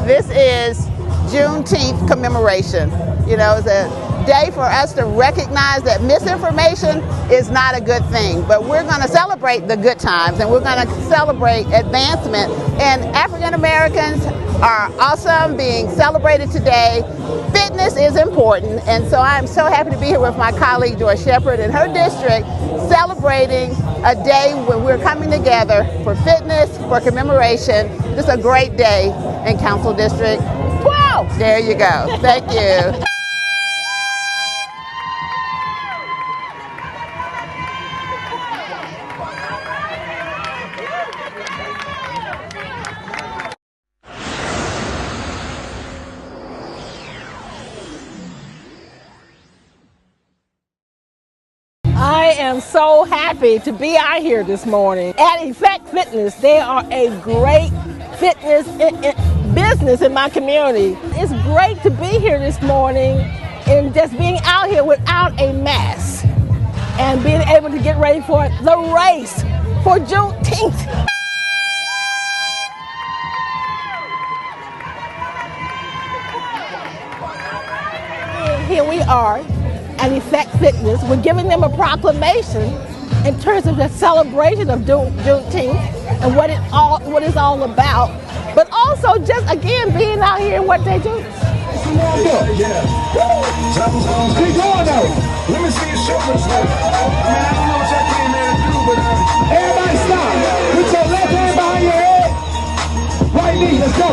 This is Juneteenth commemoration. You know, it's a day for us to recognize that misinformation is not a good thing, but we're going to celebrate the good times and we're going to celebrate advancement. And African Americans are awesome, being celebrated today. Fitness is important, and so I'm so happy to be here with my colleague Joy Shepard in her district, celebrating a day when we're coming together for fitness, for commemoration. This is a great day in Council District 12. There you go. Thank you. I am so happy to be out here this morning at Effect Fitness. They are a great fitness business in my community. It's great to be here this morning and just being out here without a mask and being able to get ready for the race for Juneteenth. Here we are at Effect Fitness. We're giving them a proclamation in terms of the celebration of Juneteenth and what it's all about, but also just again being out here and what they do. Yeah. Keep going though. Let me see your shoulders. I don't know what y'all came there to do, but everybody stop. Put your left hand behind your head. Right knee, let's go.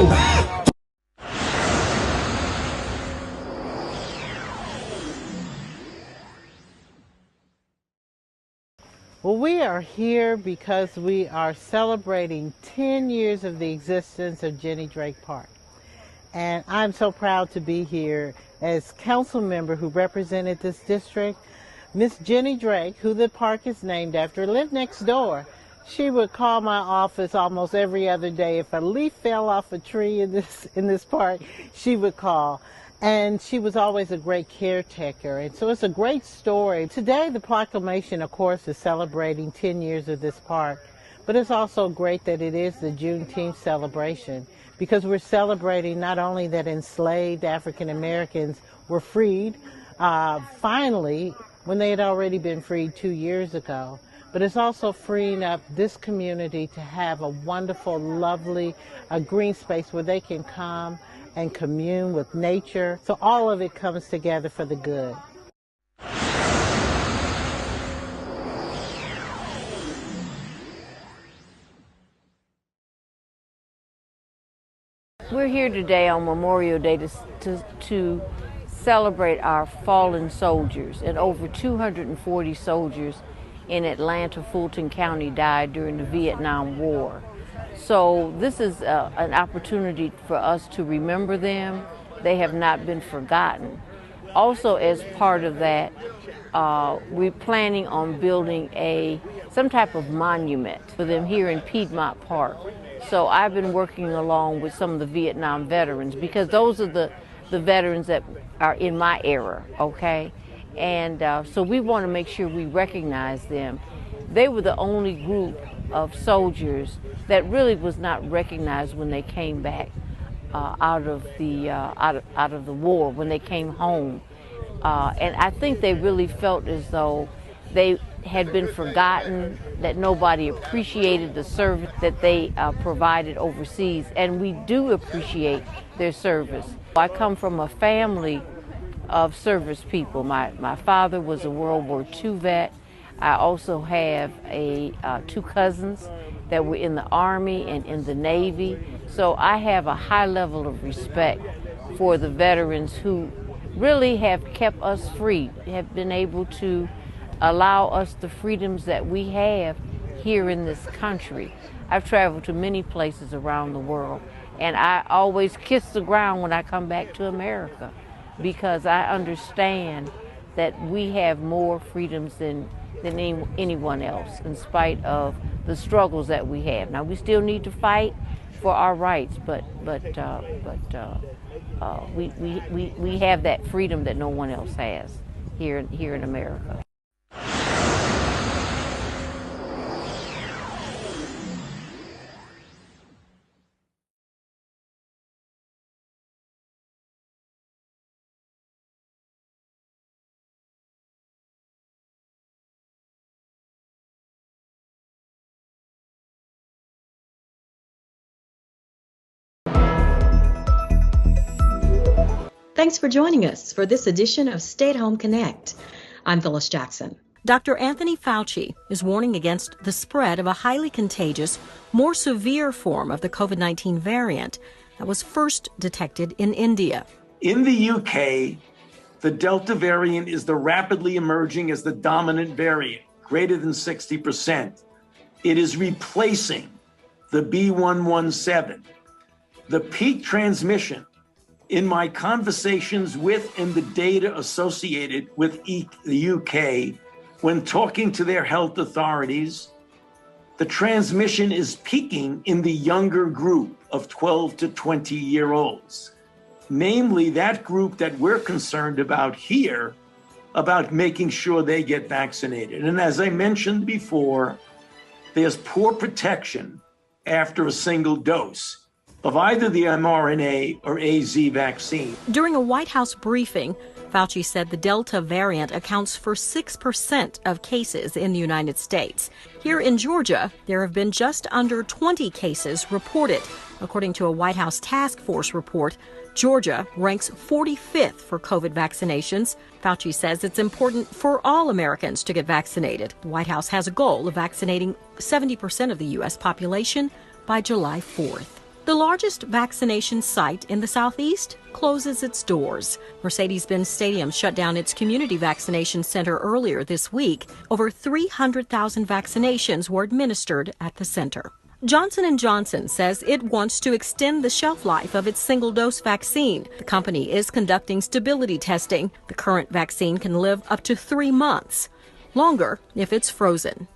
Well, we are here because we are celebrating 10 years of the existence of Jenny Drake Park. And I'm so proud to be here as council member who represented this district. Miss Jenny Drake, who the park is named after, lived next door. She would call my office almost every other day. If a leaf fell off a tree in this park, she would call. And she was always a great caretaker. And so it's a great story. Today, the proclamation, of course, is celebrating 10 years of this park. But it's also great that it is the Juneteenth celebration, because we're celebrating not only that enslaved African Americans were freed, finally, when they had already been freed 2 years ago, but it's also freeing up this community to have a wonderful, lovely green space where they can come and commune with nature. So all of it comes together for the good. We're here today on Memorial Day to celebrate our fallen soldiers, and over 240 soldiers in Atlanta, Fulton County died during the Vietnam War. So this is an opportunity for us to remember them. They have not been forgotten. Also, as part of that, we're planning on building some type of monument for them here in Piedmont Park. So I've been working along with some of the Vietnam veterans, because those are the veterans that are in my era, okay? And so we want to make sure we recognize them. They were the only group of soldiers that really was not recognized when they came back out of the war, when they came home. And I think they really felt as though they had been forgotten, that nobody appreciated the service that they provided overseas, and we do appreciate their service. I come from a family of service people. My father was a World War II vet. I also have two cousins that were in the Army and in the Navy. So I have a high level of respect for the veterans who really have kept us free, have been able to allow us the freedoms that we have here in this country. I've traveled to many places around the world, and I always kiss the ground when I come back to America, because I understand that we have more freedoms than anyone else, in spite of the struggles that we have. Now, we still need to fight for our rights, but we have that freedom that no one else has here in America. Thanks for joining us for this edition of Stay at Home Connect. I'm Phyllis Jackson. Dr. Anthony Fauci is warning against the spread of a highly contagious, more severe form of the COVID-19 variant that was first detected in India. In the UK, the Delta variant is the rapidly emerging as the dominant variant, greater than 60%. It is replacing the B117. The peak transmission in my conversations with and the data associated with the UK, when talking to their health authorities, the transmission is peaking in the younger group of 12 to 20-year-olds, namely that group that we're concerned about here, about making sure they get vaccinated. And as I mentioned before, there's poor protection after a single dose of either the mRNA or AZ vaccine. During a White House briefing, Fauci said the Delta variant accounts for 6% of cases in the United States. Here in Georgia, there have been just under 20 cases reported. According to a White House task force report, Georgia ranks 45th for COVID vaccinations. Fauci says it's important for all Americans to get vaccinated. The White House has a goal of vaccinating 70% of the U.S. population by July 4th. The largest vaccination site in the Southeast closes its doors. Mercedes-Benz Stadium shut down its community vaccination center earlier this week. Over 300,000 vaccinations were administered at the center. Johnson & Johnson says it wants to extend the shelf life of its single-dose vaccine. The company is conducting stability testing. The current vaccine can live up to 3 months, longer if it's frozen.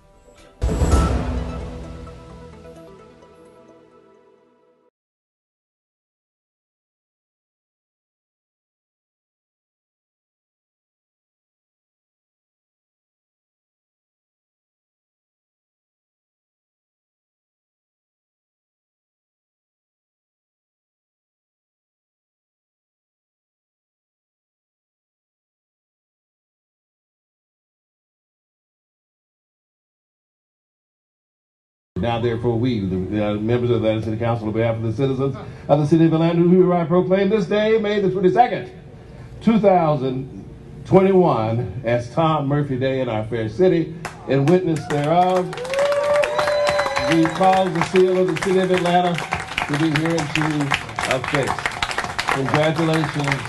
Now, therefore, we, the members of the Atlanta City Council, on behalf of the citizens of the city of Atlanta, who hereby proclaim this day, May the 22nd, 2021, as Tom Murphy Day in our fair city. In witness thereof, we cause the seal of the city of Atlanta to be hereunto affixed. Congratulations.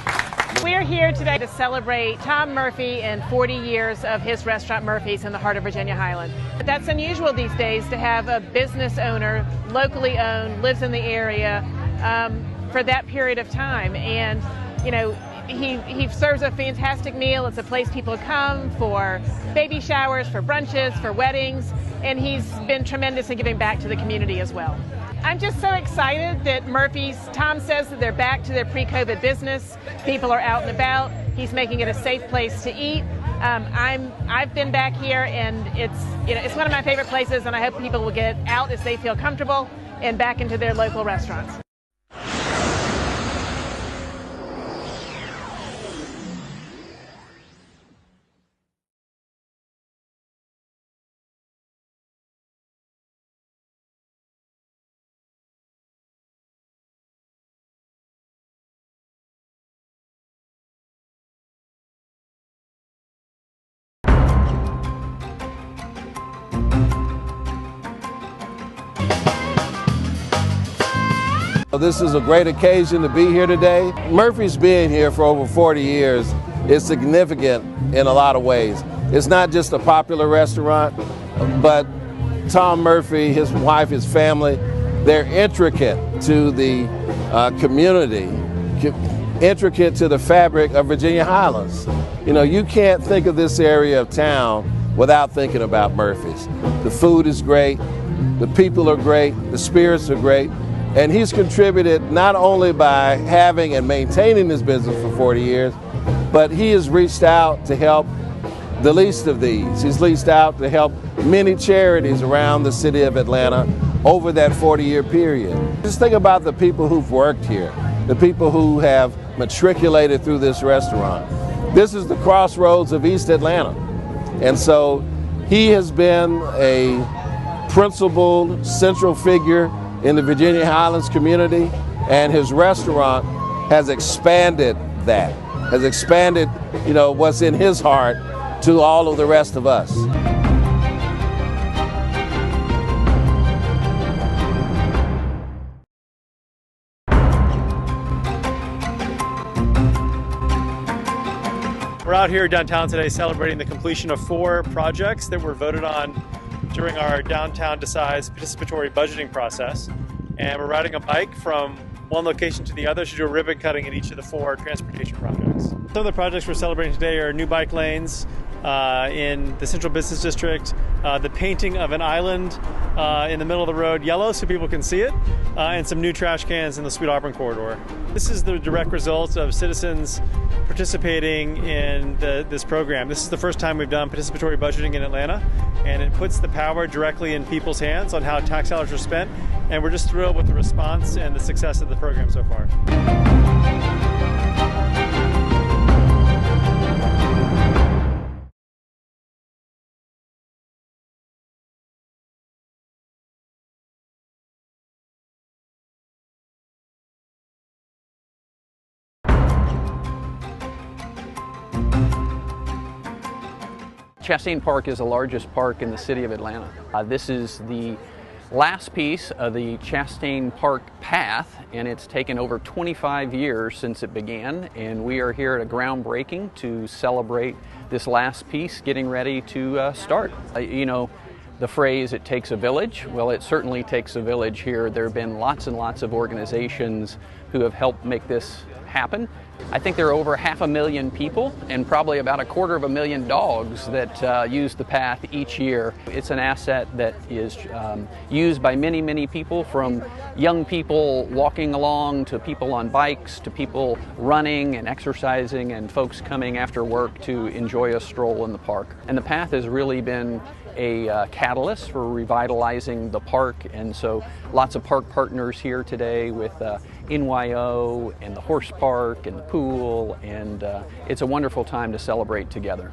We're here today to celebrate Tom Murphy and 40 years of his restaurant Murphy's in the heart of Virginia Highland. But that's unusual these days to have a business owner, locally owned, lives in the area for that period of time. And, you know, he serves a fantastic meal. It's a place people come for baby showers, for brunches, for weddings, and he's been tremendous in giving back to the community as well. I'm just so excited that Tom says that they're back to their pre-COVID business. People are out and about. He's making it a safe place to eat. I've been back here, and it's one of my favorite places, and I hope people will get out as they feel comfortable and back into their local restaurants. This is a great occasion to be here today. Murphy's being here for over 40 years is significant in a lot of ways. It's not just a popular restaurant, but Tom Murphy, his wife, his family, they're intricate to the community, intricate to the fabric of Virginia Highlands. You know, you can't think of this area of town without thinking about Murphy's. The food is great, the people are great, the spirits are great. And he's contributed not only by having and maintaining his business for 40 years, but he has reached out to help the least of these. He's reached out to help many charities around the city of Atlanta over that 40-year period. Just think about the people who've worked here, the people who have matriculated through this restaurant. This is the crossroads of East Atlanta. And so he has been a principal, central figure in the Virginia Highlands community, and his restaurant has expanded that, has expanded, what's in his heart to all of the rest of us. We're out here downtown today celebrating the completion of 4 projects that were voted on during our Downtown Decides participatory budgeting process. And we're riding a bike from one location to the other to do a ribbon cutting in each of the 4 transportation projects. Some of the projects we're celebrating today are new bike lanes in the Central Business District, the painting of an island in the middle of the road yellow so people can see it, and some new trash cans in the Sweet Auburn corridor. This is the direct result of citizens participating in this program. This is the first time we've done participatory budgeting in Atlanta, and it puts the power directly in people's hands on how tax dollars are spent, and we're just thrilled with the response and the success of the program so far. Chastain Park is the largest park in the city of Atlanta. This is the last piece of the Chastain Park path, and it's taken over 25 years since it began, and we are here at a groundbreaking to celebrate this last piece getting ready to start. The phrase, it takes a village, well, it certainly takes a village here. There have been lots and lots of organizations who have helped make this happen. I think there are over 500,000 people and probably about 250,000 dogs that use the path each year. It's an asset that is used by many, many people, from young people walking along to people on bikes to people running and exercising and folks coming after work to enjoy a stroll in the park. And the path has really been a catalyst for revitalizing the park, and so lots of park partners here today with NYO and the horse park and the pool, and it's a wonderful time to celebrate together.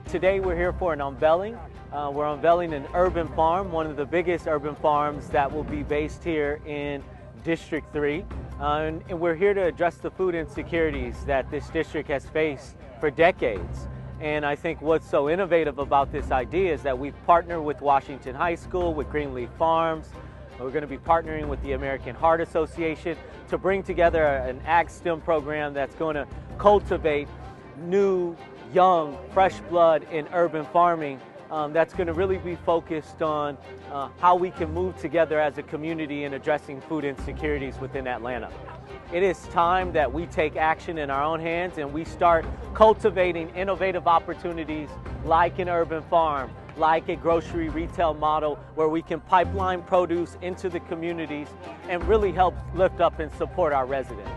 Today we're here for an unveiling. We're unveiling an urban farm, one of the biggest urban farms that will be based here in District 3, and we're here to address the food insecurities that this district has faced for decades. And I think what's so innovative about this idea is that we've partnered with Washington High School, with Greenleaf Farms. We're going to be partnering with the American Heart Association to bring together an ag STEM program that's going to cultivate new, young, fresh blood in urban farming that's going to really be focused on how we can move together as a community in addressing food insecurities within Atlanta. It is time that we take action in our own hands and we start cultivating innovative opportunities like an urban farm, like a grocery retail model where we can pipeline produce into the communities and really help lift up and support our residents.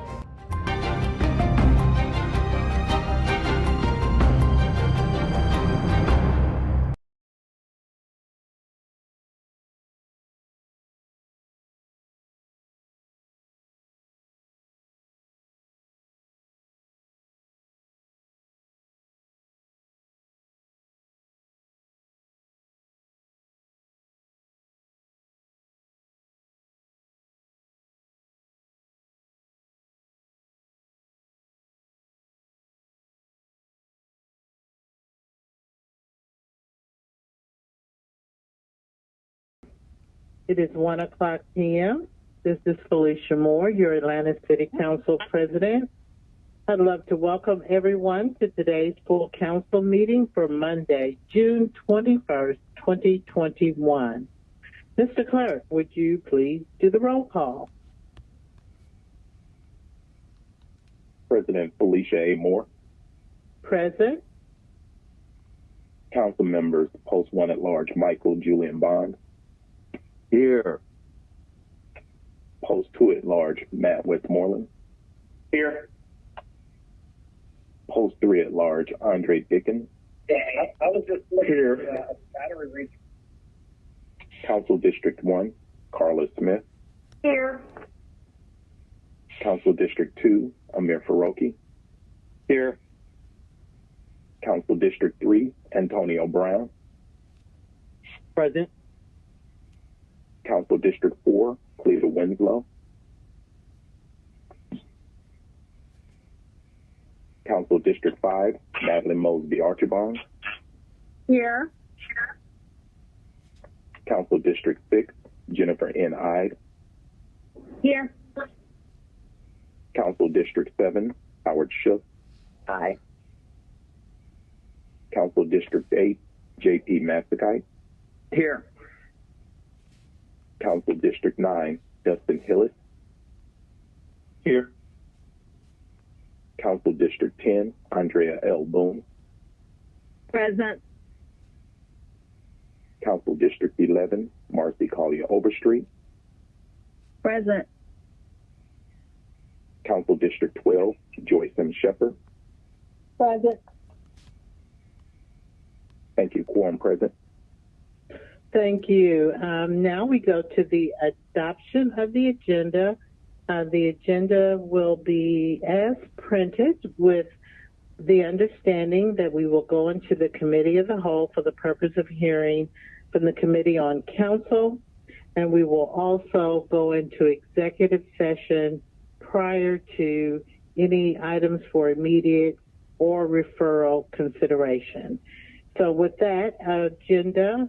It is 1:00 p.m. This is Felicia Moore, your Atlanta City Council President. I'd love to welcome everyone to today's full council meeting for Monday, June 21st, 2021. Mr. Clerk, would you please do the roll call? President Felicia A. Moore. Present. Council members, Post 1 at Large Michael Julian Bond. Here. Post 2 at Large Matt Westmoreland. Here. Post 3 at Large Andre Dickens. I was just here. Battery. Council District 1, Carla Smith. Here. Council District 2, Amir Faroki. Here. Council District 3, Antonio Brown. Present. Council District 4, Cleta Winslow. Council District 5, Madeline Mosby Archibald. Here. Council District 6, Jennifer N. Ide. Here. Council District 7, Howard Shook. Aye. Council District 8, J.P. Massacite. Here. Council District 9, Dustin Hillis. Here. Council District 10, Andrea L. Boone. Present. Council District 11, Marcy Collier Overstreet. Present. Council District 12, Joyce M. Shepherd. Present. Thank you. Quorum present. Thank you. Now we go to the adoption of the agenda. The agenda will be as printed with the understanding that we will go into the Committee of the Whole for the purpose of hearing from the Committee on Council, and we will also go into executive session prior to any items for immediate or referral consideration. So with that agenda,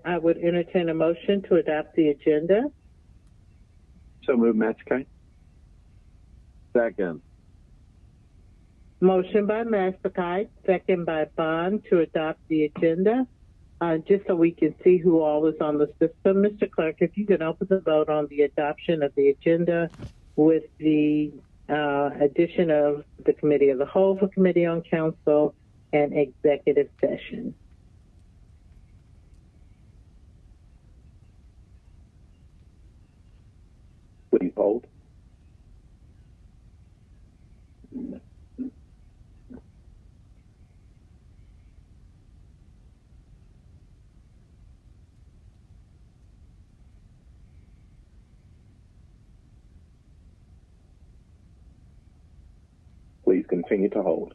I would entertain a motion to adopt the agenda. So move, Matskai. Second. Motion by Matskai, second by Bond to adopt the agenda. Just so we can see who all is on the system, Mr. Clerk, if you can open the vote on the adoption of the agenda with the addition of the Committee of the Whole for Committee on Council and executive session. Please hold. Please continue to hold.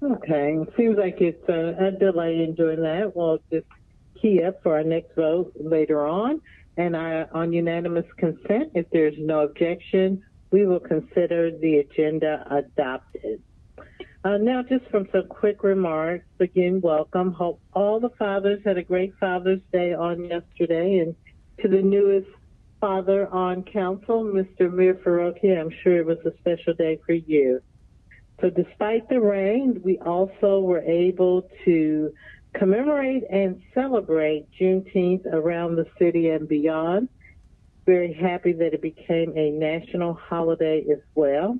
Okay, seems like it's a delay in doing that. We'll just key up for our next vote later on. And on unanimous consent, if there's no objection, we will consider the agenda adopted. Now, just from some quick remarks, again, welcome. Hope all the fathers had a great Father's Day on yesterday. And to the newest father on council, Mr. Mir Faroki, I'm sure it was a special day for you. So despite the rain, we also were able to commemorate and celebrate Juneteenth around the city and beyond. Very happy that it became a national holiday as well.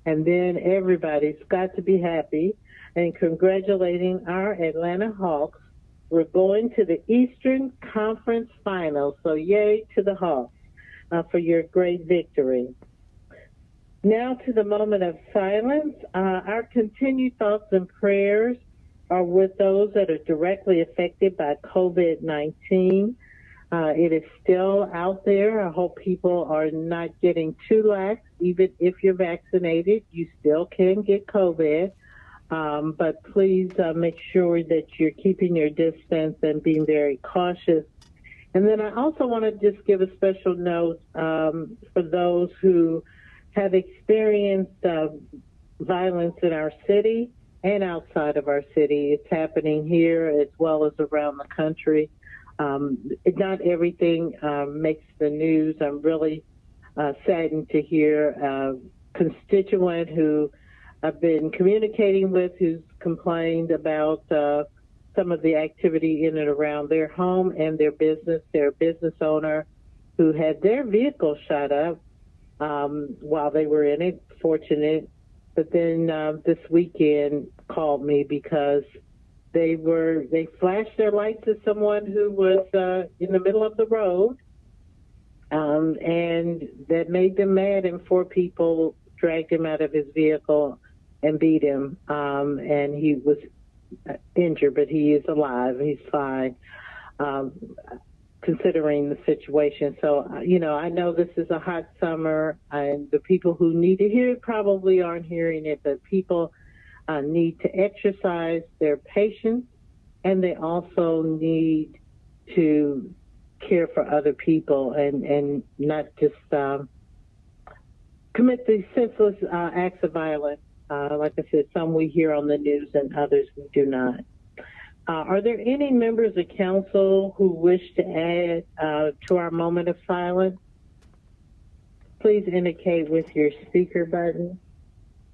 And then everybody's got to be happy and congratulating our Atlanta Hawks. We're going to the Eastern Conference Finals, so yay to the Hawks for your great victory. Now to the moment of silence. Our continued thoughts and prayers are with those that are directly affected by COVID-19. It is still out there. I hope people are not getting too lax. Even if you're vaccinated, you still can get COVID. But please make sure that you're keeping your distance and being very cautious. And then I also want to just give a special note for those who have experienced violence in our city and outside of our city. It's happening here as well as around the country. Not everything makes the news. I'm really saddened to hear a constituent who I've been communicating with who's complained about some of the activity in and around their home and their business owner who had their vehicle shot up while they were in it, fortunate. But then this weekend called me because they flashed their lights at someone who was in the middle of the road and that made them mad, and 4 people dragged him out of his vehicle and beat him, and he was injured, but he is alive. He's fine, considering the situation. So, I know this is a hot summer, and the people who need to hear it probably aren't hearing it, but people need to exercise their patience, and they also need to care for other people and not just commit these senseless acts of violence. Like I said, some we hear on the news and others we do not. Are there any members of council who wish to add to our moment of silence? Please indicate with your speaker button.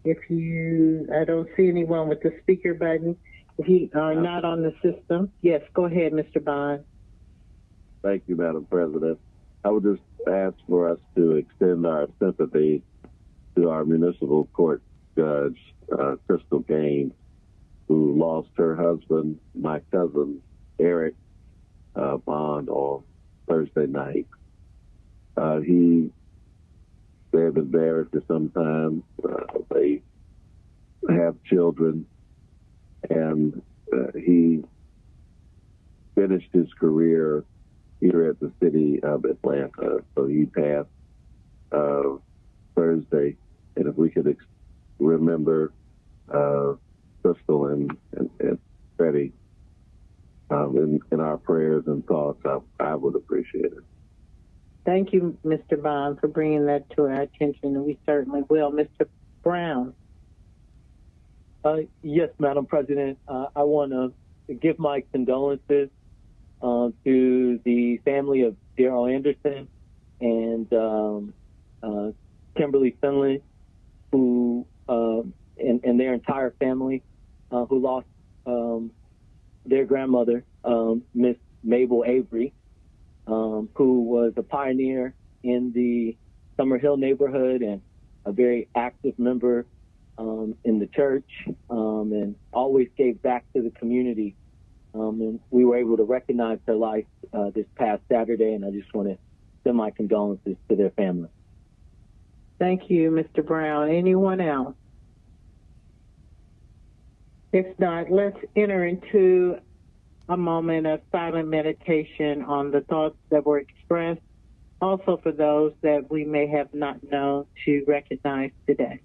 I don't see anyone with the speaker button. If you are not on the system, yes, go ahead, Mr. Bond. Thank you, Madam President. I would just ask for us to extend our sympathy to our municipal court judge, Crystal Gaines, who lost her husband, my cousin, Eric Bond, on Thursday night. They have been married for some time. They have children, and he finished his career here at the city of Atlanta. So he passed Thursday, and if we could remember Crystal and Freddie in our prayers and thoughts, I would appreciate it. Thank you, Mr. Bond, for bringing that to our attention, and we certainly will. Mr. Brown. Yes, Madam President. I want to give my condolences to the family of Daryl Anderson and Kimberly Finley, who and their entire family, who lost their grandmother, Miss Mabel Avery, who was a pioneer in the Summer Hill neighborhood and a very active member in the church, and always gave back to the community. And we were able to recognize her life this past Saturday, and I just want to send my condolences to their family. Thank you, Mr. Brown. Anyone else? If not, let's enter into a moment of silent meditation on the thoughts that were expressed, also for those that we may have not known to recognize today.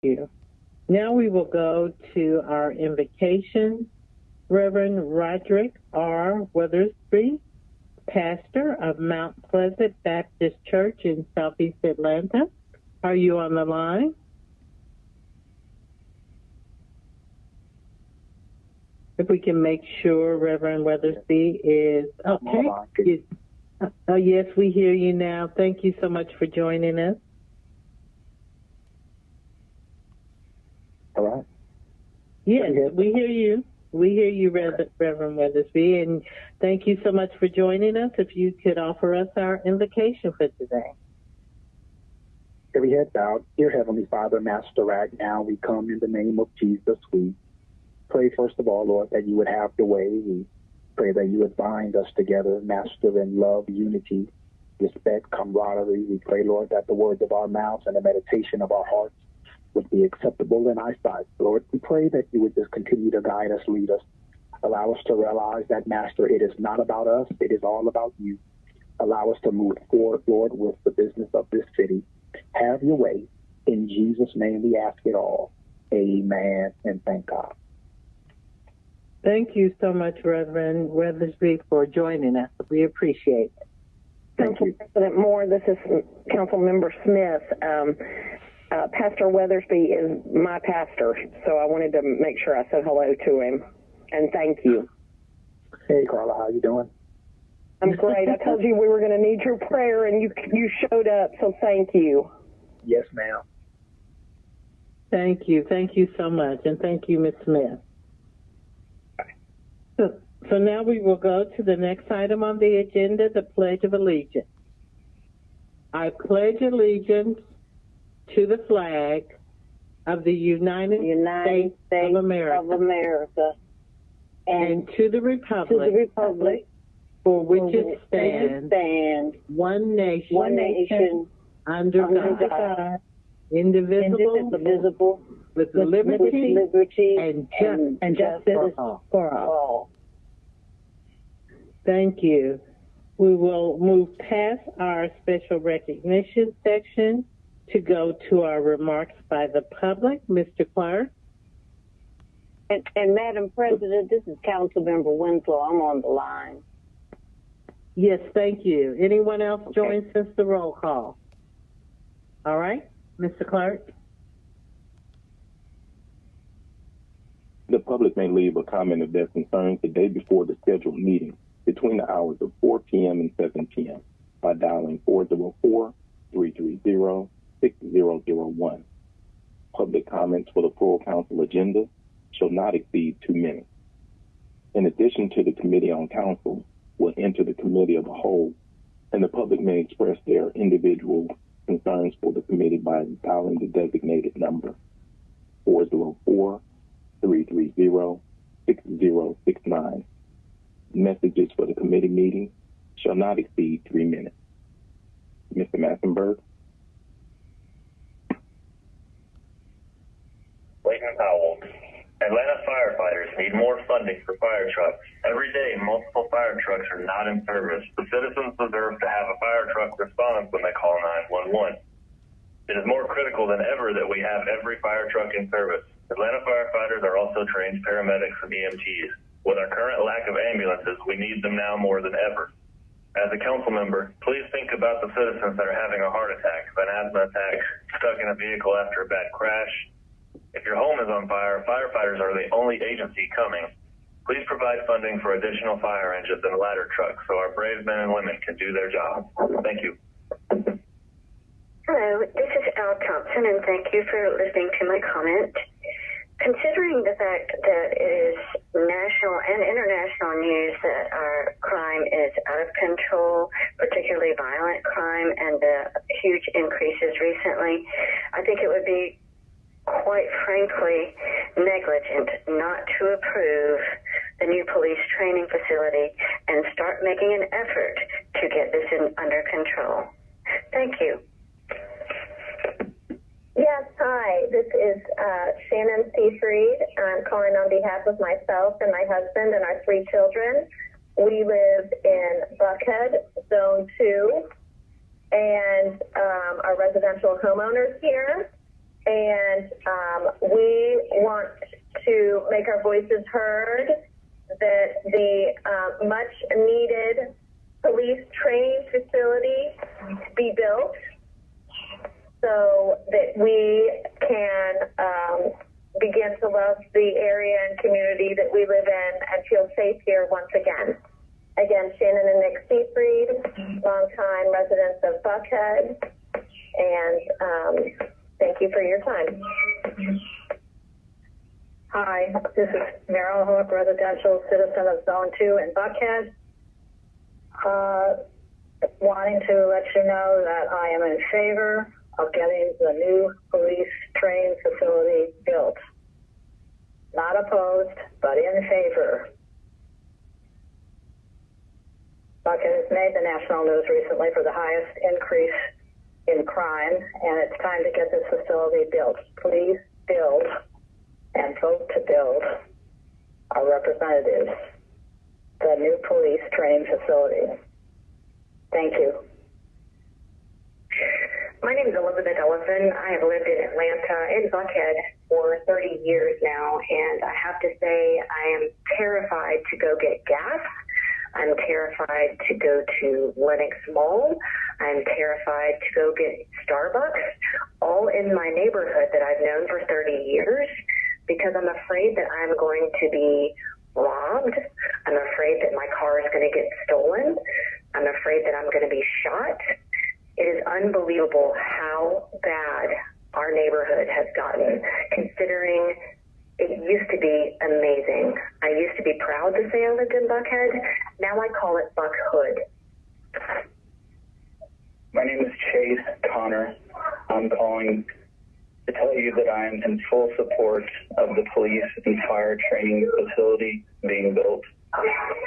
You. Now we will go to our invocation. Reverend Roderick R. Weathersby, pastor of Mount Pleasant Baptist Church in Southeast Atlanta. Are you on the line? If we can make sure Reverend Weathersby is okay. Yes, we hear you now. Thank you so much for joining us. All right. Yes, we hear you. We hear you, Reverend Weathersby, and thank you so much for joining us. If you could offer us our invocation for today. Every head bowed. Dear Heavenly Father, Master, right now we come in the name of Jesus. We pray, first of all, Lord, that you would have your way. We pray that you would bind us together, Master, in love, unity, respect, camaraderie. We pray, Lord, that the words of our mouths and the meditation of our hearts would be acceptable in our sight. Lord, we pray that you would just continue to guide us, lead us, allow us to realize that, Master, it is not about us, it is all about you. Allow us to move forward, Lord, with the business of this city. Have your way. In Jesus' name we ask it all. Amen, and thank God. Thank you so much, Reverend Weathersby, for joining us. We appreciate it. Council President Moore, this is Council Member Smith. Pastor Weathersby is my pastor, so I wanted to make sure I said hello to him, and thank you. Hey, Carla, how you doing? I'm great. I told you we were going to need your prayer, and you showed up, so thank you. Yes, ma'am. Thank you. Thank you so much. And thank you, Ms. Smith. So now we will go to the next item on the agenda, the Pledge of Allegiance. I pledge allegiance to the flag of the United States of America and to the republic for which it stands, one nation, under God, indivisible, with liberty and justice for all. Thank you. We will move past our special recognition section to go to our remarks by the public. Mr. Clark. And Madam President, this is Councilmember Winslow. I'm on the line. Yes, thank you. Anyone else join since the roll call? All right, Mr. Clark. The public may leave a comment of their concerns the day before the scheduled meeting between the hours of 4 p.m. and 7 p.m. by dialing 404-330-6001. Public comments for the full council agenda shall not exceed 2 minutes. In addition to the Committee on Council, will enter the Committee of the Whole, and the public may express their individual concerns for the committee by dialing the designated number 404-330-6069. Messages for the committee meeting shall not exceed 3 minutes. Mr. Massenberg. Leighton Powell. Atlanta firefighters need more funding for fire trucks. Every day, multiple fire trucks are not in service. The citizens deserve to have a fire truck response when they call 911. It is more critical than ever that we have every fire truck in service. Atlanta firefighters are also trained paramedics and EMTs. With our current lack of ambulances, we need them now more than ever. As a council member, please think about the citizens that are having a heart attack, an asthma attack, stuck in a vehicle after a bad crash. If your home is on fire, firefighters are the only agency coming. Please provide funding for additional fire engines and ladder trucks so our brave men and women can do their job. Thank you. Hello, this is Al Thompson, and thank you for listening to my comment. Considering the fact that it is national and international news that our crime is out of control, particularly violent crime, and the huge increases recently, I think it would be quite frankly negligent not to approve the new police training facility and start making an effort to get this under control. Thank you. Yes, hi. This is Shannon Seafried. I'm calling on behalf of myself and my husband and our 3 children. We live in Buckhead, Zone 2, and are residential homeowners here. And we want to make our voices heard that the much-needed police training facility be built so that we can begin to love the area and community that we live in and feel safe here once again. Again, Shannon and Nick Seafried, longtime residents of Buckhead, and thank you for your time. Hi, this is Meryl Hook, residential citizen of Zone 2 in Buckhead. Wanting to let you know that I am in favor of getting the new police training facility built. Not opposed, but in favor. Buckhead has made the national news recently for the highest increase in crime, and it's time to get this facility built. Please build and vote to build our representatives the new police training facility. Thank you. My name is Elizabeth Ellison. I have lived in Atlanta and Buckhead for 30 years now, and I have to say I am terrified to go get gas I'm terrified to go to Lenox Mall. I'm terrified to go get Starbucks, all in my neighborhood that I've known for 30 years, because I'm afraid that I'm going to be robbed. I'm afraid that my car is going to get stolen. I'm afraid that I'm going to be shot. It is unbelievable how bad our neighborhood has gotten, considering it used to be amazing. I used to be proud to say I lived in Buckhead. Now I call it Buckhood. My name is Chase Connor. I'm calling to tell you that I am in full support of the police and fire training facility being built.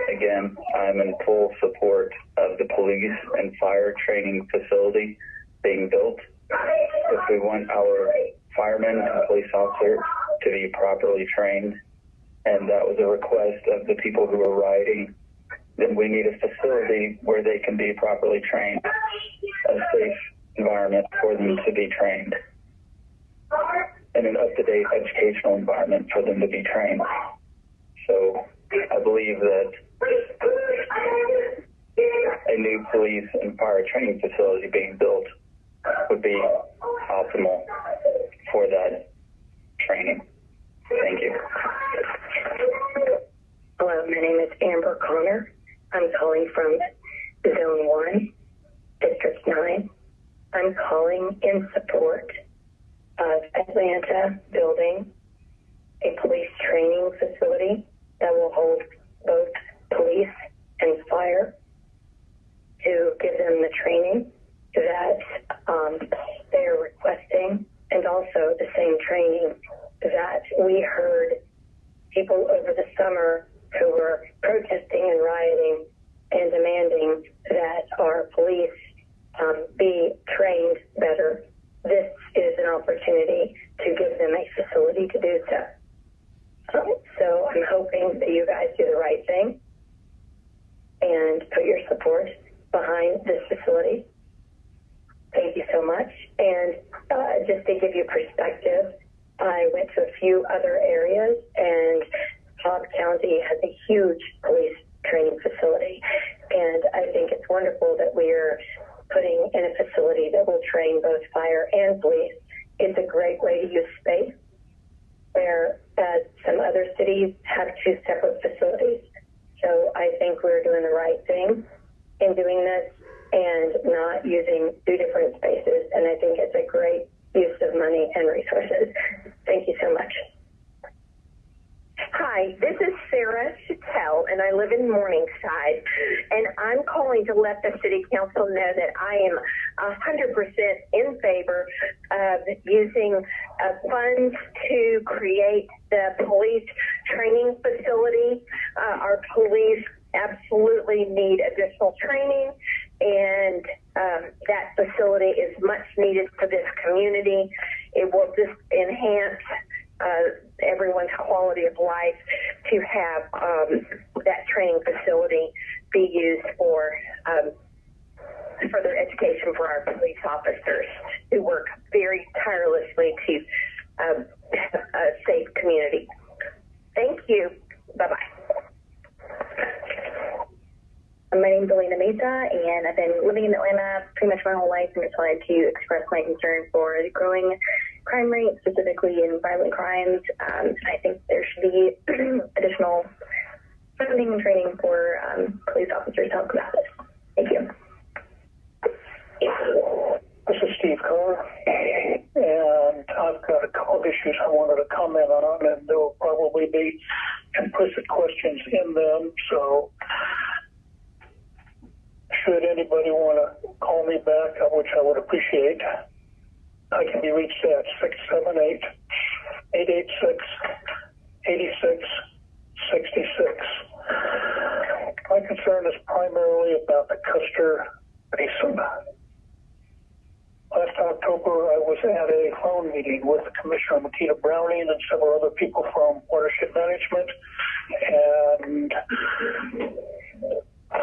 Again, I'm in full support of the police and fire training facility being built. If we want our firemen and police officers to be properly trained, and that was a request of the people who were rioting, then we need a facility where they can be properly trained, a safe environment for them to be trained, and an up-to-date educational environment for them to be trained. So I believe that a new police and fire training facility being built would be optimal for that training. Thank you. Hello, my name is Amber Connor. I'm calling from Zone 1, District 9. I'm calling in support of Atlanta building a police training facility that will hold both police and fire to give them the training that they're requesting, and also the same training that we heard people over the summer who were protesting and rioting and demanding that our police be trained better. This is an opportunity to give them a facility to do so. So I'm hoping that you guys do the right thing and put your support behind this facility. Thank you so much. And just to give you perspective, I went to a few other areas, and Cobb County has a huge police training facility. And I think it's wonderful that we're putting in a facility that will train both fire and police. It's a great way to use space, whereas some other cities have two separate facilities. So I think we're doing the right thing in doing this and not using two different spaces. And I think it's a great use of money and resources. Thank you so much. Hi, this is Sarah Chattel, and I live in Morningside, and I'm calling to let the City Council know that I am 100% in favor of using funds to create the police training facility. Our police absolutely need additional training, and that facility is much needed for this community. It will just enhance everyone's quality of life to have that training facility be used for further education for our police officers who work very tirelessly to have a safe community. Thank you. Bye-bye. My name is Elena Mesa, and I've been living in Atlanta pretty much my whole life, and just wanted to express my concern for the growing crime rate, specifically in violent crimes. I think there should be additional funding and training for police officers to help combat this. Thank you. This is Steve Carr, and I've got a couple of issues I wanted to comment on, and there will probably be implicit questions in them, so should anybody want to call me back, which I would appreciate, I can be reached at 678-886-8666. My concern is primarily about the Custer Basin. Last October, I was at a phone meeting with Commissioner Makita Browning and several other people from Watershed Management, and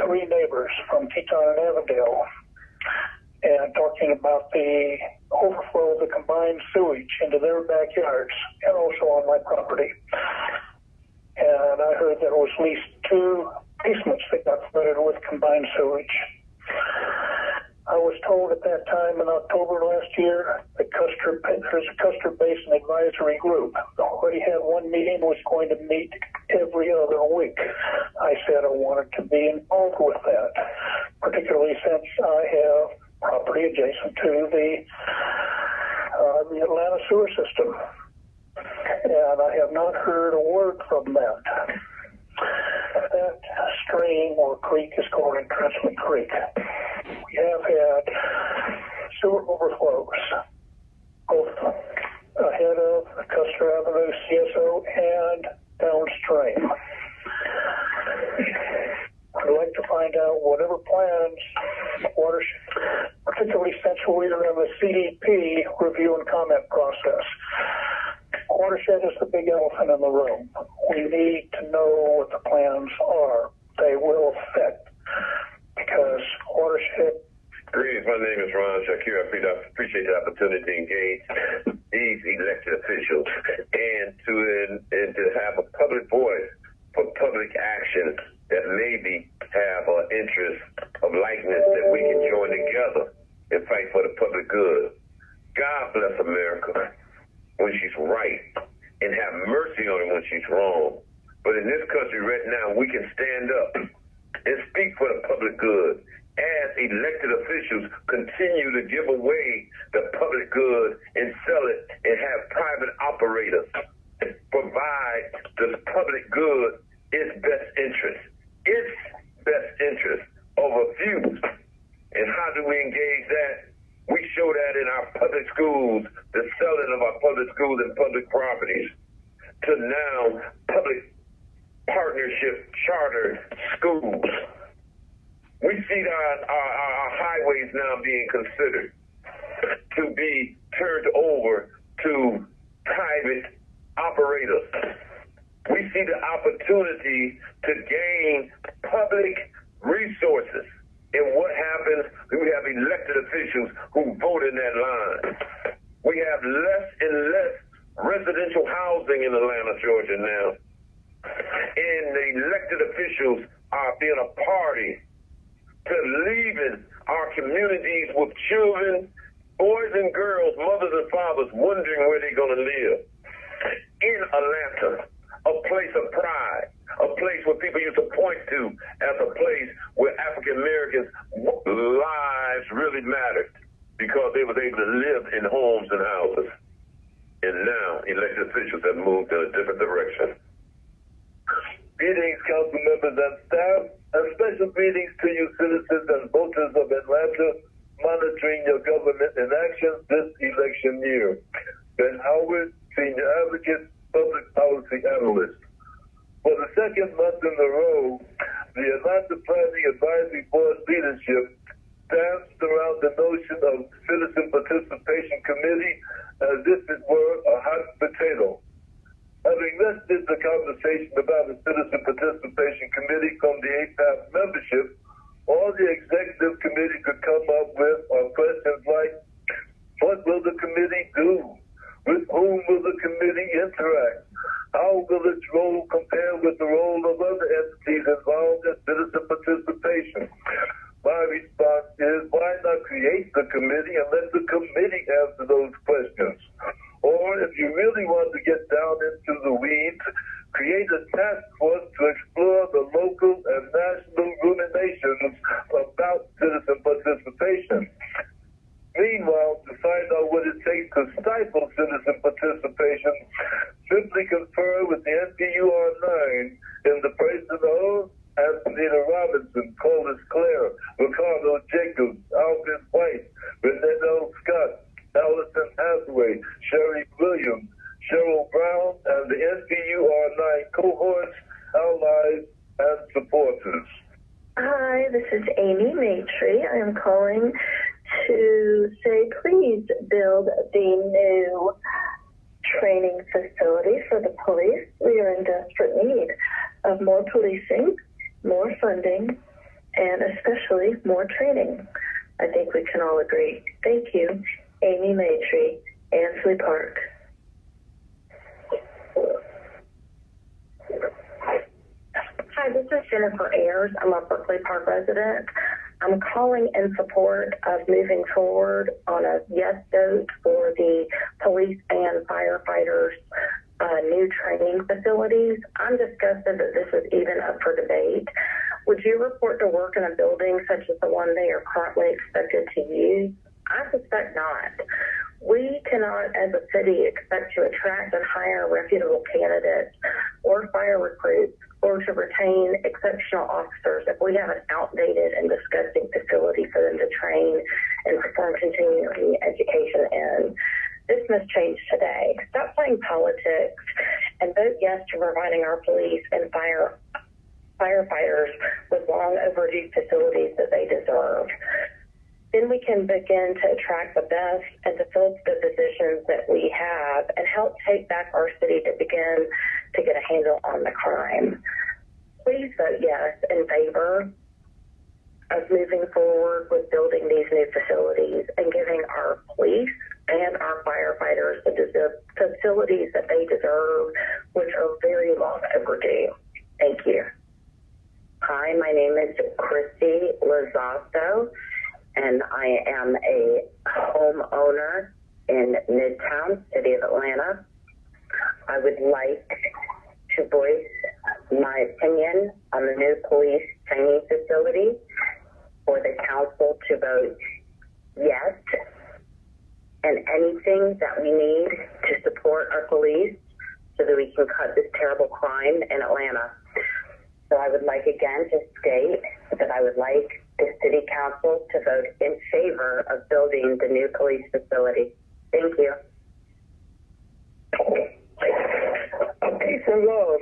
3 neighbors from Teton and Avondale, and talking about the overflow of the combined sewage into their backyards and also on my property. And I heard there was at least 2 basements that got flooded with combined sewage. I was told at that time in October last year that there's a Custer Basin Advisory Group. Already had one meeting, was going to meet every other week. I said I wanted to be involved with that, particularly since I have property adjacent to the Atlanta sewer system. And I have not heard a word from that. That stream or creek is called Entrenchment Creek. We have had sewer overflows, both ahead of Custer Avenue CSO and downstream. I'd like to find out whatever plans, watershed, particularly since we are in the CDP review and comment process. Watershed is the big elephant in the room. We need to know what the plans are. They will affect, because watershed. Greetings, my name is Ron Shakir. I appreciate the opportunity to engage these elected officials and to have a public voice for public action that maybe have an interest of likeness that we can join together and fight for the public good. God bless America when she's right and have mercy on her when she's wrong. But in this country right now, we can stand up and speak for the public good as elected officials continue to give away the public good and sell it and have private operators provide the public good its best interest. Its best interest over few. And how do we engage that? We show that in our public schools, the selling of our public schools and public properties, to now public partnership chartered schools. We see our highways now being considered to be turned over to private operators. We see the opportunity to gain public resources. And what happens? We have elected officials who vote in that line. We have less and less residential housing in Atlanta, Georgia now. And the elected officials are being a party to leaving our communities with children, boys and girls, mothers and fathers wondering where they're going to live. In Atlanta, a place of pride, a place where people used to point to as a place where African Americans' lives really mattered because they was able to live in homes and houses. And now elected officials have moved in a different direction. Greetings, council members and staff, and special greetings to you citizens and voters of Atlanta monitoring your government in action this election year. Ben Howard, Senior Advocate, Public Policy Analyst. For the second month in a row, the Atlanta Planning Advisory Board leadership danced around the notion of Citizen Participation Committee as if it were a hot potato. Having listed the conversation about the Citizen Participation Committee from the APAP membership, all the executive committee could come up with are questions like, what will the committee do? With whom will the committee interact? How will its role compare with the role of other entities involved in citizen participation? My response is, why not create the committee and let the committee answer those questions? Or if you really want to get down into the weeds, create a task force to explore the local and national ruminations about citizen participation. Meanwhile, to find out what it takes to stifle citizen participation, simply confer with the NPUR9 in the person of Antonina Robinson, Colas Clare, Ricardo Jacobs, Alvin White, Renee Scott, Allison Hathaway, Sherry Williams, Cheryl Brown, and the NPUR9 cohorts, allies, and supporters. Hi, this is Amy Maitrey. I am calling to say please build the new training facility for the police. We are in desperate need of more policing, more funding, and especially more training. I think we can all agree. Thank you. Amy Maitrey, Ansley Park. Hi, this is Jennifer Jennifer Ayers. I'm a Berkeley Park resident. I'm calling in support of moving forward on a yes vote for the police and firefighters new training facilities. I'm disgusted that this is even up for debate. Would you report to work in a building such as the one they are currently expected to use? I suspect not. We cannot, as a city, expect to attract and hire reputable candidates or fire recruits or to retain exceptional officers if we have an outdated and disgusting facility for them to train and perform continuing education in. This must change today. Stop playing politics and vote yes to providing our police and firefighters with long overdue facilities that they deserve. Then we can begin to attract the best and to fill the positions that we have and help take back our city to begin to get a handle on the crime. Please vote yes in favor of moving forward with building these new facilities and giving our police and our firefighters the facilities that they deserve, which are very long overdue. Thank you. Hi, my name is Christy Lozado, and I am a homeowner in Midtown, City of Atlanta. I would like to voice my opinion on the new police training facility for the council to vote yes, and anything that we need to support our police so that we can cut this terrible crime in Atlanta. So I would like again to state that I would like the city council to vote in favor of building the new police facility. Thank you. Peace and love.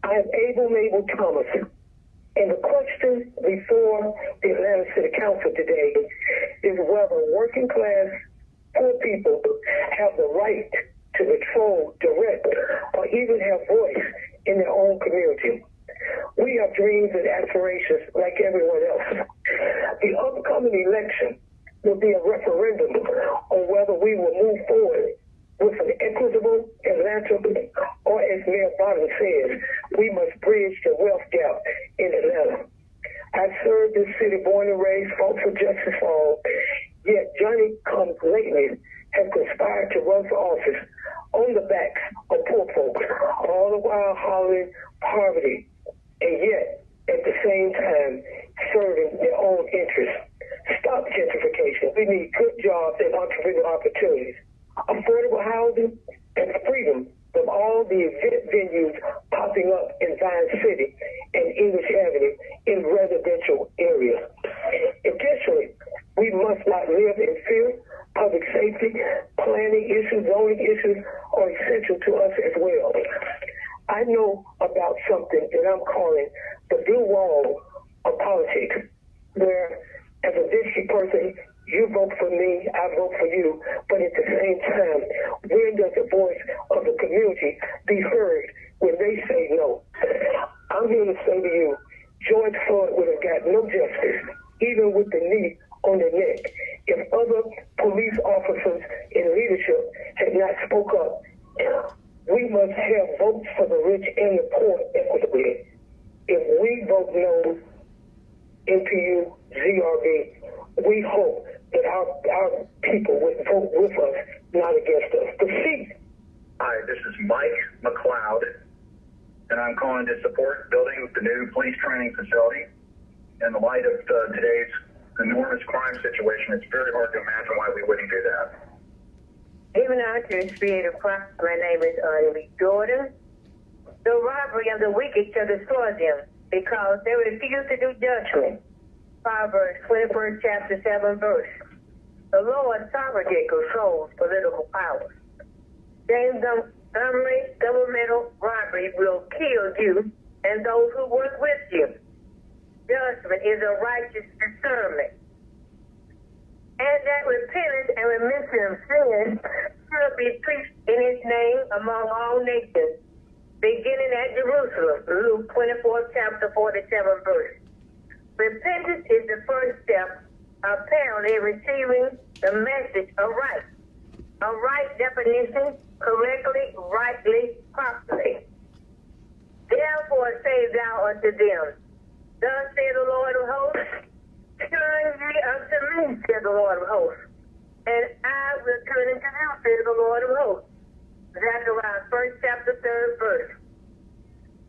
I am Mabel Thomas. And the question before the Atlanta City Council today is whether working class poor people have the right to control, direct, or even have voice in their own community. We have dreams and aspirations like everyone else. The upcoming election will be a referendum on whether we will move forward with an equitable Atlanta, or as Mayor Bottom says, we must bridge the wealth gap in Atlanta. I served this city born and raised, fought for justice for all, yet Johnny comes lately have conspired to run for office on the backs of poor folks, all the while hollering poverty, and yet at the same time serving their own interests. Stop gentrification. We need good jobs and entrepreneurial opportunities, affordable housing, and freedom from all the event venues popping up in Vine City and English Avenue in residential areas. Additionally, we must not live in fear. Public safety, planning issues, zoning issues are essential to us as well. I know about something that I'm calling the blue wall of politics, where as a district person, you vote for me, I vote for you, but at the same time, when does the voice of the community be heard when they say no? I'm here to say to you, George Floyd would have got no justice, even with the knee on the neck, if other police officers in leadership had not spoke up. We must have votes for the rich and the poor equitably. If we vote no, NPU, ZRB, we hope that our people would vote with us, not against us. The seat. Hi, this is Mike McLeod, and I'm calling to support building the new police training facility. In the light of today's enormous crime situation, it's very hard to imagine why we wouldn't do that. Even after the spirit of crime, my name is Lee Jordan. The robbery of the wicked shall destroy them, because they refuse to do judgment. Proverbs 21st chapter 7 verse. The Lord's sovereignty controls political power. Governmental robbery will kill you and those who work with you. Judgment is a righteous discernment. And that repentance and remission of sin should be preached in his name among all nations, beginning at Jerusalem, Luke 24th chapter 47 verse. Repentance is the first step, apparently receiving the message aright. A right definition, correctly, rightly, properly. Therefore say thou unto them, Thus saith the Lord of hosts, turn ye unto me, saith the Lord of hosts, and I will turn unto you, saith the Lord of hosts. Zechariah 1st chapter 3rd verse.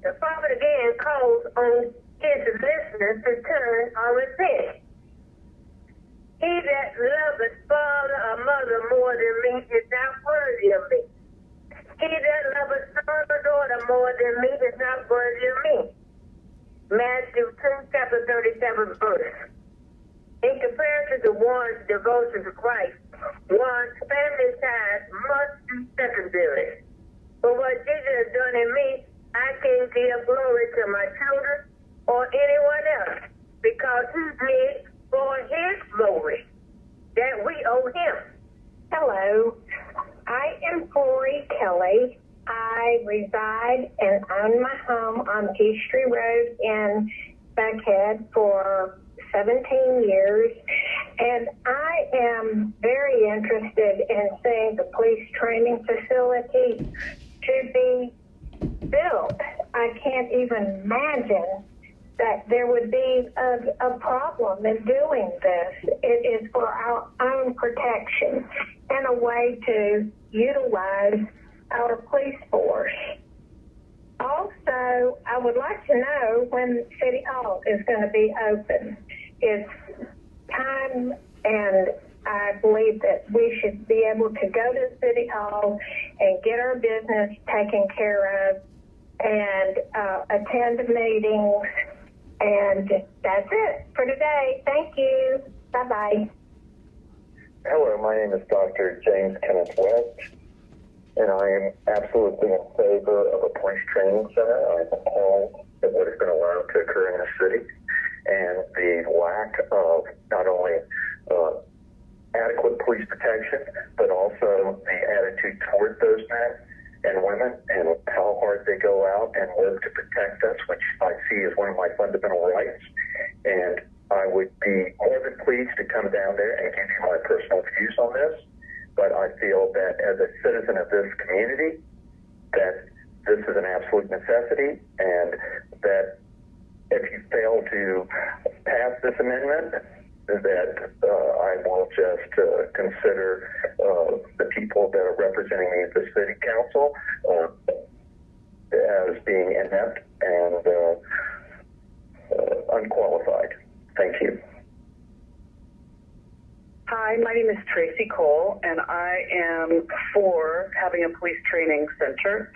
The prophet again calls on his listeners to turn or repent. He that loveth father or mother more than me is not worthy of me. He that loveth son or daughter more than me is not worthy of me. Matthew 2 chapter 37 verse. In comparison to one's devotion to Christ, one's family ties must be secondary. But what Jesus has done in me, I can't give glory to my children or anyone else, because he did for his glory that we owe him. Hello, I am Corey Kelly. I reside and own my home on Peachtree Road in Buckhead for 17 years, and I am very interested in seeing the police training facility to be built. I can't even imagine that there would be a problem in doing this. It is for our own protection and a way to utilize our police force. Also, I would like to know when City Hall is going to be open. It's time, and I believe that we should be able to go to City Hall and get our business taken care of and attend meetings. And that's it for today. Thank you. Bye-bye. Hello, my name is Dr. James Kenneth West, and I am absolutely in favor of a police training center. I'm appalled at what has been allowed to occur in the city and the lack of not only adequate police protection, but also the attitude toward those men and women and how hard they go out and work to protect us, which I see as one of my fundamental rights. And I would be more than pleased to come down there and give you my personal views on this. But I feel that as a citizen of this community, that this is an absolute necessity, and that if you fail to pass this amendment, that I will just consider the people that are representing me at the city council as being inept and unqualified. Thank you. Hi, my name is Tracy Cole, and I am for having a police training center.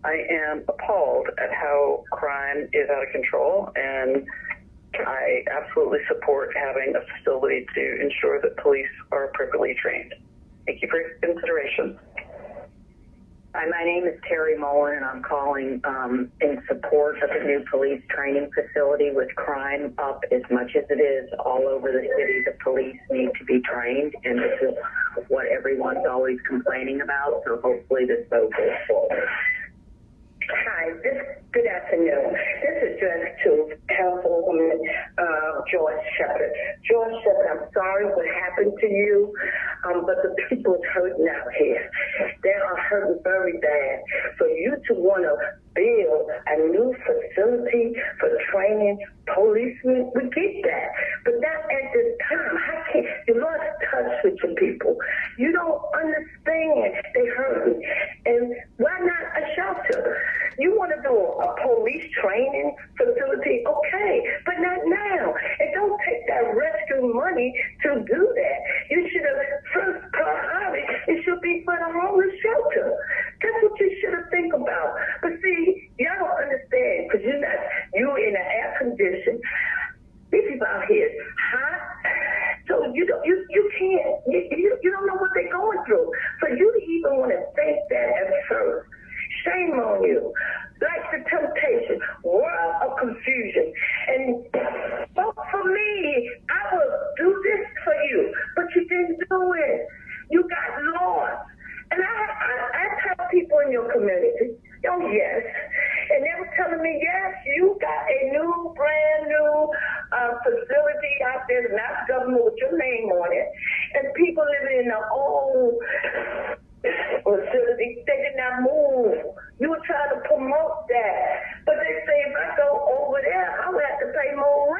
I am appalled at how crime is out of control, and I absolutely support having a facility to ensure that police are appropriately trained. Thank you for your consideration. Hi, my name is Terry Mullen, and I'm calling in support of the new police training facility. With crime up as much as it is all over the city, the police need to be trained, and this is what everyone's always complaining about, so hopefully this vote goes forward. Hi, good afternoon. This is addressed to Councilwoman Joyce Shepherd. Joyce Shepherd, I'm sorry what happened to you, but the people are hurting out here. They are hurting very bad. For you to want to build a new facility for training policemen, we get that. But not at this time. You lost touch with your people. You don't understand. They hurting. And why not a shelter? You want to do a police training facility? Okay, but not now. And don't take that rescue money to do that. You should have, first priority, it should be for the homeless shelter. That's what you should have think about. But see, y'all don't understand, because you in an air condition. These people out here hot. So you can't, you don't know what they're going through. For you to even want to think that at first, shame on you. Like the temptation, world of confusion. And so for me, I will do this for you, but you didn't do it. You got lost. And I tell people in your community, oh yes. And they were telling me, yes, you got a brand new facility out there, not government with your name on it. And people living in the old facility, they did not move. You were trying to promote that. But they say if I go over there, I would have to pay more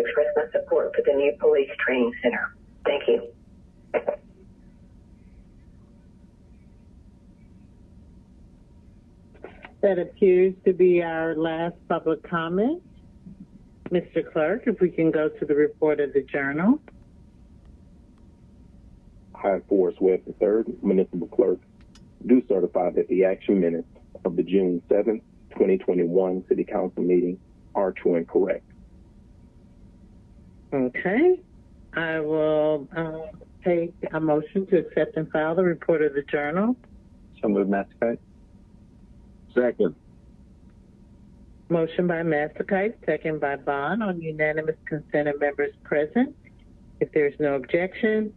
express my support for the new police training center. Thank you. That appears to be our last public comment. Mr. Clerk, if we can go to the report of the journal. I, Forrest Webb III, Municipal Clerk, do certify that the action minutes of the June 7th, 2021 City Council meeting are true and correct. Okay. I will take a motion to accept and file the report of the journal. So moved, Massachusetts. Second. Motion by Massachusetts, second by Bond on unanimous consent of members present. If there's no objection,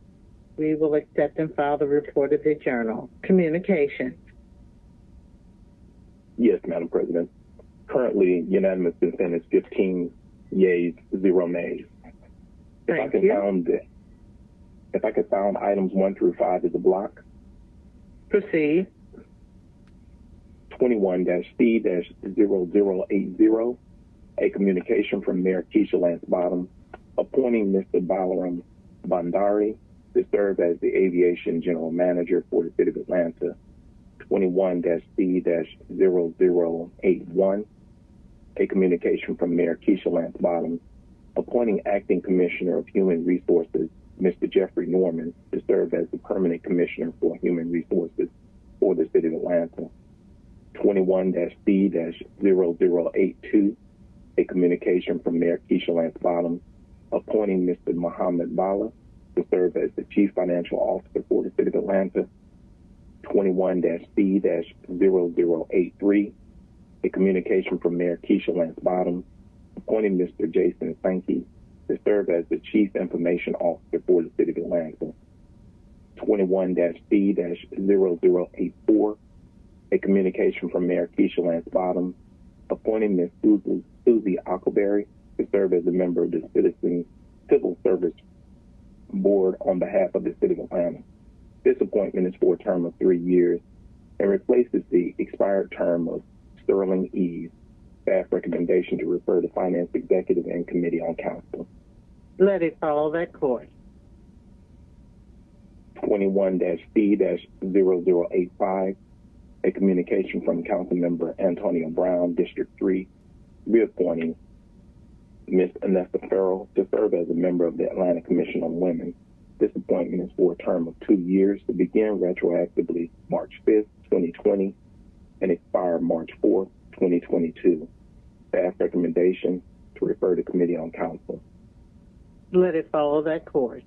we will accept and file the report of the journal. Communications. Yes, Madam President. Currently, unanimous consent is 15 yeas, 0 nays. If I could found items 1 through 5 as a block. Proceed. 21-C-0080, a communication from Mayor Keisha Lance Bottoms appointing Mr. Balaram Bandari to serve as the Aviation General Manager for the City of Atlanta. 21-C-0081, a communication from Mayor Keisha Lance Bottoms appointing Acting Commissioner of Human Resources, Mr. Jeffrey Norman, to serve as the Permanent Commissioner for Human Resources for the City of Atlanta. 21-C-0082, a communication from Mayor Keisha Lance Bottoms appointing Mr. Muhammad Bala to serve as the Chief Financial Officer for the City of Atlanta. 21-C-0083, a communication from Mayor Keisha Lance Bottoms appointing Mr. Jason Sankey to serve as the Chief Information Officer for the City of Atlanta. 21-C-0084, a communication from Mayor Keisha Lance Bottoms appointing Ms. Susie Ockleberry to serve as a member of the Civil Service Board on behalf of the City of Atlanta. This appointment is for a term of 3 years and replaces the expired term of Sterling Eves. Staff recommendation to refer to Finance Executive and Committee on Council. Let it follow that course. 21-C-0085, a communication from Councilmember Antonio Brown, District 3, reappointing Ms. Anessa Farrell to serve as a member of the Atlanta Commission on Women. This appointment is for a term of 2 years to begin retroactively March 5th, 2020, and expire March 4th, 2022. Staff recommendation to refer to Committee on Council. Let it follow that course.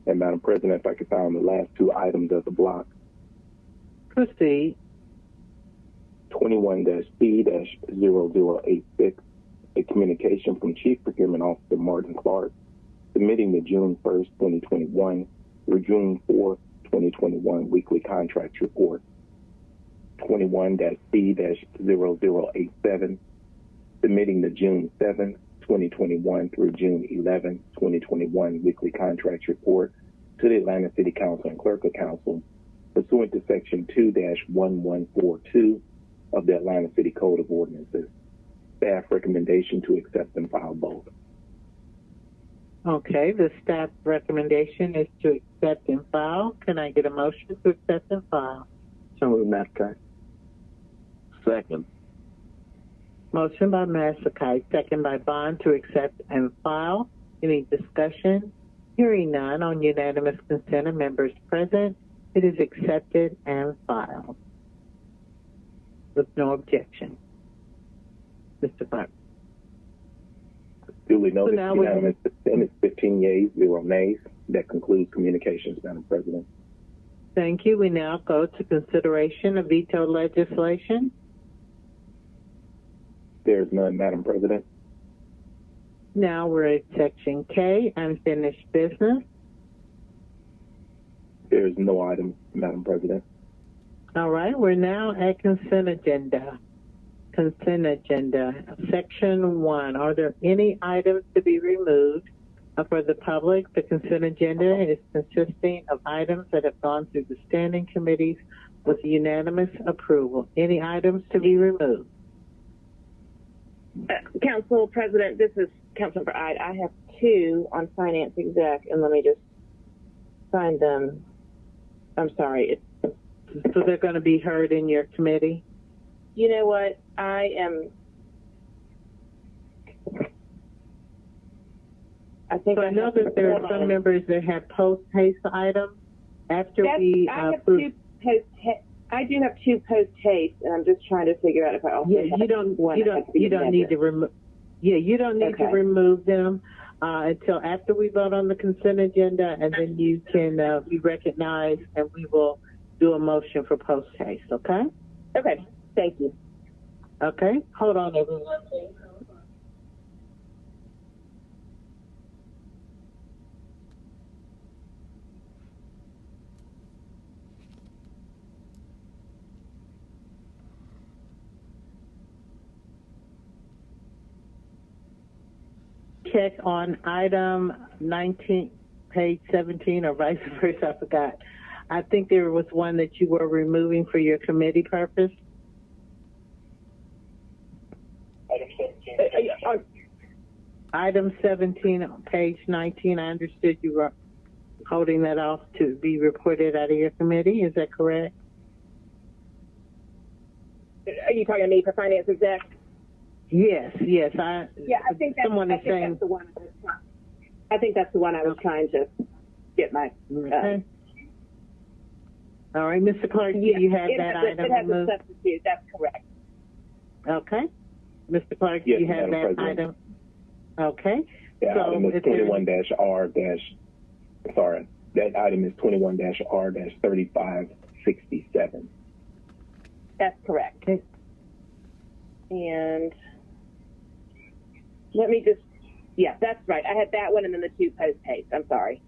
And Madam President, if I could find the last 2 items of the block. Proceed. 21-C-0086, a communication from Chief Procurement Officer Martin Clark submitting the June 1st, 2021 through June 4th, 2021 weekly contracts report. 21-C-0087, submitting the June 7th, 2021 through June 11th, 2021 weekly contracts report to the Atlanta City Council and Clerk of Council pursuant to Section 2-1142 of the Atlanta City Code of Ordinances. Staff recommendation to accept and file both. Okay, the staff recommendation is to accept and file. Can I get a motion to accept and file? So moved, Massachusetts. Second. Motion by Massachusetts, second by Bond to accept and file. Any discussion? Hearing none on unanimous consent of members present, it is accepted and filed with no objection. Mr. Clark. Duly noted, unanimous consent is 15 yeas, 0 nays. That concludes communications, Madam President. Thank you. We now go to consideration of veto legislation. There is none, Madam President. Now we're at Section K, unfinished business. There is no item, Madam President. All right, we're now at consent agenda. Consent agenda. Section 1, are there any items to be removed for the public? The consent agenda is consisting of items that have gone through the standing committees with unanimous approval. Any items to be removed? Council President, this is Councilmember Ide, I have 2 on finance exec, and let me just find them. I'm sorry. So they're going to be heard in your committee? You know what? I think I know that there are some members that have post-haste items after we approve. I do have 2 post-haste, and I'm just trying to figure out if I also have you don't need to remove. Yeah, you don't need to remove them until after we vote on the consent agenda, and then you can be recognized, and we will do a motion for post-haste. Okay? Okay. Thank you. Okay. Hold on, everyone, please. Check on item 19, page 17, or vice versa, I forgot. I think there was one that you were removing for your committee purpose. Item 17, on page 19, I understood you were holding that off to be reported out of your committee. Is that correct? Are you talking to me for finance exec? Yes. I think someone is saying that's the one. I think that's the one I was trying to get my. Okay. All right, Mr. Clark, do you have that item? It has a substitute. That's correct. Okay. Mr. Clark, do you have that item? Okay. That item is 21-R- sorry, that item is 21-R-3567. That's correct. Okay. And let me just, that's right. I had that one and then the 2 post-haste. I'm sorry.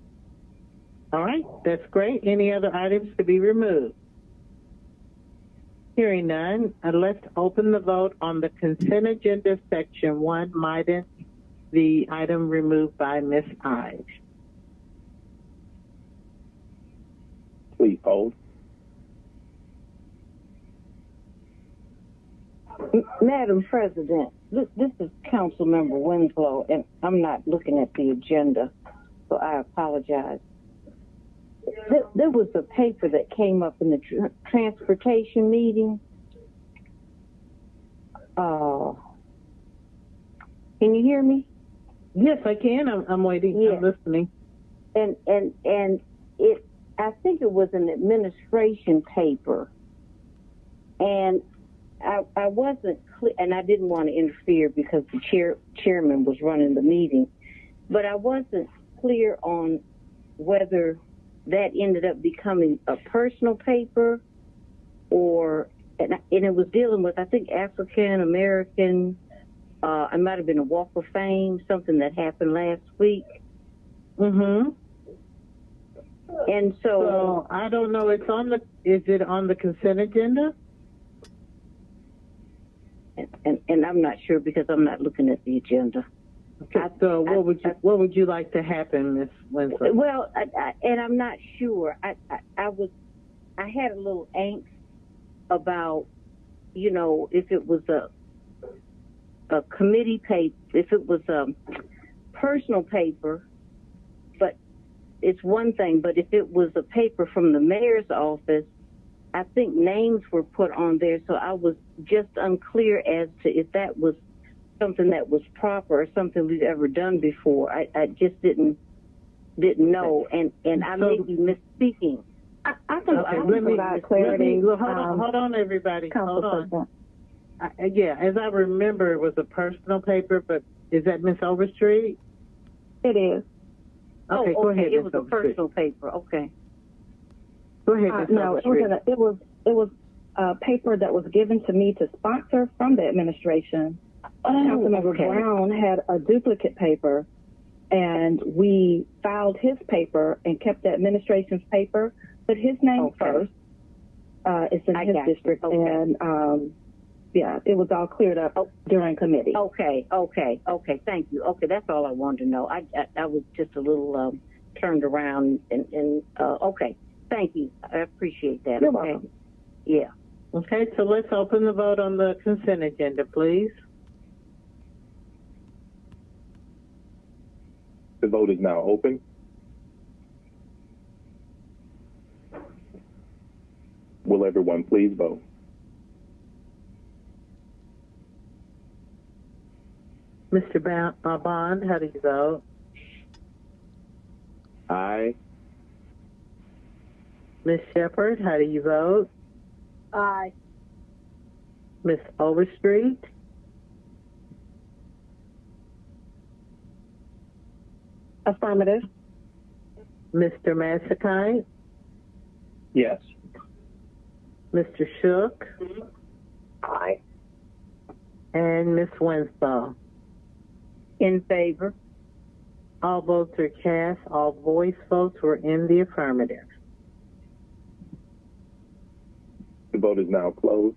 All right, that's great. Any other items to be removed? Hearing none, let's open the vote on the consent agenda section 1, Midas, the item removed by Ms. Ide. Please hold. Madam President, this is Councilmember Winslow, and I'm not looking at the agenda, so I apologize. There was a paper that came up in the transportation meeting. Can you hear me? Yes, I can. I'm waiting. Yeah. I'm listening. And I think it was an administration paper, and I wasn't clear, and I didn't want to interfere because the chairman was running the meeting, but I wasn't clear on whether that ended up becoming a personal paper and it was dealing with, I think, African American, it might have been a Walk of Fame, something that happened last week. Mm-hmm. And so I don't know, is it on the consent agenda? And I'm not sure because I'm not looking at the agenda. Okay, so what would you like to happen, Ms. Winslow? Well, and I'm not sure. I had a little angst about, if it was a committee paper, if it was a personal paper, but it's one thing. But if it was a paper from the mayor's office, I think names were put on there, so I was just unclear as to if that was something that was proper or something we've ever done before. I just didn't know, and I may be misspeaking. I can provide clarity. Hold on, everybody. Hold on. As I remember, it was a personal paper, but is that Ms. Overstreet? It is. Okay, go ahead. It was a personal paper. Okay. Go ahead. No, it was a paper that was given to me to sponsor from the administration. Councilmember Brown had a duplicate paper, and we filed his paper and kept the administration's paper, but his name first. It's in his district, and it was all cleared up during committee. Okay, thank you. Okay, that's all I wanted to know. I was just a little turned around, and okay, thank you. I appreciate that. You're welcome. Yeah. Okay, so let's open the vote on the consent agenda, please. The vote is now open. Will everyone please vote? Mr. Bond, how do you vote? Aye. Ms. Shepherd, how do you vote? Aye. Ms. Overstreet? Affirmative. Mr. Massacite? Yes. Mr. Shook? Aye. And Ms. Winslow? In favor. All votes are cast. All voice votes were in the affirmative. The vote is now closed.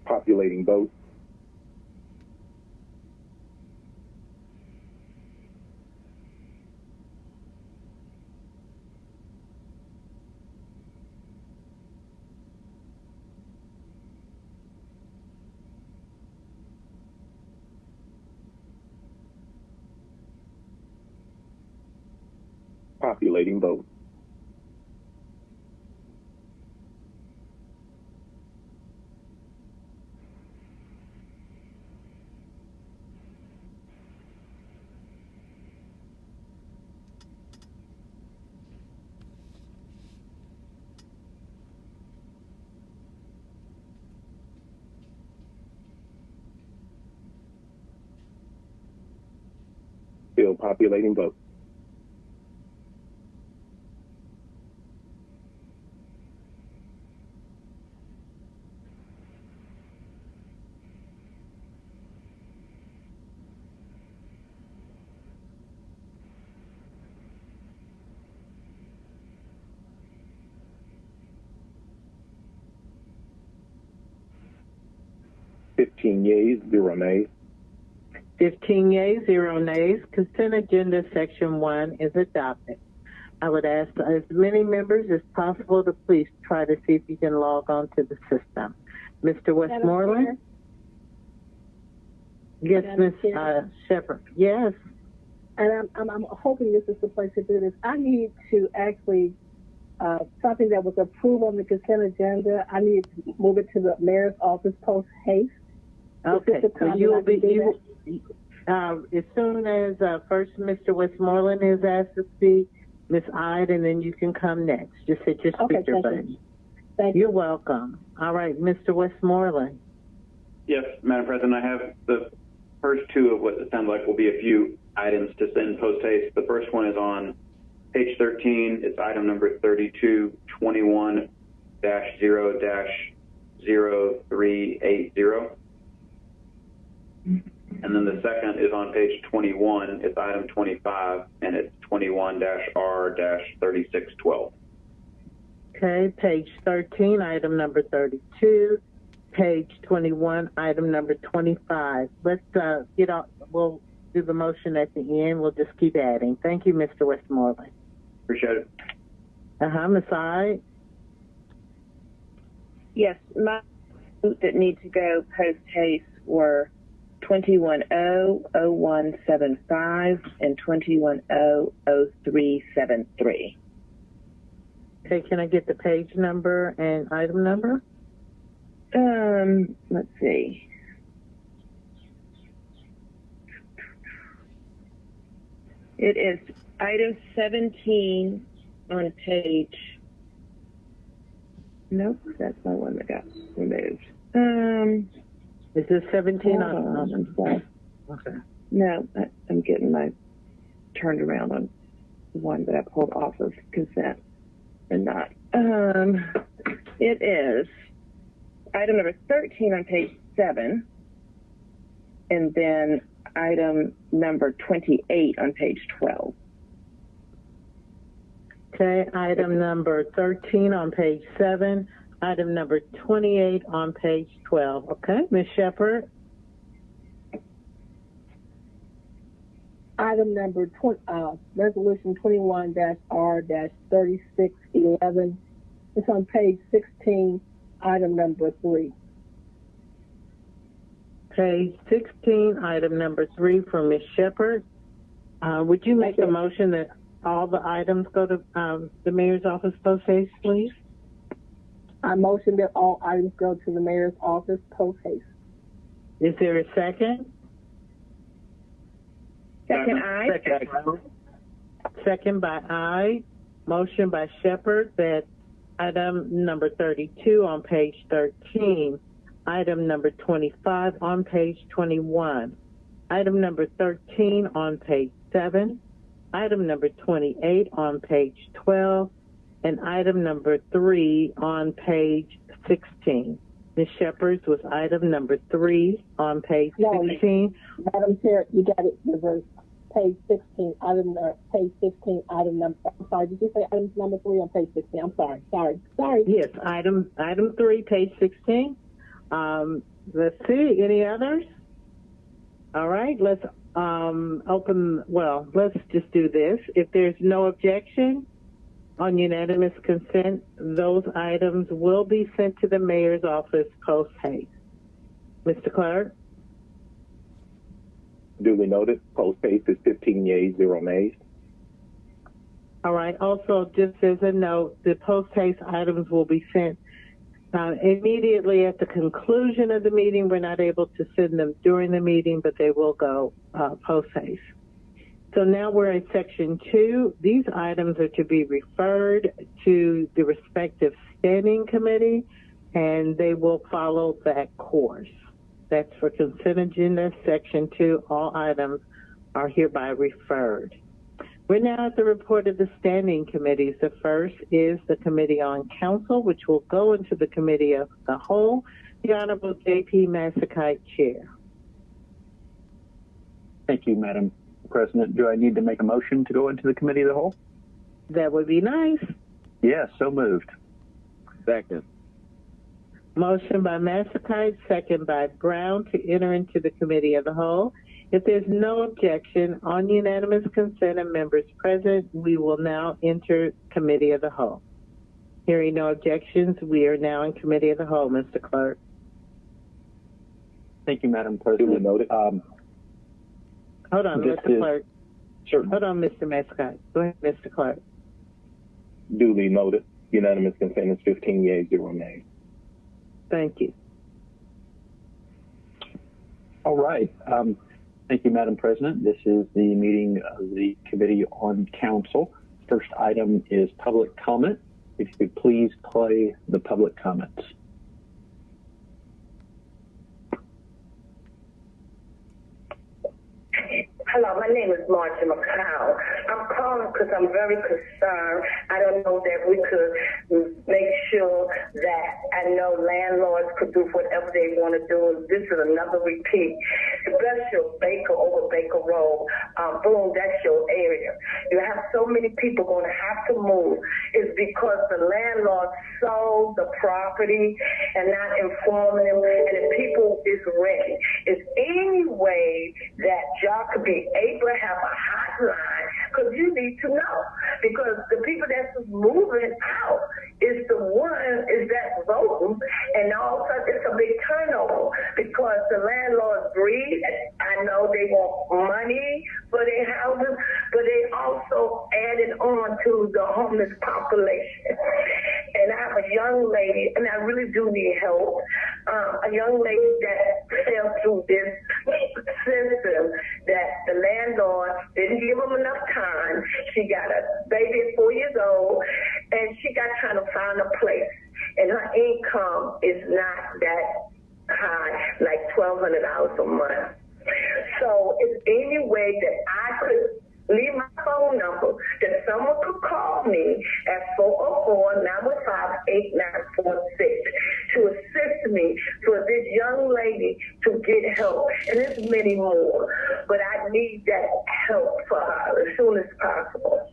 Populating votes. Populating votes. Still populating votes. Yeas, 0 nays. 15 yeas, 0 nays. Consent agenda section 1 is adopted. I would ask as many members as possible to please try to see if you can log on to the system. Mr. Westmoreland? Yes, Ms. Shepherd. Yes. And I'm hoping this is the place to do this. I need to actually, something that was approved on the consent agenda, I need to move it to the mayor's office post haste. Okay, so you will be, as soon as first Mr. Westmoreland is asked to speak, Ms. Ide, and then you can come next. Just hit your speaker button. Thank you. You're welcome. All right, Mr. Westmoreland. Yes, Madam President, I have the first two of what it sounds like will be a few items to send post haste. The first one is on page 13. It's item number 3221-0-0380. And then the second is on page 21. It's item 25, and it's 21-R-3612. Okay, page 13, item number 32. Page 21, item number 25. Let's get off. We'll do the motion at the end. We'll just keep adding. Thank you, Mr. Westmoreland. Appreciate it. Ms. Ide? Yes, my that need to go post haste were 21-0-0175 and 21-0-0373. Okay, can I get the page number and item number? Let's see. It is item 17 on page. Nope, that's not one that got removed. Is this 17 on? Okay. No, I'm getting my turned around on one that I pulled off of consent and not. It is item number 13 on page 7, and then item number 28 on page 12. Okay, item number 13 on page 7, item number 28 on page 12. Okay, Ms. Shepherd? item number resolution 21-R-3611. It's on page 16, item number 3. Page 16, item number 3 from Ms. Shepherd. Would you make a motion that all the items go to the mayor's office post haste, please? I motion that all items go to the mayor's office post haste. Is there a second? Second, aye. Second by aye. Motion by Shepherd that item number 32 on page 13, item number 25 on page 21, item number 13 on page 7, item number 28 on page 12, and item number 3 on page 16. Ms. Shepherd's was item number 3 on page 16. Madam Chair, you got it reversed. Page 16, page 16, item number, I'm sorry, did you say item number 3 on page 16? I'm sorry. Yes, item 3, page 16. Let's see, any others? All right, let's let's just do this. If there's no objection, on unanimous consent, those items will be sent to the mayor's office post haste. Mr. Clerk? Duly noted. Post haste is 15 yeas, 0 nays. All right. Also, just as a note, the post haste items will be sent immediately at the conclusion of the meeting. We're not able to send them during the meeting, but they will go post haste. So now we're in section 2. These items are to be referred to the respective standing committee, and they will follow that course. That's for consent agenda, section 2. All items are hereby referred. We're now at the report of the standing committees. The first is the Committee on Council, which will go into the Committee of the Whole. The Honorable J.P. Massacite, Chair. Thank you, Madam President. Do I need to make a motion to go into the Committee of the Whole? That would be nice. Yes, so moved. Second. Motion by Massacite, second by Brown to enter into the Committee of the Whole. If there's no objection, on unanimous consent of members present, we will now enter Committee of the Whole. Hearing no objections, we are now in Committee of the Whole, Mr. Clerk. Thank you, Madam President. Noted. Hold on, Mr. Clerk. Sure. Hold on, Mr. Massacite. Go ahead, Mr. Clerk. Duly noted. Unanimous consent is 15 yeas, 0 nays. Thank you. All right. Thank you, Madam President. This is the meeting of the Committee on Council. First item is public comment. If you could please play the public comments. Hello, my name is Marcia McCow. I'm calling because I'm very concerned. I don't know that we could make sure that I know landlords could do whatever they want to do. This is another repeat. Special Baker over Baker Road. Boom, that's your area. You have so many people going to have to move. It's because the landlord sold the property and not informing them, and the people is renting. Is any way that y'all could be able to have a hotline, because you need to know, because the people that's moving out is that voting, and all of a sudden it's a big turnover because the landlords breed. I know they want money for their houses, but they also added on to the homeless population. And I have a young lady, and I really do need help, a young lady that fell through this system that the landlord didn't give them enough time. She got a baby at 4 years old, and she got trying to find a place, and her income is not that high, like $1,200 a month. So is any way that I could leave my phone number that someone could call me at 404-915-8946 to assist me for this young lady to get help. And there's many more, but I need that help for her as soon as possible.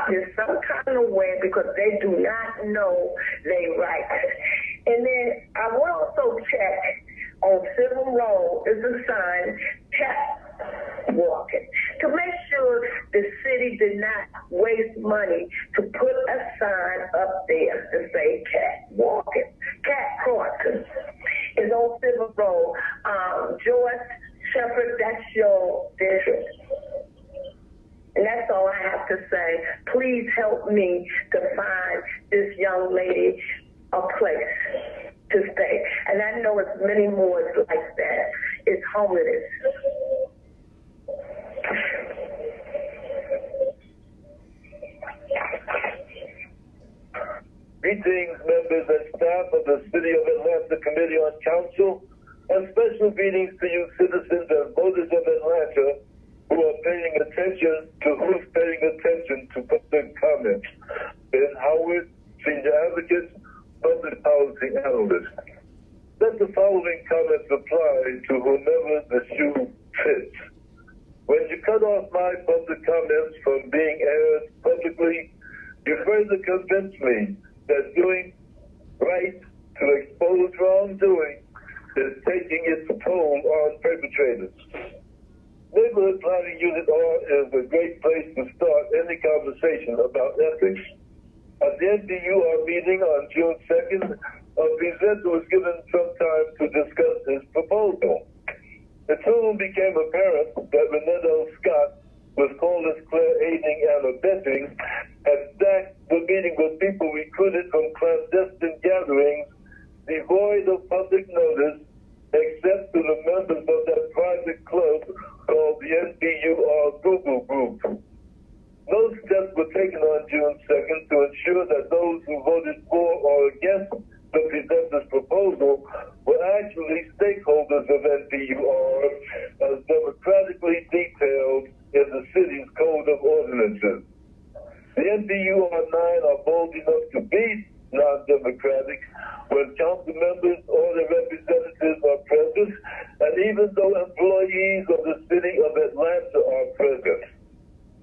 There's some kind of way, because they do not know their rights. And then I will also check on Civil Road is a sign, walking, to make sure the city did not waste money to put a sign up there to say cat walking, cat crossing. It's on Civil Road. Joyce Shepherd, that's your district. And that's all I have to say. Please help me to find this young lady a place to stay. And I know it's many more like that. It's homeless. Greetings, members and staff of the City of Atlanta Committee on Council, and special greetings to you citizens and voters of Atlanta who are paying attention to who's paying attention to public comment. Ben Howard, Senior Advocate, Public Policy Analyst. Let the following comments apply to whomever the shoe fits. When you cut off my public comments from being aired publicly, you further convince me that doing right to expose wrongdoing is taking its toll on perpetrators. Neighborhood Planning Unit R is a great place to start any conversation about ethics. At the NPUR meeting on June 2nd, a presenter was given some time to discuss his proposal. It soon became apparent that Renetta Scott was called as Claire aiding and abetting, and stacked the meeting with people recruited from clandestine gatherings devoid of public notice, except to the members of that private club called the NPUR Google Group. No steps were taken on June 2nd to ensure that those who voted for or against the presenter's proposal were actually stakeholders of NPUR as democratically detailed in the city's Code of Ordinances. The NPUR 9 are bold enough to be non-democratic when council members or their representatives are present, and even though employees of the City of Atlanta are present.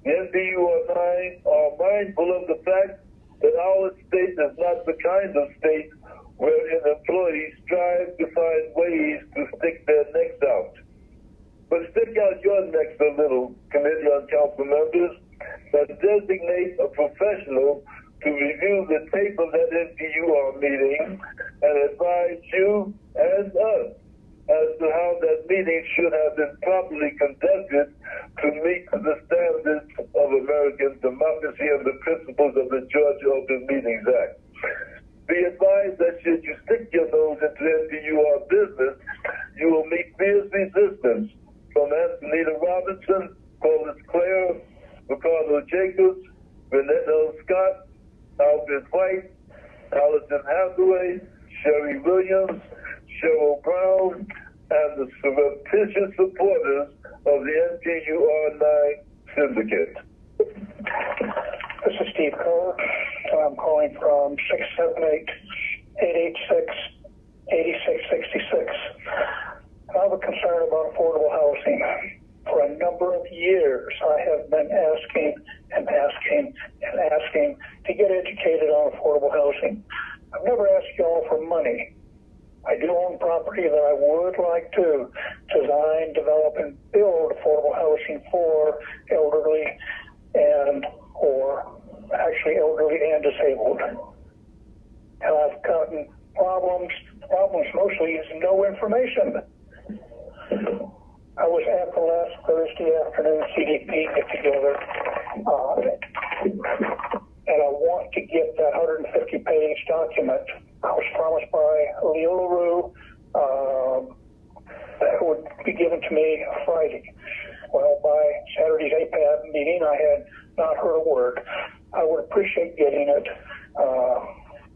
The NPUR 9 are mindful of the fact that our state is not the kind of state wherein employees strive to find ways to stick their necks out. But stick out your necks a little, Committee on Council members, and designate a professional to review the tape of that NPUR meeting and advise you and us as to how that meeting should have been properly conducted to meet the standards of American democracy and the principles of the Georgia Open Meetings Act. Be advised that should you stick your nose into NPUR business, you will meet fierce resistance from Antonita Robinson, Paulus Clare, Ricardo Jacobs, Renetta Scott, Alfred White, Allison Hathaway, Sherry Williams, Cheryl Brown, and the surreptitious supporters of the NPUR 9 syndicate. This is Steve Kerr. I'm calling from 678-886-8666. I have a concern about affordable housing. For a number of years, I have been asking to get educated on affordable housing. I've never asked y'all for money. I do own property that I would like to design, develop, and build affordable housing for elderly and disabled. And I've gotten problems mostly is no information. I was at the last Thursday afternoon CDP get-together, and I want to get that 150-page document. I was promised by Leo LaRue that would be given to me Friday. Well, by Saturday's APAB meeting, I had not heard a word. I would appreciate getting it.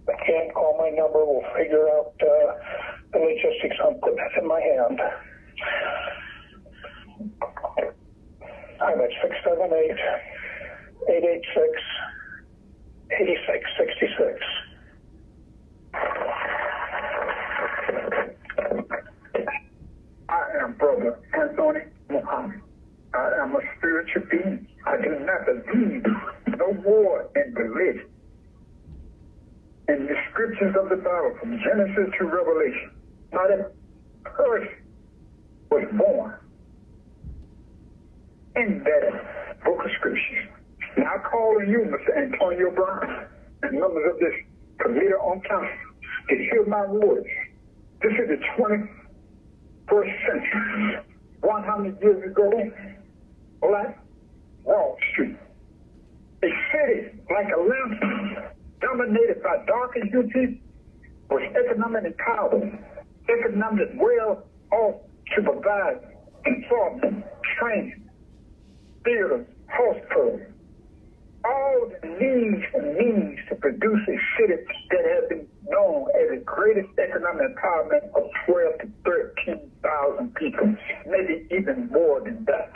Again, call my number. We'll figure out the logistics. I'm putting that in my hand. I'm at 678-886-8666. I am Brother Anthony Muhammad. I am a spiritual being. I do not believe no more in religion. In the scriptures of the Bible, from Genesis to Revelation, not a person was born embedded book of scriptures. Now I call on you, Mr. Antonio Brown, and members of this committee on council, to hear my words. This is the 21st century. 100 years ago, Black Wall Street, a city like Atlanta, dominated by dark and hue people, was economically powerful, economically well off to provide employment, training, theaters, hospitals, all the needs and means to produce a city that has been known as the greatest economic empowerment of 12 to 13,000 people, maybe even more than that.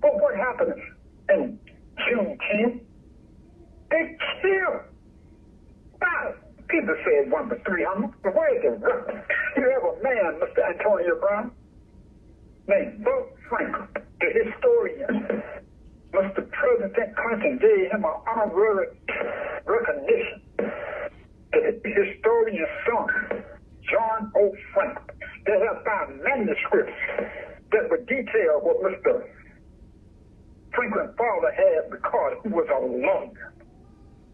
But what happened in June 10th? They killed 5. People say it 1 to 300, but where is the record? You have a man, Mr. Antonio Brown, named Buck Franklin, the historian. Mr. President Clinton gave him an honorary recognition. The historian's son, John O. Franklin, they have found manuscripts that would detail what Mr. Franklin's father had because he was a lawyer.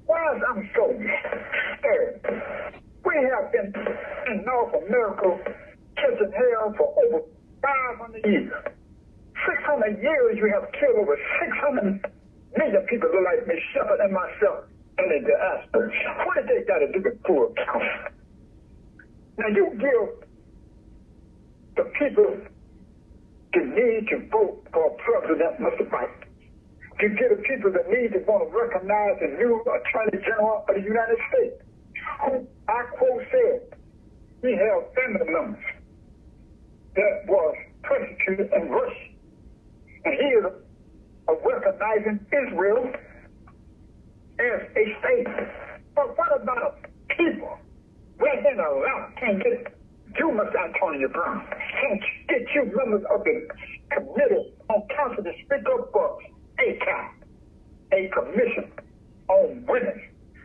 Why is I'm so scared? We have been in North America catching hell for over 500 years. 600 years you have killed over 600 million people like me, Shepard and myself, and the diaspora. What did they got to do with full counsel? Now you give the people the need to vote for a president, Mr. Biden. You give the people the need to want to recognize the new Attorney General of the United States, who I quote said, he held family members that was persecuted in Russia. And he is recognizing Israel as a state. But what about people right in a lot can't get you, Mr. Antonio Brown, can't get you members of the committee on council to speak up for ACAP, a commission on women.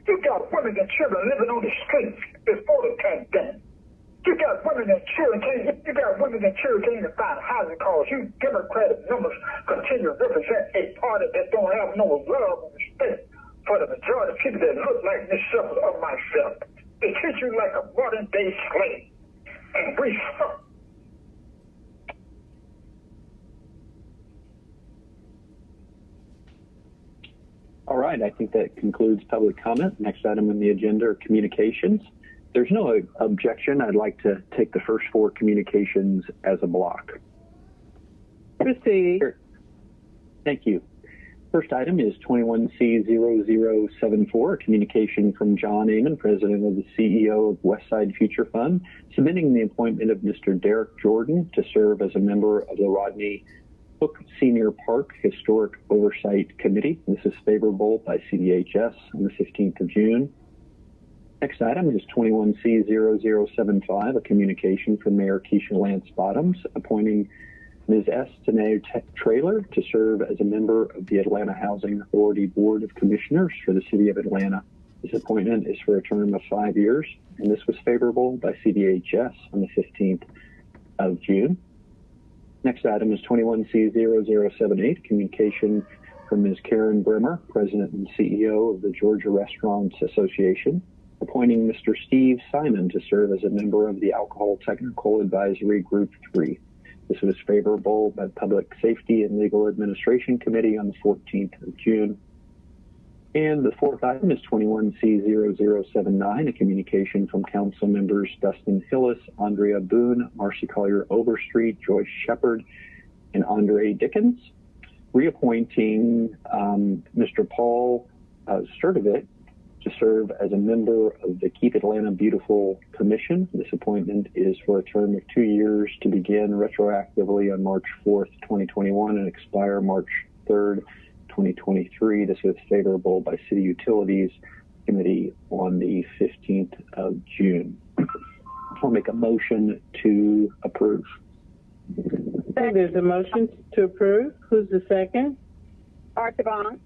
You got women and children living on the streets before the pandemic. You got women and children can't even find housing calls. You Democratic members continue to represent a party that don't have no love and respect for the majority of people that look like Ms. Shepard or myself. They treat you like a modern day slave. And we suck. All right, I think that concludes public comment. Next item on the agenda are communications. There's no objection. I'd like to take the first 4 communications as a block. Proceed. Thank you. First item is 21C0074, a communication from John Amon, President of the CEO of Westside Future Fund, submitting the appointment of Mr. Derek Jordan to serve as a member of the Rodney Hook Senior Park Historic Oversight Committee. This is favorable by CDHS on the 15th of June. Next item is 21C0075, a communication from Mayor Keisha Lance Bottoms, appointing Ms. S. Tanae Traylor to serve as a member of the Atlanta Housing Authority Board of Commissioners for the City of Atlanta. This appointment is for a term of 5 years, and this was favorable by CDHS on the 15th of June. Next item is 21C0078, communication from Ms. Karen Bremer, President and CEO of the Georgia Restaurants Association, appointing Mr. Steve Simon to serve as a member of the Alcohol Technical Advisory Group 3. This was favorable by the Public Safety and Legal Administration Committee on the 14th of June. And the fourth item is 21C0079, a communication from council members Dustin Hillis, Andrea Boone, Marcy Collier Overstreet, Joyce Shepard, and Andre Dickens, reappointing Mr. Paul Sturdivant to serve as a member of the Keep Atlanta Beautiful Commission. This appointment is for a term of 2 years to begin retroactively on March 4th, 2021 and expire March 3rd, 2023. This was favorable by City Utilities Committee on the 15th of June. I'll make a motion to approve. There's a motion to approve. Who's the second? Archibald.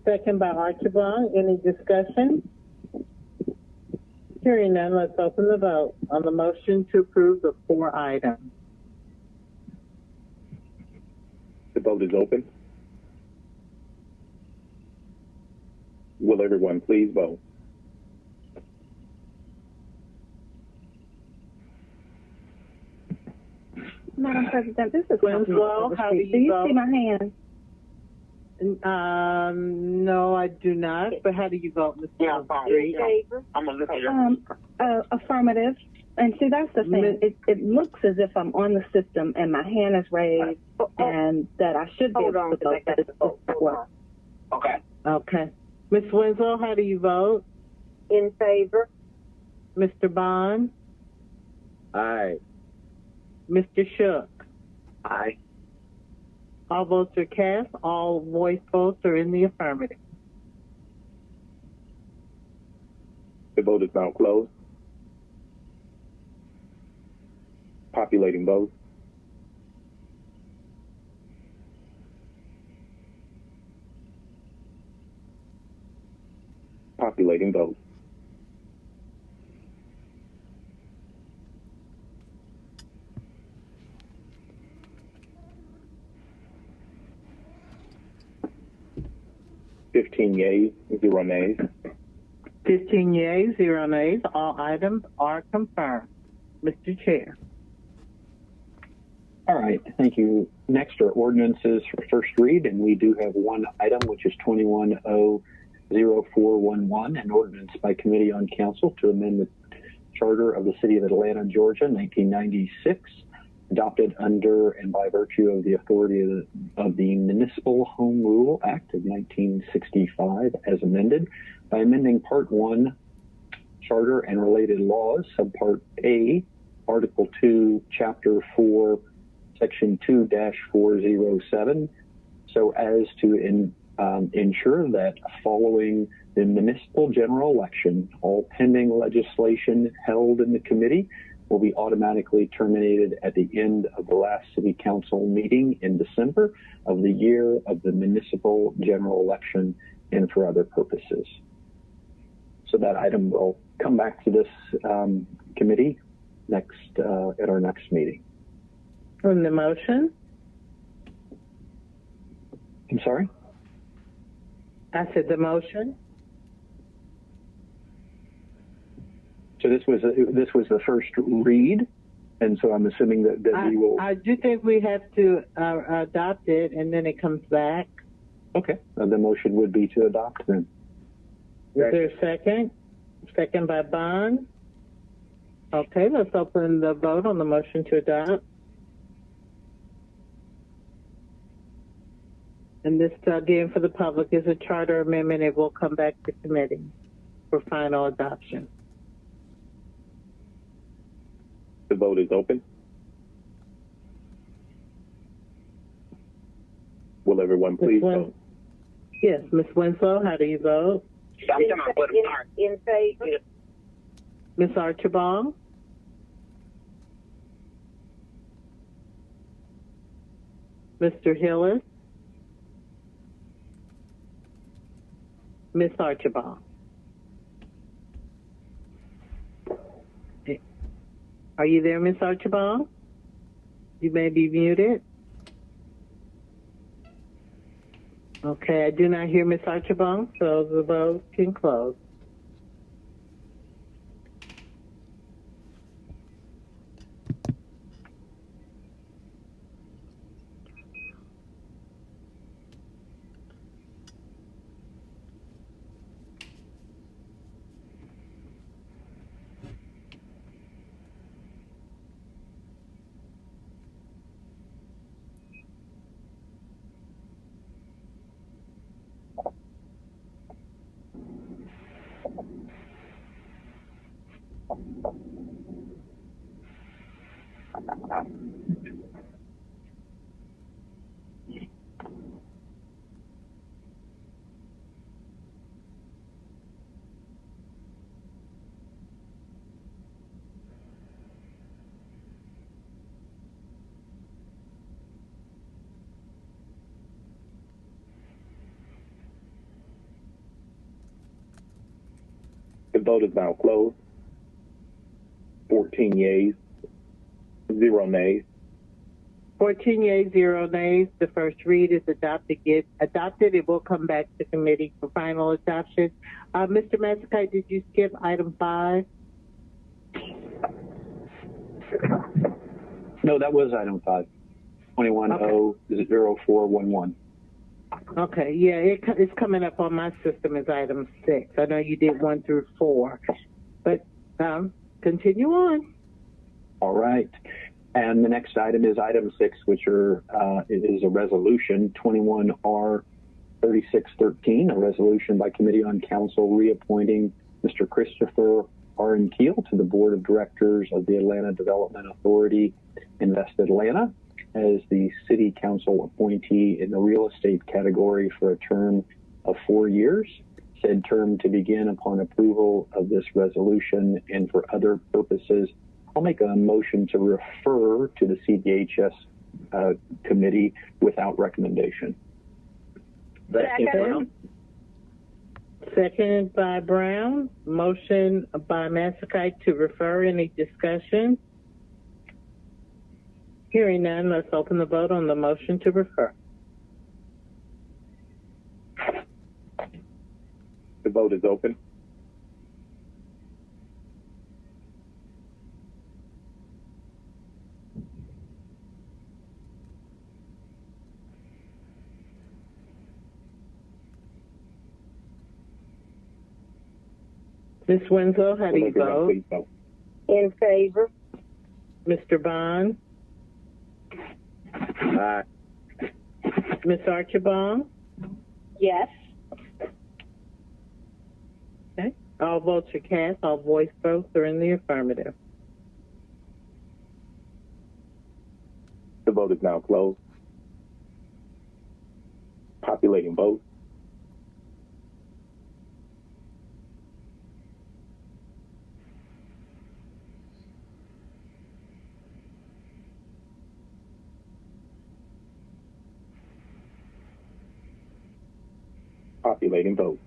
Second by Archibald. Any discussion? Hearing none, let's open the vote on the motion to approve the 4 items. The vote is open. Will everyone please vote? Madam President, this is Winslow. How do you you vote? see my hand? No, I do not. But how do you vote, Ms. Street? I'm gonna look at Affirmative. And see, that's the thing. It looks as if I'm on the system and my hand is raised, and that I should be able to vote. Okay. Okay. Ms. Winslow, how do you vote? In favor. Mr. Bond? Aye. Mr. Shook? Aye. All votes are cast. All voice votes are in the affirmative. The vote is now closed. Populating votes. Populating votes. $15 yeas, 0 nays. 15 yeas, 0 nays. All items are confirmed. Mr. Chair. All right, thank you. Next are ordinances for first read, and we do have one item, which is 21-00411, an ordinance by Committee on Council to amend the Charter of the City of Atlanta, Georgia, 1996, adopted under and by virtue of the authority of the Municipal Home Rule Act of 1965, as amended, by amending Part 1, Charter and related laws, Subpart A, Article 2, Chapter 4, Section 2-407, so as to ensure that following the municipal general election, all pending legislation held in the committee will be automatically terminated at the end of the last city council meeting in December of the year of the municipal general election and for other purposes. So that item will come back to this committee next at our next meeting. On the motion? I'm sorry? I said the motion. So this was the first read, and so I'm assuming that we will. I do think we have to adopt it, and then it comes back. Okay, the motion would be to adopt then. Is there a second? Second by Bond. Okay, let's open the vote on the motion to adopt. And this, again, for the public, is a charter amendment. It will come back to committee for final adoption. The vote is open. Will everyone please vote? Yes, Ms. Winslow, how do you vote? In favor. Ms. Archibald? Mr. Hillis? Ms. Archibald? Are you there, Ms. Archibald? You may be muted. Okay, I do not hear Ms. Archibald, so the vote can close. The vote is now closed. 14 yeas, 0 nays. 14 yeas, 0 nays. The first read is adopted. It will come back to committee for final adoption. Mr. Matsakite, did you skip item 5? No, that was item 5. 21-00411. Okay, yeah, it's coming up on my system as item 6. I know you did 1 through 4, but continue on. All right. And the next item is item 6, which is a resolution 21R3613, a resolution by Committee on Council reappointing Mr. Christopher Keel to the Board of Directors of the Atlanta Development Authority, Invest Atlanta, as the City Council appointee in the real estate category for a term of 4 years. Said term to begin upon approval of this resolution, and for other purposes, I'll make a motion to refer to the CDHS committee without recommendation. Seconded by Brown. Motion by Matsakite to refer. Any discussion? Hearing none, let's open the vote on the motion to refer. The vote is open. Ms. Winslow, how do you vote? In favor. Mr. Bond? Aye. Ms. Archibald? Yes. Okay. All votes are cast. All voice votes are in the affirmative. The vote is now closed. Populating vote. Populating vote.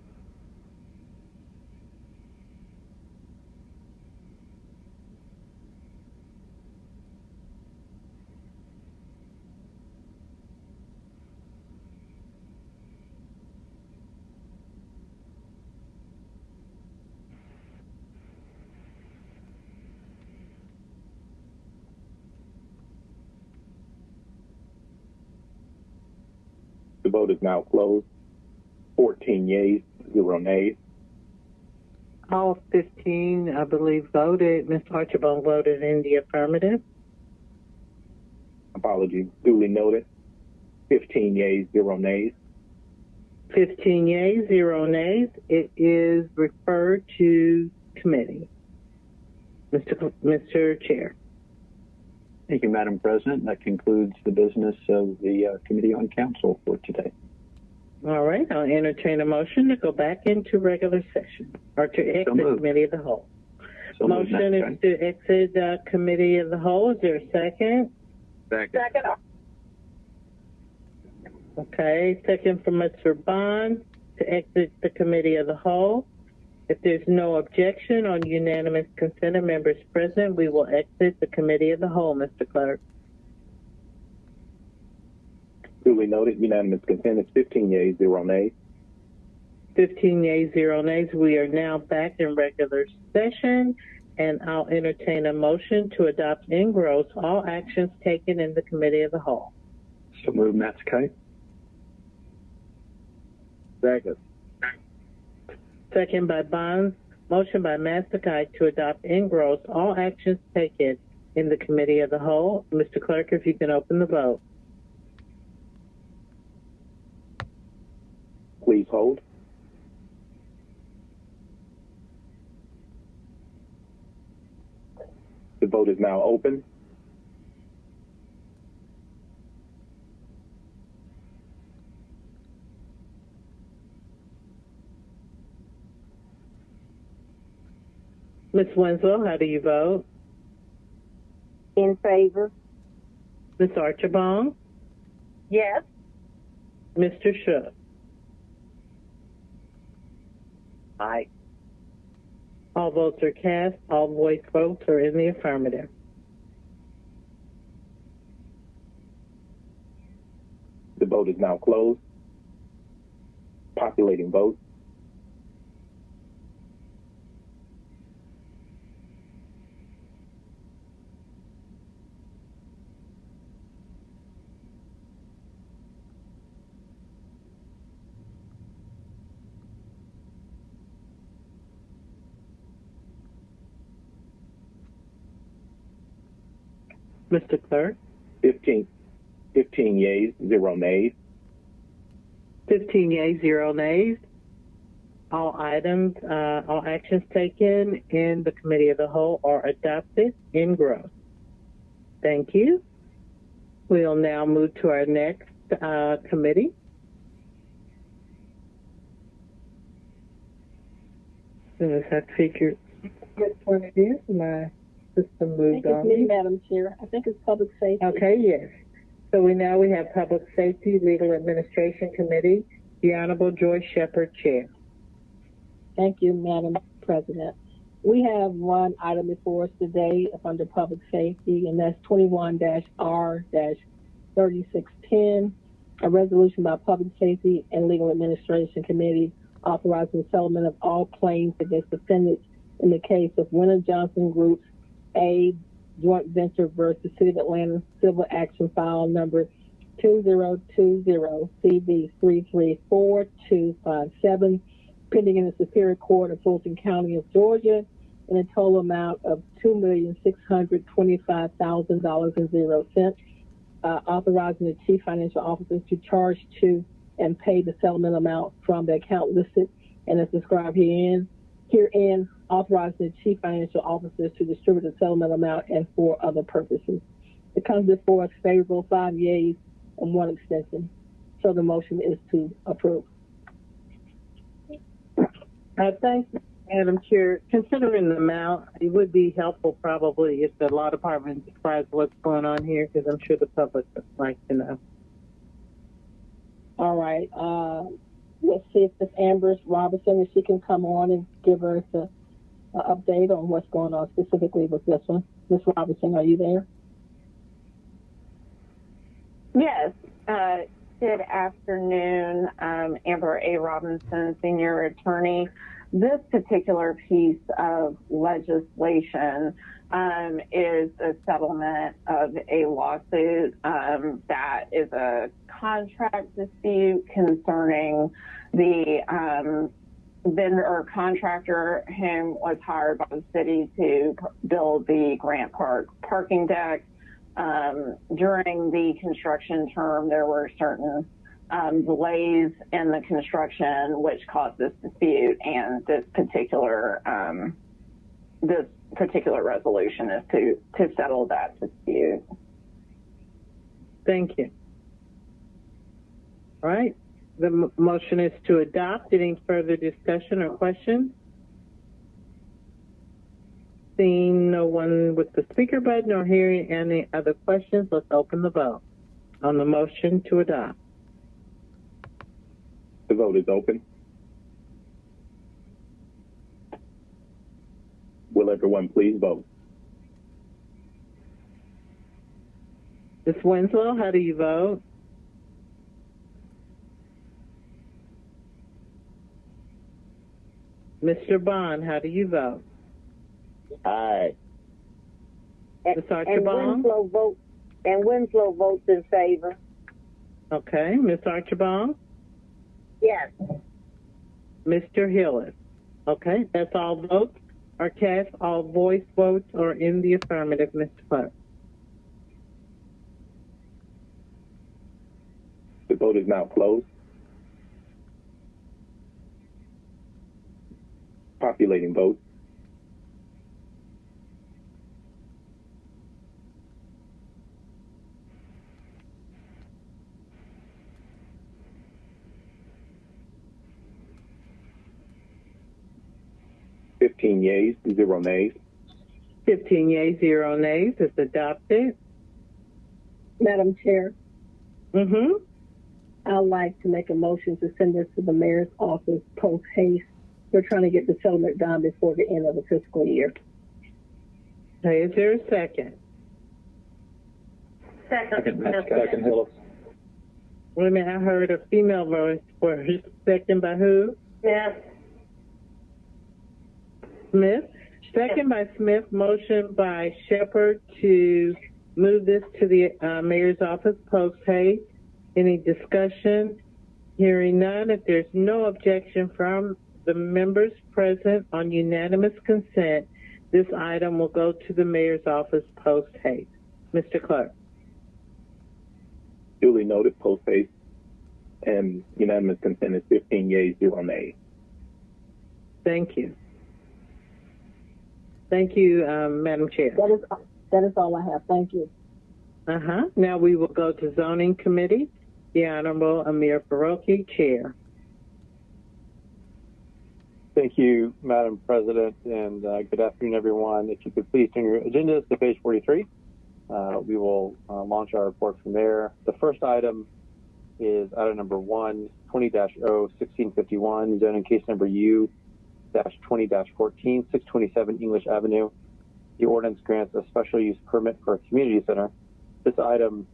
The vote is now closed. 14 yeas, 0 nays. All 15, I believe, voted. Ms. Archibald voted in the affirmative. Apologies, duly noted. 15 yeas, 0 nays. 15 yeas, 0 nays. It is referred to committee. Mr. Chair. Thank you, Madam President. That concludes the business of the Committee on Council for today. All right, I'll entertain a motion to go back into regular session or to exit Committee of the Whole. Motion is to exit Committee of the Whole. Is there a second? Second. Okay, second from Mr. Bond to exit the Committee of the Whole. If there's no objection on unanimous consent of members present, we will exit the Committee of the Whole, Mr. Clerk. Duly noted, unanimous consent is 15 yeas, 0 nays. 15 yeas, 0 nays. We are now back in regular session, and I'll entertain a motion to adopt in gross all actions taken in the Committee of the Whole. So move, Matsakite. Second. Second by Bonds. Motion by Matsakite to adopt in gross all actions taken in the Committee of the Whole. Mr. Clerk, if you can open the vote. Please hold. The vote is now open. Ms. Winslow, how do you vote? In favor. Ms. Archibald? Yes. Mr. Shook? Aye. All votes are cast. All voice votes are in the affirmative. vote is now closed. Populating votes. Mr. Clerk? 15 yeas, 0 nays. 15 yeas, 0 nays. All actions taken in the committee of the whole are adopted in gross. Thank you. We'll now move to our next committee. I have to figure which one it is. My system moved on. I think it's me, Madam Chair. I think it's Public Safety. Okay, yes. So we have Public Safety, Legal Administration Committee, the Honorable Joyce Shepard, Chair. Thank you, Madam President. We have one item before us today under Public Safety, and that's 21-R-3610, a resolution by Public Safety and Legal Administration Committee authorizing settlement of all claims against defendants in the case of Winter Johnson Group's A joint venture versus City of Atlanta civil action file number 2020-CV334257, pending in the Superior Court of Fulton County of Georgia, in a total amount of $2,625,000.00, authorizing the Chief Financial Officer to charge to and pay the settlement amount from the account listed and as described herein, authorizing the Chief Financial Officer to distribute the settlement amount and for other purposes. It comes before us favorable, 5 yeas and 1 extension. So the motion is to approve. Thanks, Madam Chair. Considering the amount, it would be helpful probably if the law department describes what's going on here, because I'm sure the public would like to know. All right. Let's see if Ms. Amber Robertson, if she can come on and give us an update on what's going on specifically with this one. Ms. Robertson, are you there? Yes. Good afternoon. Amber A. Robinson, Senior Attorney. This particular piece of legislation is a settlement of a lawsuit that is a contract dispute concerning the vendor or contractor whom was hired by the city to build the Grant Park parking deck. During the construction term, there were certain delays in the construction which caused this dispute, and this particular resolution is to settle that dispute. Thank you. All right. The motion is to adopt. Any further discussion or questions? Seeing no one with the speaker button or hearing any other questions, let's open the vote on the motion to adopt. The vote is open. Will everyone please vote? Ms. Winslow, how do you vote? Mr. Bond, how do you vote? Aye. Ms. Archibald? And Winslow votes in favor. Okay. Ms. Archibald? Yes. Mr. Hillis? Okay. That's all votes are cast. All voice votes are in the affirmative, Mr. Clerk. The vote is now closed. Populating votes. Fifteen yeas, 0 nays. 15 yeas, 0 nays. It's adopted. Madam Chair. I'd like to make a motion to send this to the mayor's office post haste. We're trying to get the settlement done before the end of the fiscal year. Okay, is there a second? Second Hillis. Wait a minute, I heard a female voice first. Second by who? Smith. Smith. Second by Smith. Motion by Shepherd to move this to the mayor's office post haste. Any discussion? Hearing none. If there's no objection from the members present on unanimous consent, this item will go to the mayor's office post haste. Mr. Clerk. Duly noted, post haste, and unanimous consent is 15 yeas, 0 nays. Thank you. Thank you, Madam Chair. That is all I have. Thank you. Now we will go to Zoning Committee. The Honorable Amir Faroqi, Chair. Thank you, Madam President, and good afternoon, everyone. If you could please turn your agendas to page 43. We will launch our report from there. The first item is item number 1, 20-0-1651, zoning case number U-20-14, 627 English Avenue. The ordinance grants a special use permit for a community center. This item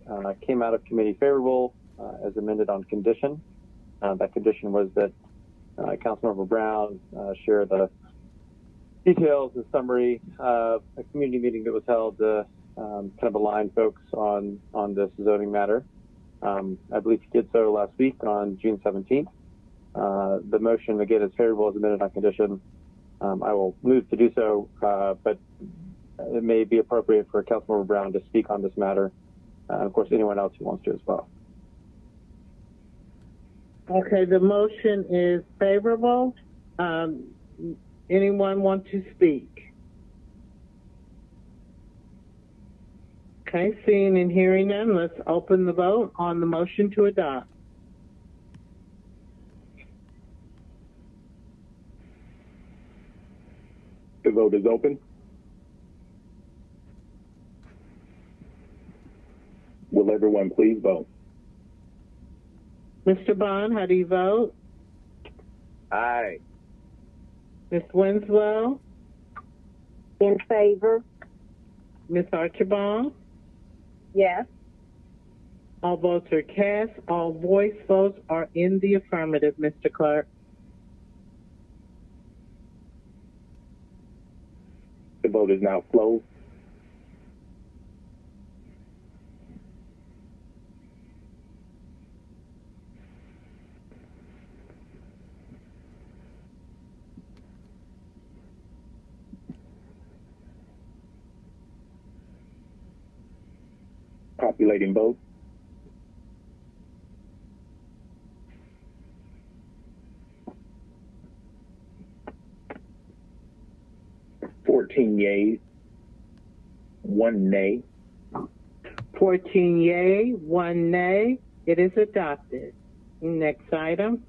came out of committee favorable as amended on condition. That condition was that Councilmember Brown share the details and summary of a community meeting that was held to kind of align folks on this zoning matter. I believe he did so last week on June 17th. The motion, again, is favorable as amended on condition. I will move to do so, but it may be appropriate for Councilmember Brown to speak on this matter. Of course, anyone else who wants to as well. Okay, the motion is favorable. Anyone want to speak? Okay, seeing and hearing none, let's open the vote on the motion to adopt. The vote is open. Will everyone please vote? Mr. Bond, how do you vote? Aye. Ms. Winslow? In favor? Ms. Archibald? Yes. All votes are cast. All voice votes are in the affirmative, Mr. Clerk. The vote is now closed. Populating vote. Yeas, 1 nay. 14 yea, 1 nay. It is adopted. Next item.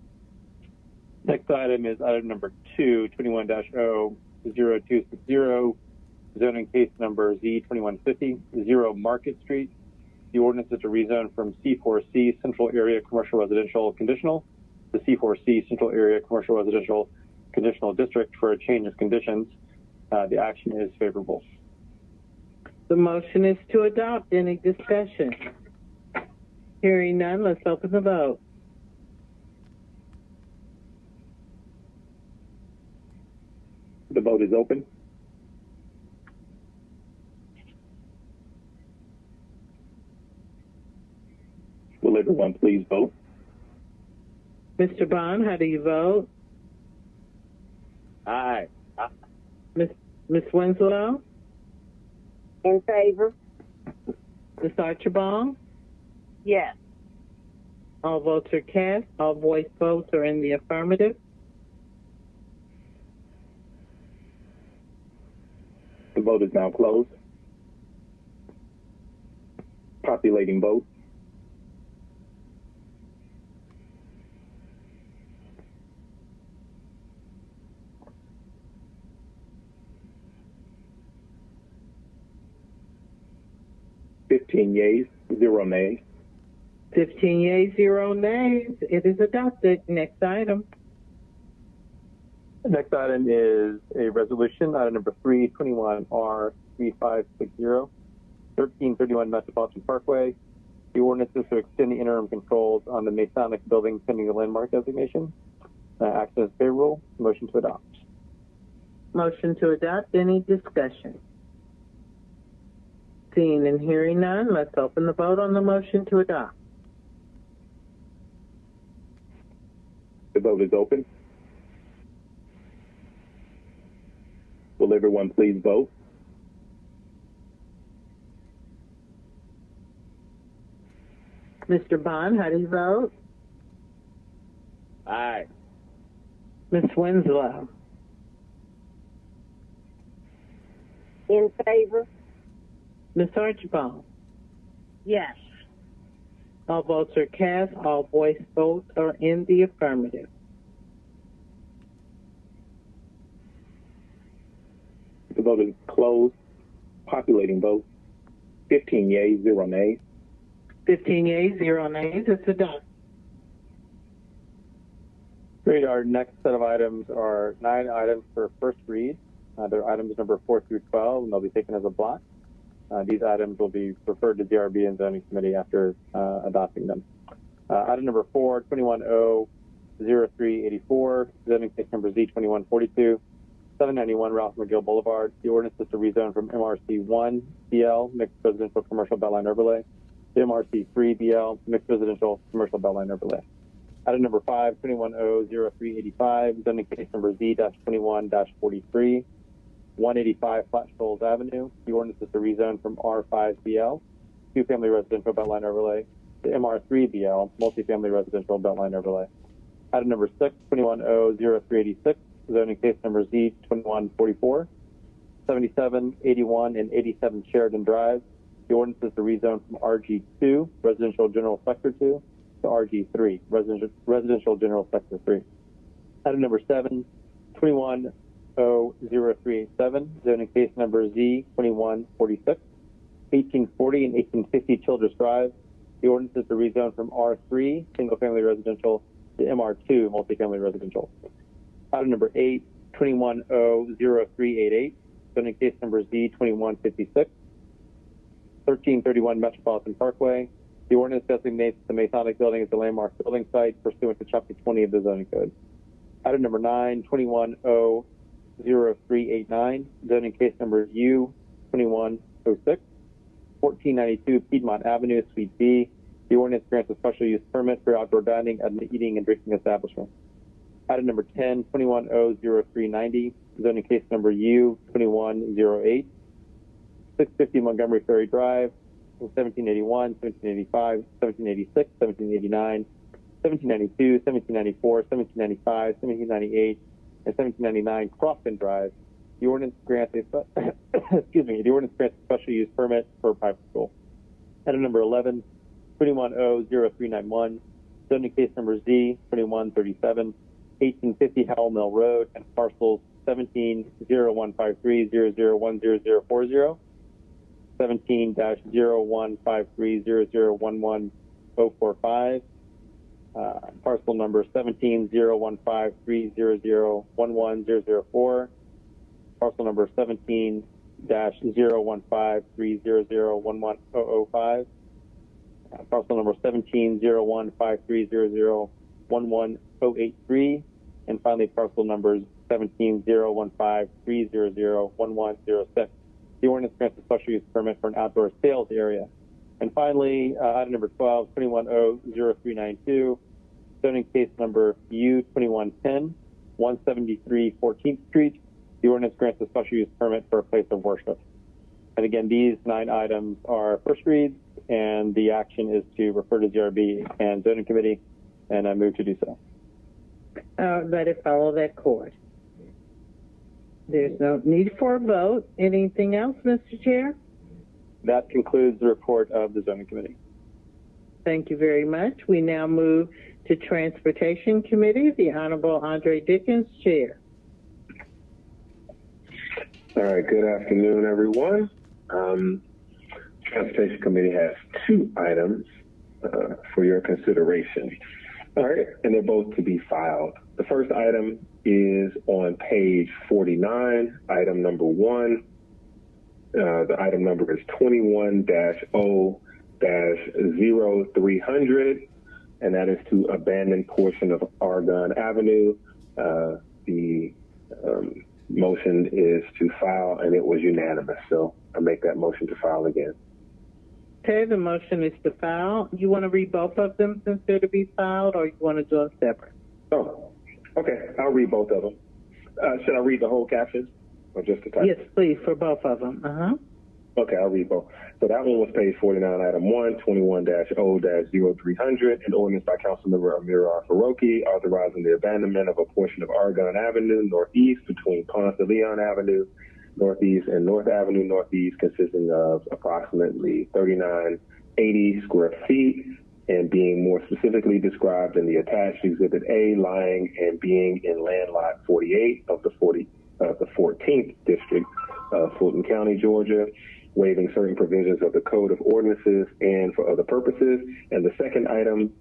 Next item is item number 2, 21-0-0260, zoning case number Z2150, 0 Market Street. The ordinance is to rezone from C4C Central Area Commercial Residential Conditional to C4C Central Area Commercial Residential Conditional District for a change of conditions. The action is favorable. The motion is to adopt. Any discussion? Hearing none, let's open the vote. The vote is open. Will everyone please vote? Mr. Bond, how do you vote? Aye. Ms. Winslow? In favor? Ms. Archibald? Yes. All votes are cast. All voice votes are in the affirmative. The vote is now closed. Populating vote. Yeas, 0 nays. 15 yeas, 0 nays. It is adopted. Next item. The next item is a resolution, item number 3, 21R3560, 1331 Metropolitan Parkway. The ordinance is to extend the interim controls on the Masonic building pending the landmark designation. Action is favorable. Motion to adopt. Motion to adopt. Any discussion? Seeing and hearing none, let's open the vote on the motion to adopt. The vote is open. Will everyone please vote? Mr. Bond, how do you vote? Aye. Ms. Winslow? In favor? Ms. Archibald? Yes. All votes are cast. All voice votes are in the affirmative. The vote is closed. Populating votes. 15 yeas, 0 nays. 15 yeas, 0 nays. It's adopted. Great. Our next set of items are 9 items for first read. They're items number 4 through 12, and they'll be taken as a block. These items will be referred to DRB and Zoning Committee after adopting them. Item number 4, 21-00384, zoning case number Z2142, 791 Ralph McGill Boulevard. The ordinance is to rezone from MRC 1 BL, mixed residential commercial Beltline overlay, to MRC 3 BL, mixed residential commercial Beltline overlay. Item number 5, 21-00385, zoning case number Z-21-43, 185 Flat Shoals Avenue. The ordinance is to rezone from R5BL, two-family residential Beltline overlay, to MR3BL, multifamily residential Beltline overlay. Item number 6, 21-00386, zoning case number Z2144, 77, 81, and 87 Sheridan Drive. The ordinance is to rezone from RG2, residential general sector 2, to RG3, residential general sector 3. Item number 7, 21-00387, zoning case number Z2146, 1840 and 1850 Childress Drive. The ordinance is to rezone from R3, single-family residential, to MR2, multifamily residential. Item number 8, 21-00388, zoning case number Z2156, 1331 Metropolitan Parkway. The ordinance designates the Masonic building as the landmark building site pursuant to Chapter 20 of the zoning code. Item number 9, 21-00389, zoning case number U2106, 1492 Piedmont Avenue, Suite B. The ordinance grants a special use permit for outdoor dining at an eating and drinking establishment. Item number 10, 21-00390, zoning case number U2108, 650 Montgomery Ferry Drive, 1781, 1785, 1786, 1789, 1792, 1794, 1795, 1798, and 1799 Crofton Drive. The ordinance grants a the ordinance grants a special use permit for a private school. Item number 11, 21-00391, zoning case number Z2137, 1850 Howell Mill Road, and parcels 17-0153-001040, 17-0153-0011-045, parcel number 17-0153-0011-004, parcel number 17-0153-0011-005, parcel number 17-0153-0011-083, and finally parcel numbers 17-0153-0011-06. The ordinance grants a special use permit for an outdoor sales area. And finally, item number 12, 21-00392, zoning case number U2110, 173 14th Street. The ordinance grants a special use permit for a place of worship. And again, these 9 items are first reads, and the action is to refer to DRB and Zoning Committee, and I move to do so. Let it follow that course. There's no need for a vote. Anything else, Mr. Chair? That concludes the report of the Zoning Committee. Thank you very much. We now move to Transportation Committee. The Honorable Andre Dickens, Chair. All right, good afternoon, everyone. Transportation Committee has 2 items for your consideration. All right, and they're both to be filed. The first item is on page 49, item number 1. The item number is 21-0-386, 20-0300, and that is to abandon portion of Argonne Avenue. The motion is to file, and it was unanimous. So I make that motion to file again. Okay, the motion is to file. You want to read both of them since they're to be filed, or you want to do them separate? Oh, okay. I'll read both of them. Should I read the whole caption or just the title? Yes, please, for both of them. Okay, I'll read both. So that one was page 49, item 1, 21-0-0300, an ordinance by Councilmember Amir Faroki authorizing the abandonment of a portion of Argonne Avenue Northeast between Ponce de Leon Avenue Northeast and North Avenue Northeast, consisting of approximately 3980 square feet, and being more specifically described in the attached Exhibit A, lying and being in land lot 48 of the 14th District of Fulton County, Georgia, waiving certain provisions of the Code of Ordinances and for other purposes. And the second item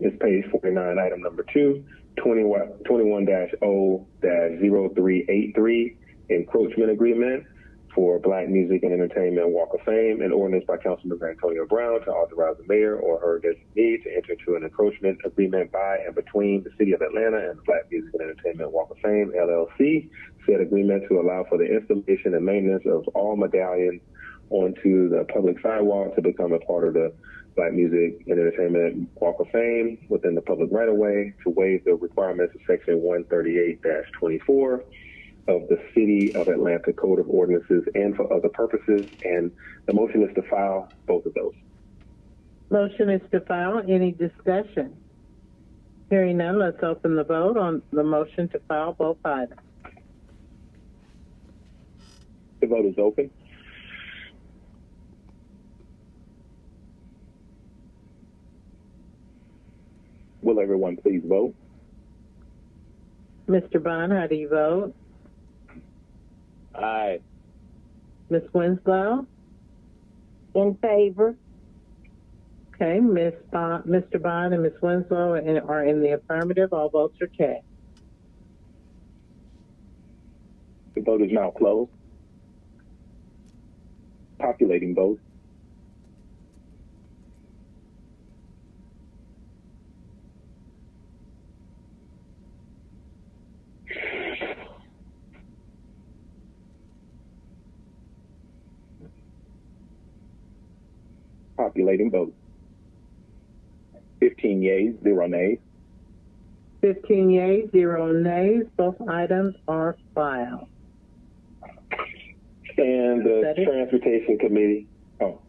is page 49, item number 2, 21-0-0383, encroachment agreement for Black Music and Entertainment Walk of Fame, an ordinance by Councilmember Antonio Brown to authorize the mayor or her designee to enter into an encroachment agreement by and between the City of Atlanta and the Black Music and Entertainment Walk of Fame, LLC. Said agreement to allow for the installation and maintenance of all medallions onto the public sidewalk to become a part of the Black Music and Entertainment Walk of Fame within the public right-of-way, to waive the requirements of Section 138-24 of the City of Atlanta Code of Ordinances and for other purposes. And the motion is to file both of those. Motion is to file. Any discussion? Hearing none, let's open the vote on the motion to file both items. The vote is open. Will everyone please vote? Mr. Bond, how do you vote? Aye. Ms. Winslow? In favor. Okay, Mr. Bond and Ms. Winslow are in the affirmative. All votes are cast. The vote is now closed. Populating votes. Populating votes. 15 yeas, 0 nays. 15 yeas, 0 nays. Both items are filed. And the Transportation Committee. Oh,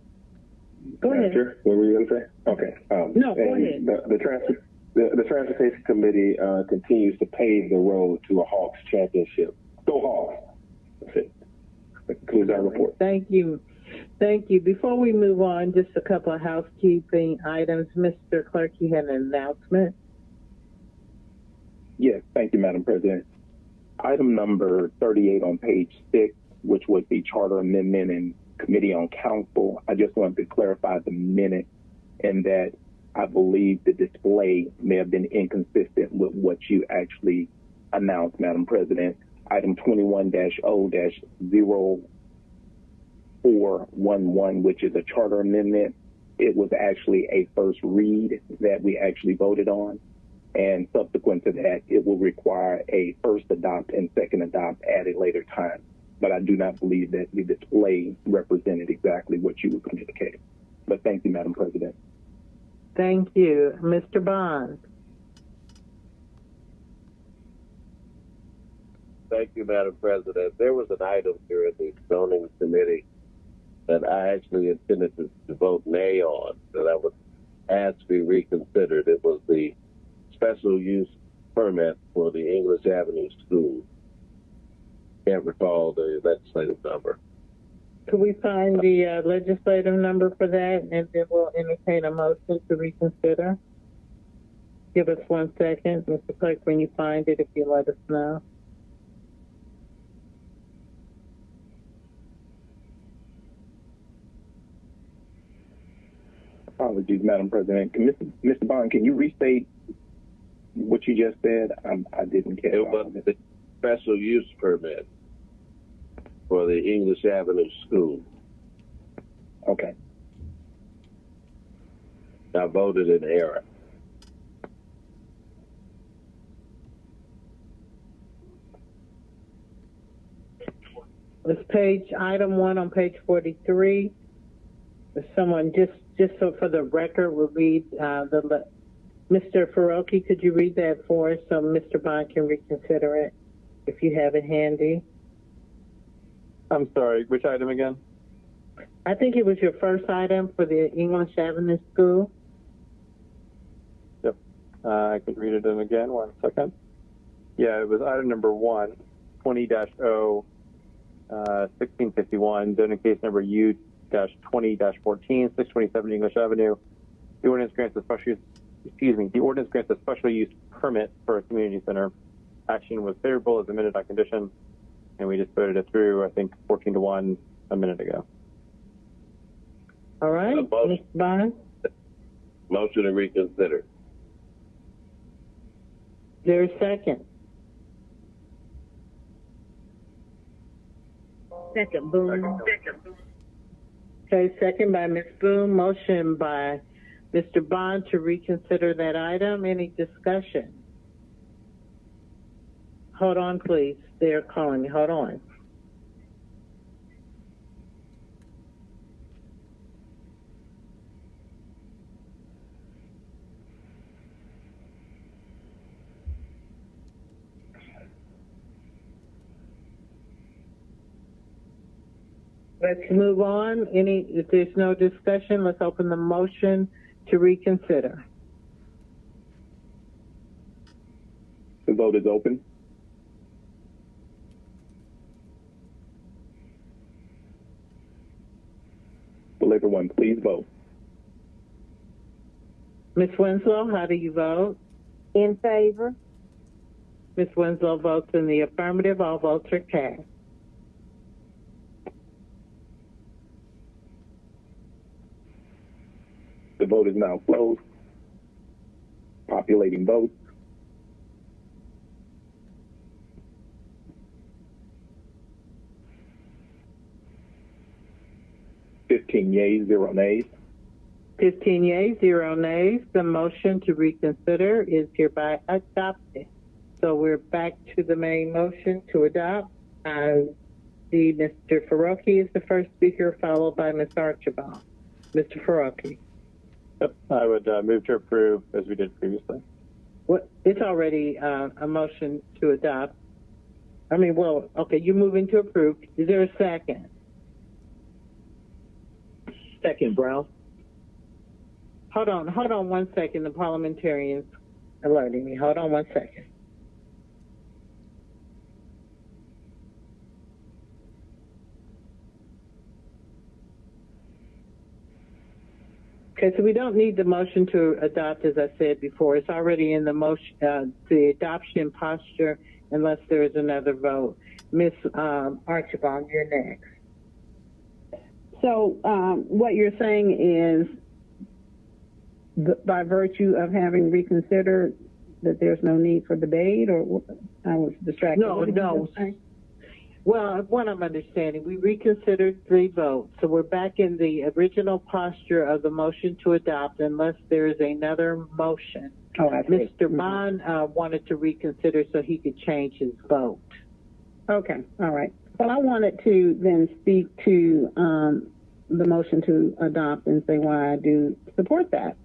go ahead. Sure. What were you going to say? Okay. No, go ahead. The Transportation Committee continues to pave the road to a Hawks championship. Go Hawks. That's it. That concludes our report. Thank you. Thank you. Before we move on, just a couple of housekeeping items. Mr. Clerk, you had an announcement. Yes, thank you, Madam President. Item number 38 on page 6, which was the charter amendment and committee on council. I just wanted to clarify the minute in that I believe the display may have been inconsistent with what you actually announced, Madam President. Item 21-0-0411, which is a charter amendment. It was actually a first read that we actually voted on. And subsequent to that, it will require a first adopt and second adopt at a later time. But I do not believe that the display represented exactly what you were communicating. But thank you, Madam President. Thank you. Mr. Bond. Thank you, Madam President. There was an item here in the zoning committee that I actually intended to vote nay on, that I would ask to be reconsidered. It was the special use permit for the English Avenue School. Can't recall the legislative number. Could we find the legislative number for that, and then we'll entertain a motion to reconsider? Give us 1 second, Mr. Clerk, when you find it, if you let us know. Apologies, Madam President. Mr. Bond, can you restate what you just said? I didn't catch it. Was the special use permit for the English Avenue School. Okay. I voted in error. It's item 1 on page 43. If someone just so for the record will read Mr. Farokhi, could you read that for us so Mr. Bond can reconsider it if you have it handy? I'm sorry, which item again? I think it was your first item for the English Avenue School. Yep. I could read it in again. 1 second. Yeah, it was item number 1, 20-0, 1651, zoning case number U-20-14, 627 English Avenue. The ordinance grants a special use permit for a community center. Action was favorable as amended on condition, and we just voted it through, I think, 14-1 a minute ago. All right, Mr. Bond. Motion to reconsider. There's a second. Second, Boone. Okay, second by Ms. Boone. Motion by Mr. Bond to reconsider that item. Any discussion? Hold on, please. They're calling me. Hold on. Let's move on. If there's no discussion, let's open the motion to reconsider. The vote is open. Will everyone please vote? Ms. Winslow, how do you vote? In favor. Ms. Winslow votes in the affirmative. All votes are cast. The vote is now closed. Populating votes. (15 yeas, 0 nays). 15 yeas, 0 nays. The motion to reconsider is hereby adopted. So we're back to the main motion to adopt. Mr. Farokhi is the first speaker, followed by Ms. Archibald. Mr. Farokhi. Yep, I would move to approve as we did previously. It's already a motion to adopt. Okay, you're moving to approve. Is there a second? Second, Brown. Hold on 1 second. The parliamentarian's alerting me. Hold on 1 second. Okay, so we don't need the motion to adopt, as I said before. It's already in the motion, the adoption posture, unless there is another vote. Ms. Archibald, you're next. So what you're saying is, by virtue of having reconsidered, that there's no need for debate, or I was distracted. No. Well, what I'm understanding, we reconsidered 3 votes, so we're back in the original posture of the motion to adopt unless there is another motion. Oh, I see. Mr. Bond wanted to reconsider so he could change his vote. Okay, all right. Well, I wanted to then speak to the motion to adopt and say why I do support that.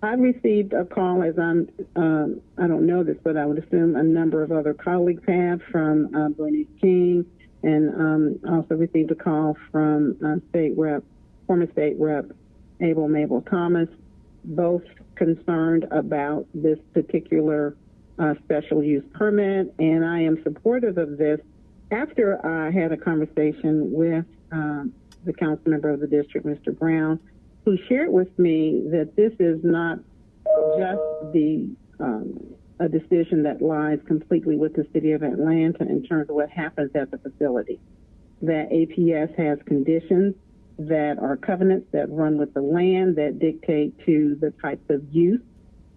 I received a call, as I don't know this, but I would assume a number of other colleagues have, from Bernice King, and also received a call from former State Rep Abel Mabel Thomas, both concerned about this particular special use permit, and I am supportive of this after I had a conversation with the council member of the district, Mr. Brown, who shared with me that this is not just a decision that lies completely with the city of Atlanta in terms of what happens at the facility. That APS has conditions that are covenants that run with the land that dictate to the types of use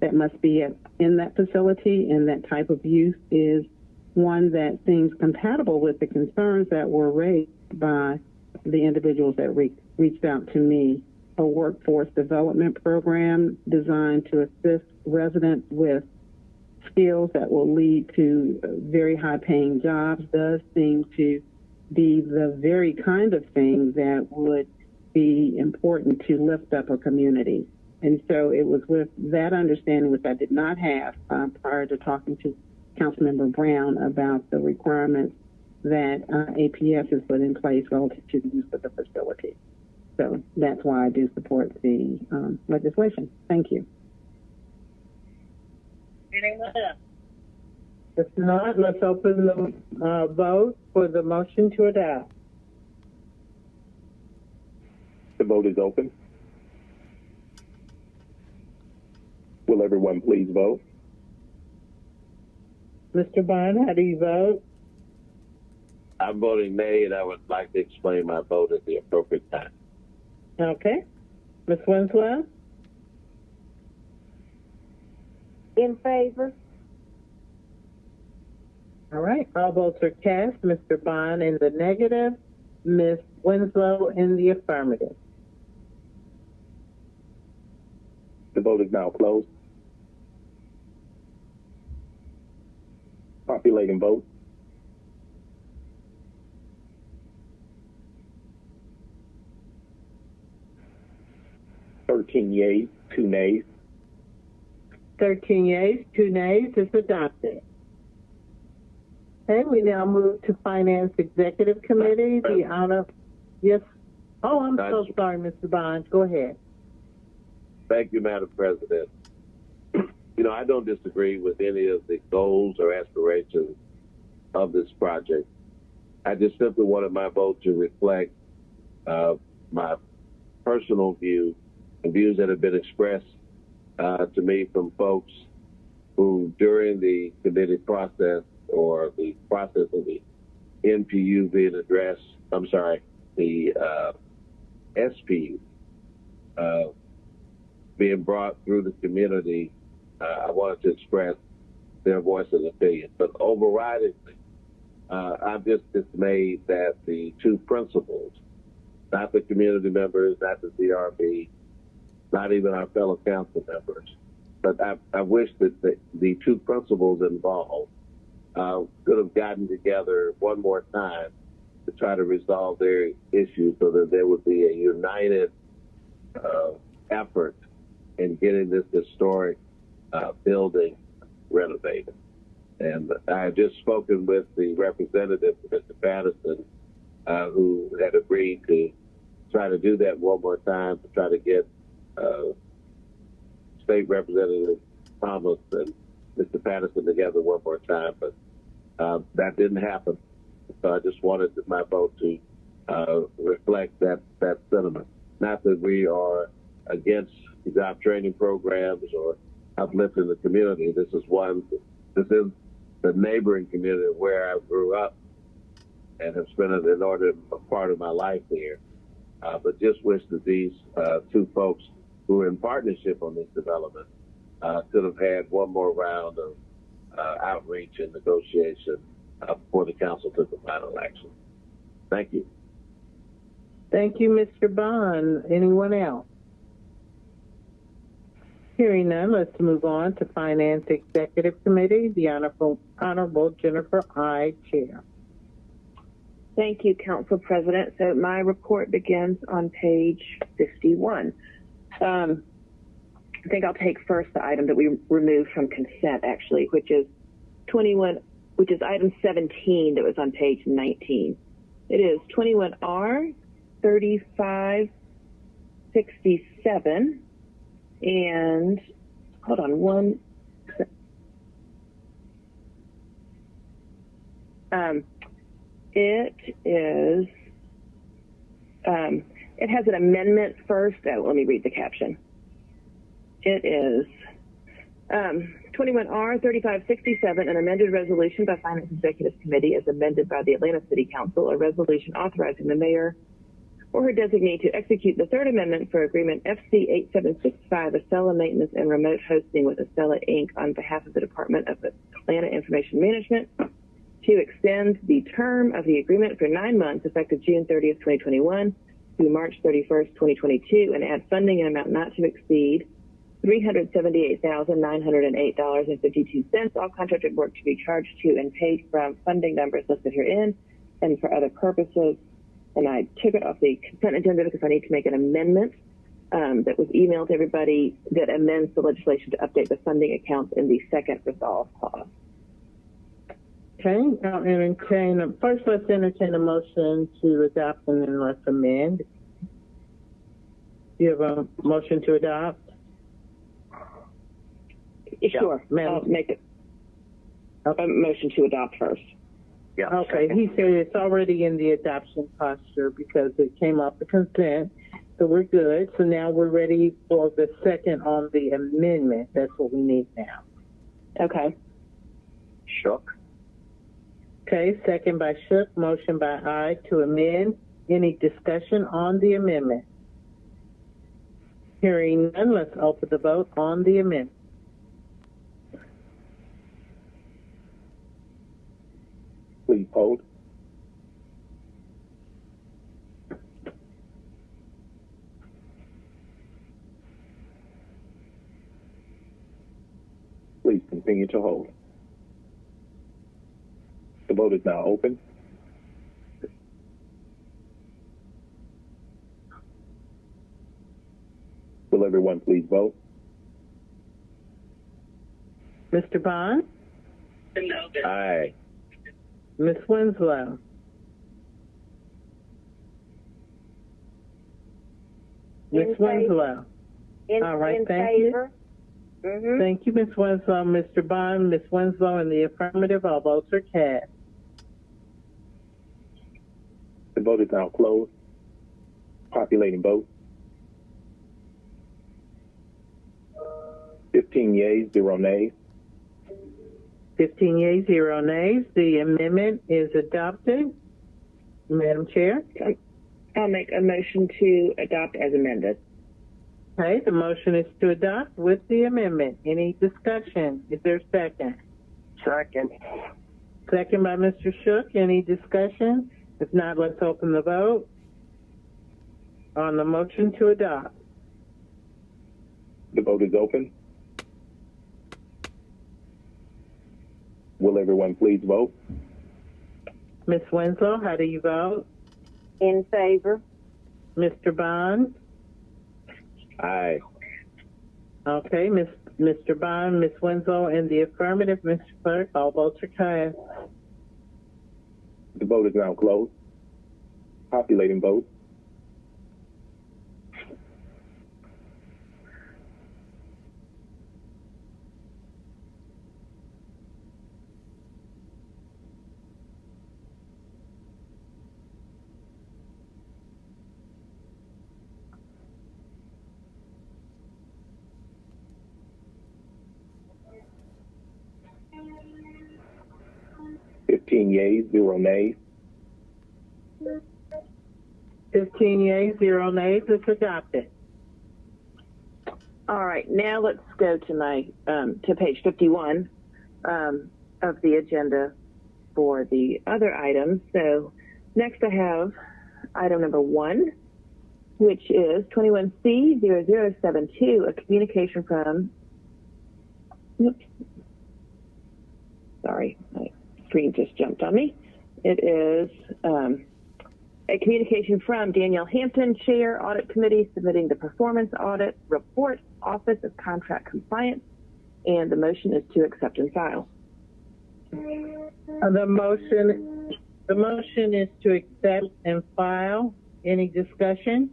that must be in that facility, and that type of use is one that seems compatible with the concerns that were raised by the individuals that reached out to me a workforce development program designed to assist residents with skills that will lead to very high paying jobs does seem to be the very kind of thing that would be important to lift up a community. And so it was with that understanding, which I did not have prior to talking to Councilmember Brown about the requirements that APS has put in place relative to the use of the facility. So that's why I do support the legislation. Thank you. Anyone else? If not, let's open the vote for the motion to adopt. The vote is open. Will everyone please vote? Mr. Bond, how do you vote? I'm voting nay, and I would like to explain my vote at the appropriate time. Okay. Ms. Winslow? In favor. All right. All votes are cast. Mr. Bond in the negative, Ms. Winslow in the affirmative. The vote is now closed. Populating vote. Yeas, 2 nays. 13 yeas, 2 nays is adopted. Okay, we now move to Finance Executive Committee. The honor, yes. Oh, I'm so sorry, Mr. Bond. Go ahead. Thank you, Madam President. You know, I don't disagree with any of the goals or aspirations of this project. I just simply wanted my vote to reflect my personal view and views that have been expressed to me from folks who, during the committee process or the process of the NPU being addressed, the SPU being brought through the community, I wanted to express their voice and opinion. But overridingly, I'm just dismayed that the two principals, not the community members, not the CRB, not even our fellow council members, but I wish that the two principals involved could have gotten together one more time to try to resolve their issues so that there would be a united effort in getting this historic building renovated. And I have just spoken with the representative, Mr. Patterson, who had agreed to try to do that one more time to try to get State Representative Thomas and Mr. Patterson together one more time, but that didn't happen. So I just wanted my vote to reflect that sentiment. Not that we are against job training programs or uplifting the community. This is the neighboring community where I grew up and have spent an inordinate part of my life here. But just wish that these two folks who are in partnership on this development could have had one more round of outreach and negotiation before the council took the final action. Thank you. Thank you, Mr. Bond. Anyone else? Hearing none, let's move on to Finance Executive Committee. The Honorable Jennifer I, Chair. Thank you, Council President. So my report begins on page 51. I think I'll take first the item that we removed from consent, actually, which is item 17 that was on page 19. It is 21R 3567, and hold on one. It is. It has an amendment first. Let me read the caption. It is 21R 3567, an amended resolution by Finance Executive Committee as amended by the Atlanta City Council, a resolution authorizing the mayor or her designee to execute the third amendment for agreement FC 8765, Acela Maintenance and Remote Hosting with Acela Inc. on behalf of the Department of Atlanta Information Management to extend the term of the agreement for 9 months effective June 30th, 2021 through March 31st, 2022, and add funding in amount not to exceed $378,908.52. All contracted work to be charged to and paid from funding numbers listed herein and for other purposes. And I took it off the consent agenda because I need to make an amendment that was emailed to everybody that amends the legislation to update the funding accounts in the second resolve clause. Okay, let's entertain a motion to adopt and then let's amend. Do you have a motion to adopt? Sure. I'll make it a motion to adopt first. Yeah. Okay, he said it's already in the adoption posture because it came off the consent, so we're good. So now we're ready for the second on the amendment. That's what we need now. Okay. Shook. Okay, second by Shook, motion by I to amend. Any discussion on the amendment? Hearing none, let's open the vote on the amendment. Please hold. Please continue to hold. The vote is now open. Will everyone please vote? Mr. Bond? Aye. Ms. Winslow? Ms. Winslow? All right, thank you. Thank you, Ms. Winslow. Mr. Bond, Ms. Winslow, in the affirmative, all votes are cast. The vote is now closed. Populating vote. 15 yeas, 0 nays. 15 yeas, 0 nays. The amendment is adopted. Madam Chair? I'll make a motion to adopt as amended. Okay, the motion is to adopt with the amendment. Any discussion? Is there a second? Second. Second by Mr. Shook. Any discussion? If not, let's open the vote on the motion to adopt. The vote is open. Will everyone please vote? Ms. Winslow, how do you vote? In favor. Mr. Bond? Aye. Okay, Mr. Bond, Ms. Winslow, in the affirmative. Mr. Clerk, all votes are cast. The vote is now closed. Populating vote. Yeas, 0 nays. 15 yeas, 0 nays. It's adopted. All right, now let's go to my to page 51 of the agenda for the other items. So next I have item number 1, which is 21C0072, a communication from. Oops. Sorry. Screen just jumped on me. It is a communication from Danielle Hampton, Chair, Audit Committee, submitting the performance audit report, Office of Contract Compliance, and the motion is to accept and file. The motion is to accept and file. Any discussion?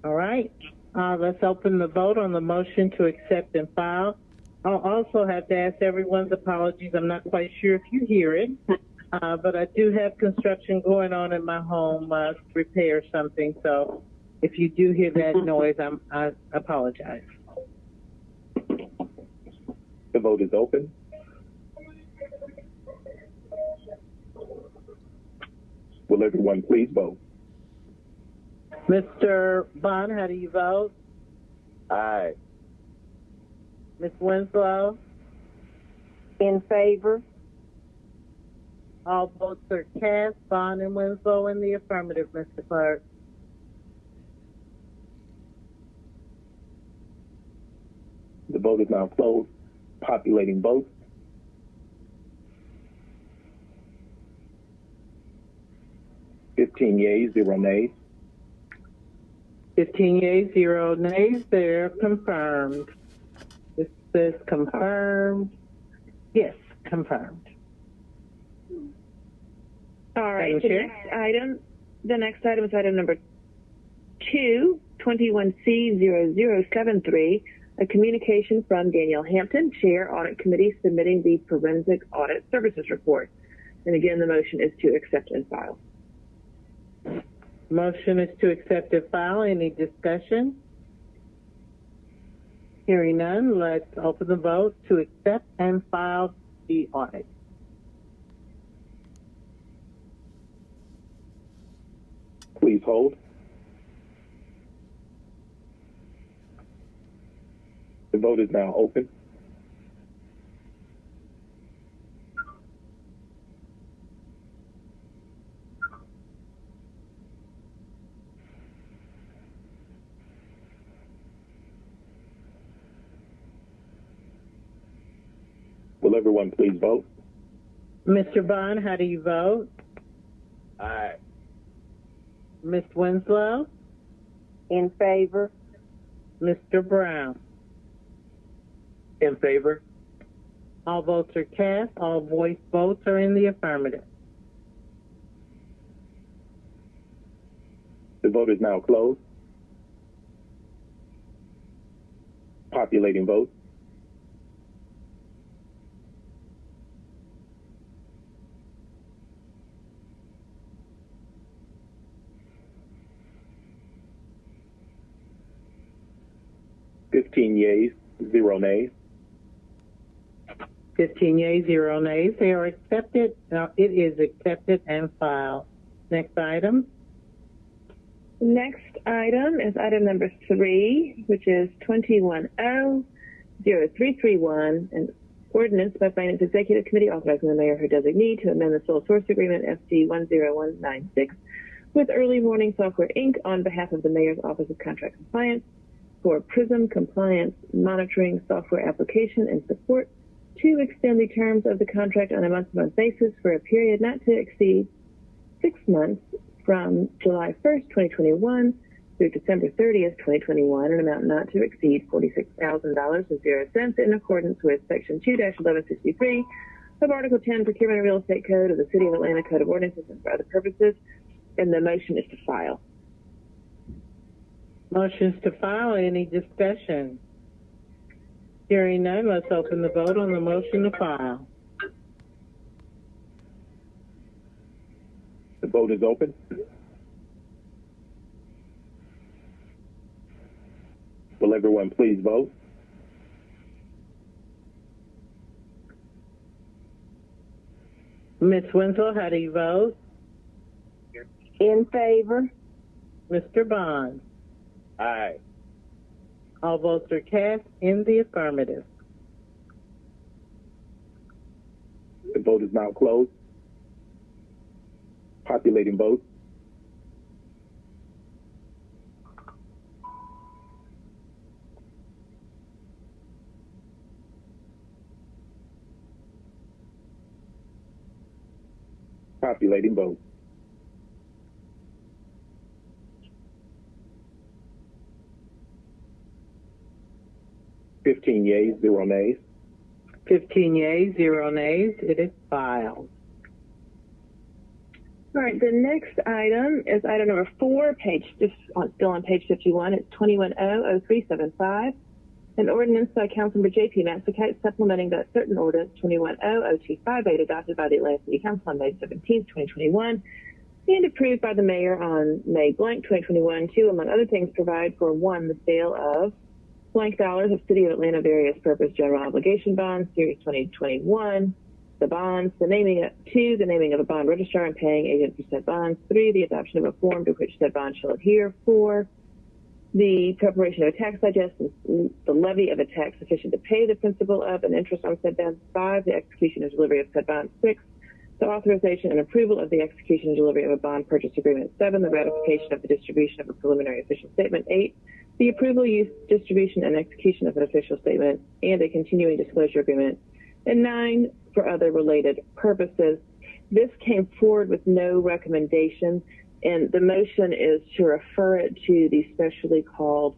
All right. Let's open the vote on the motion to accept and file. I'll also have to ask everyone's apologies. I'm not quite sure if you hear it, but I do have construction going on in my home to repair something. So if you do hear that noise, I apologize. The vote is open. Will everyone please vote? Mr. Bond, how do you vote? Aye. Ms. Winslow? In favor. All votes are cast. Bond and Winslow in the affirmative, Mr. Clerk. The vote is now closed. Populating votes. (15 yeas, 0 nays). 15 yeas, 0 nays. They're confirmed. This says confirmed. Yes, confirmed. All right. Madam Chair? The next item is item number 2, 21C0073, a communication from Danielle Hampton, Chair, Audit Committee, submitting the Forensic Audit Services Report. And again, the motion is to accept and file. Motion is to accept and file. Any discussion? Hearing none, let's open the vote to accept and file the audit. Please hold. The vote is now open. Will everyone please vote? Mr. Bond, how do you vote? Aye. Ms. Winslow? In favor. Mr. Brown? In favor. All votes are cast. All voice votes are in the affirmative. The vote is now closed. Populating votes. (15 yeas, 0 nays). 15 yeas, 0 nays. They are accepted. Now, it is accepted and filed. Next item. Next item is item number 3, which is 21O0331, an ordinance by Finance Executive Committee authorizing the mayor or her designee to amend the sole source agreement FC 10196 with Early Morning Software Inc. on behalf of the Mayor's Office of Contract Compliance for PRISM compliance monitoring software application and support to extend the terms of the contract on a month-to-month basis for a period not to exceed 6 months from July 1st, 2021 through December 30th, 2021, an amount not to exceed $46,000.00 in accordance with Section 2-1163 of Article 10, Procurement of Real Estate Code of the City of Atlanta Code of Ordinances and for other purposes. And the motion is to file. Motions to file. Any discussion? Hearing none, let's open the vote on the motion to file. The vote is open. Will everyone please vote? Ms. Winslow, how do you vote? In favor. Mr. Bond? Aye. All votes are cast in the affirmative. The vote is now closed. Populating votes. Populating votes. (15 yeas, 0 nays). 15 yeas, 0 nays. It is filed. All right, the next item is item number 4, still on page 51. It's 21O0375, an ordinance by Councilmember J.P. Matsakite supplementing that certain ordinance 21O0258 adopted by the Atlanta City Council on May 17th, 2021, and approved by the mayor on May blank 2021 to, among other things, provide for 1, the sale of blank dollars of City of Atlanta various purpose general obligation bonds, Series 2021, the bonds, 2, the naming of a bond registrar and paying agent for said bonds, 3, the adoption of a form to which said bond shall adhere, 4, the preparation of a tax digest and the levy of a tax sufficient to pay the principal of and interest on said bonds, 5, the execution and delivery of said bonds, 6, The authorization and approval of the execution and delivery of a bond purchase agreement. 7, the ratification of the distribution of a preliminary official statement. 8, the approval, use, distribution, and execution of an official statement and a continuing disclosure agreement. And 9, for other related purposes. This came forward with no recommendation, and the motion is to refer it to the specially called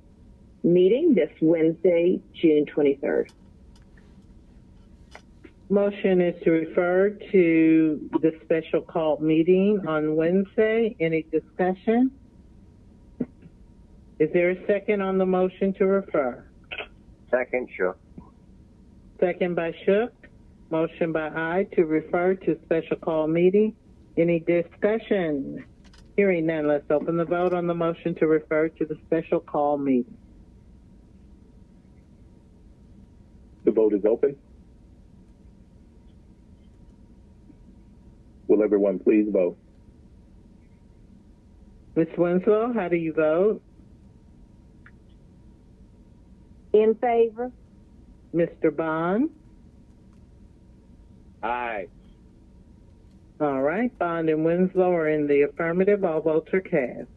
meeting this Wednesday, June 23rd. Motion is to refer to the special called meeting on Wednesday. Any discussion? Is there a second on the motion to refer? Second, Shook. Second by Shook. Motion by I to refer to special call meeting. Any discussion? Hearing none, let's open the vote on the motion to refer to the special call meeting. The vote is open. Will everyone please vote? Ms. Winslow, how do you vote? In favor. Mr. Bond? Aye. All right, Bond and Winslow are in the affirmative. All votes are cast.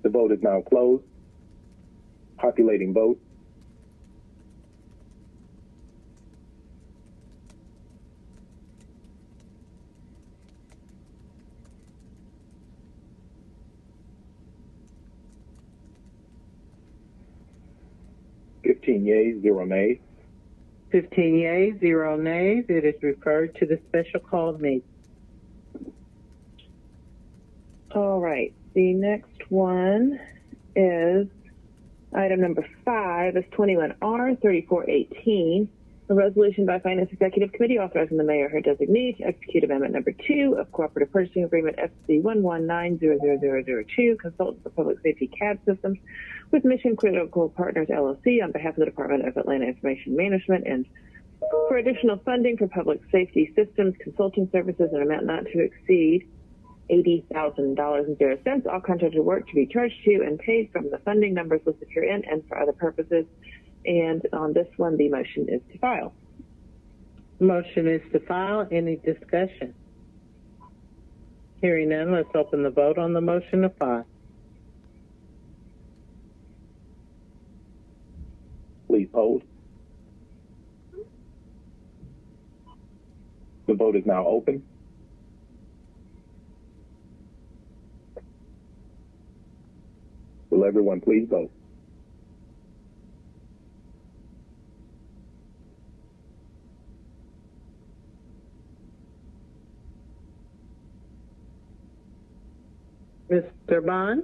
The vote is now closed. Populating vote. Yeas, 0 nays. 15 yeas, 0 nays. It is referred to the special call meeting. All right. The next one is item number 5, is 21R 3418, a resolution by Finance Executive Committee authorizing the mayor or her designee to execute amendment number 2 of Cooperative Purchasing Agreement FC 1190002, Consultants for Public Safety CAD Systems, with Mission Critical Partners LLC on behalf of the Department of Atlanta Information Management, and for additional funding for public safety systems consulting services in an amount not to exceed $80,000.00. All contracted work to be charged to and paid from the funding numbers listed herein and for other purposes. And on this one, the motion is to file. Motion is to file. Any discussion? Hearing none, let's open the vote on the motion to file. Please hold. The vote is now open. Will everyone please vote? Mr. Bond?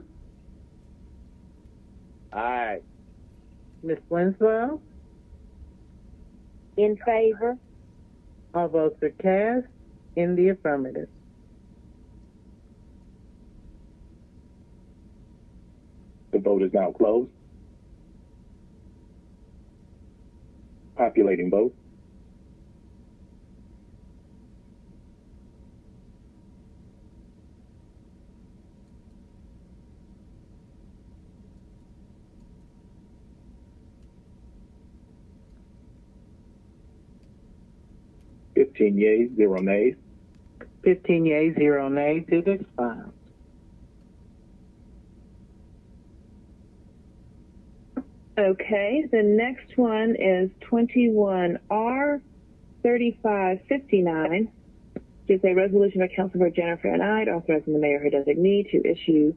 Aye. Ms. Winslow? In favor. All votes are cast in the affirmative. The vote is now closed. Populating vote. Yeas, 0 nays. 15 yeas, 0 nays. It is filed. Okay, the next one is 21R 3559. It's a resolution by Councilmember Jennifer and I authorizing the mayor or her designee to issue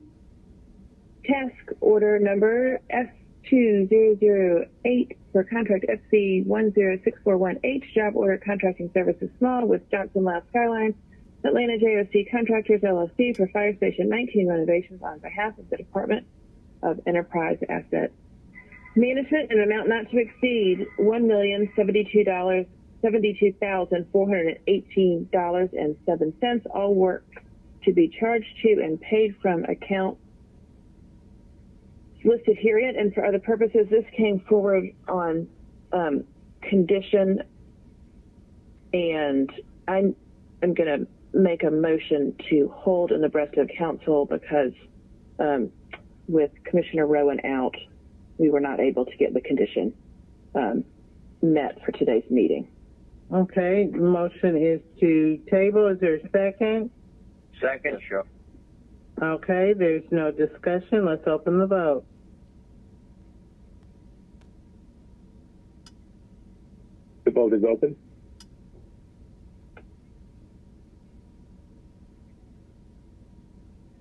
task order number S2008 for contract FC 10641H, job order contracting services small with Johnson Law Skyline, Atlanta JOC Contractors LLC for Fire Station 19 renovations on behalf of the Department of Enterprise Asset Management, an amount not to exceed $1,072,418.07. All work to be charged to and paid from account listed herein and for other purposes. This came forward on condition, and I'm going to make a motion to hold in the breast of council because with Commissioner Rowan out, we were not able to get the condition met for today's meeting. Okay, motion is to table. Is there a second? Second, sure. Okay, there's no discussion. Let's open the vote. The vote is open.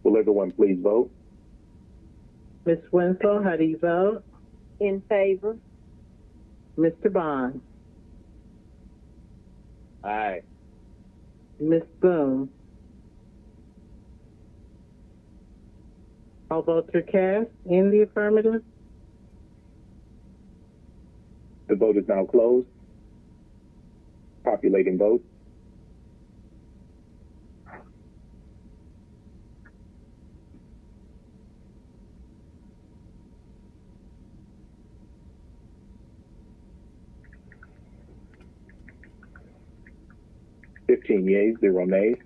Will everyone please vote? Ms. Winslow, how do you vote? In favor. Mr. Bond? Aye. Ms. Boone? All votes are cast in the affirmative. The vote is now closed. Populating votes. Yeas, 0 nays.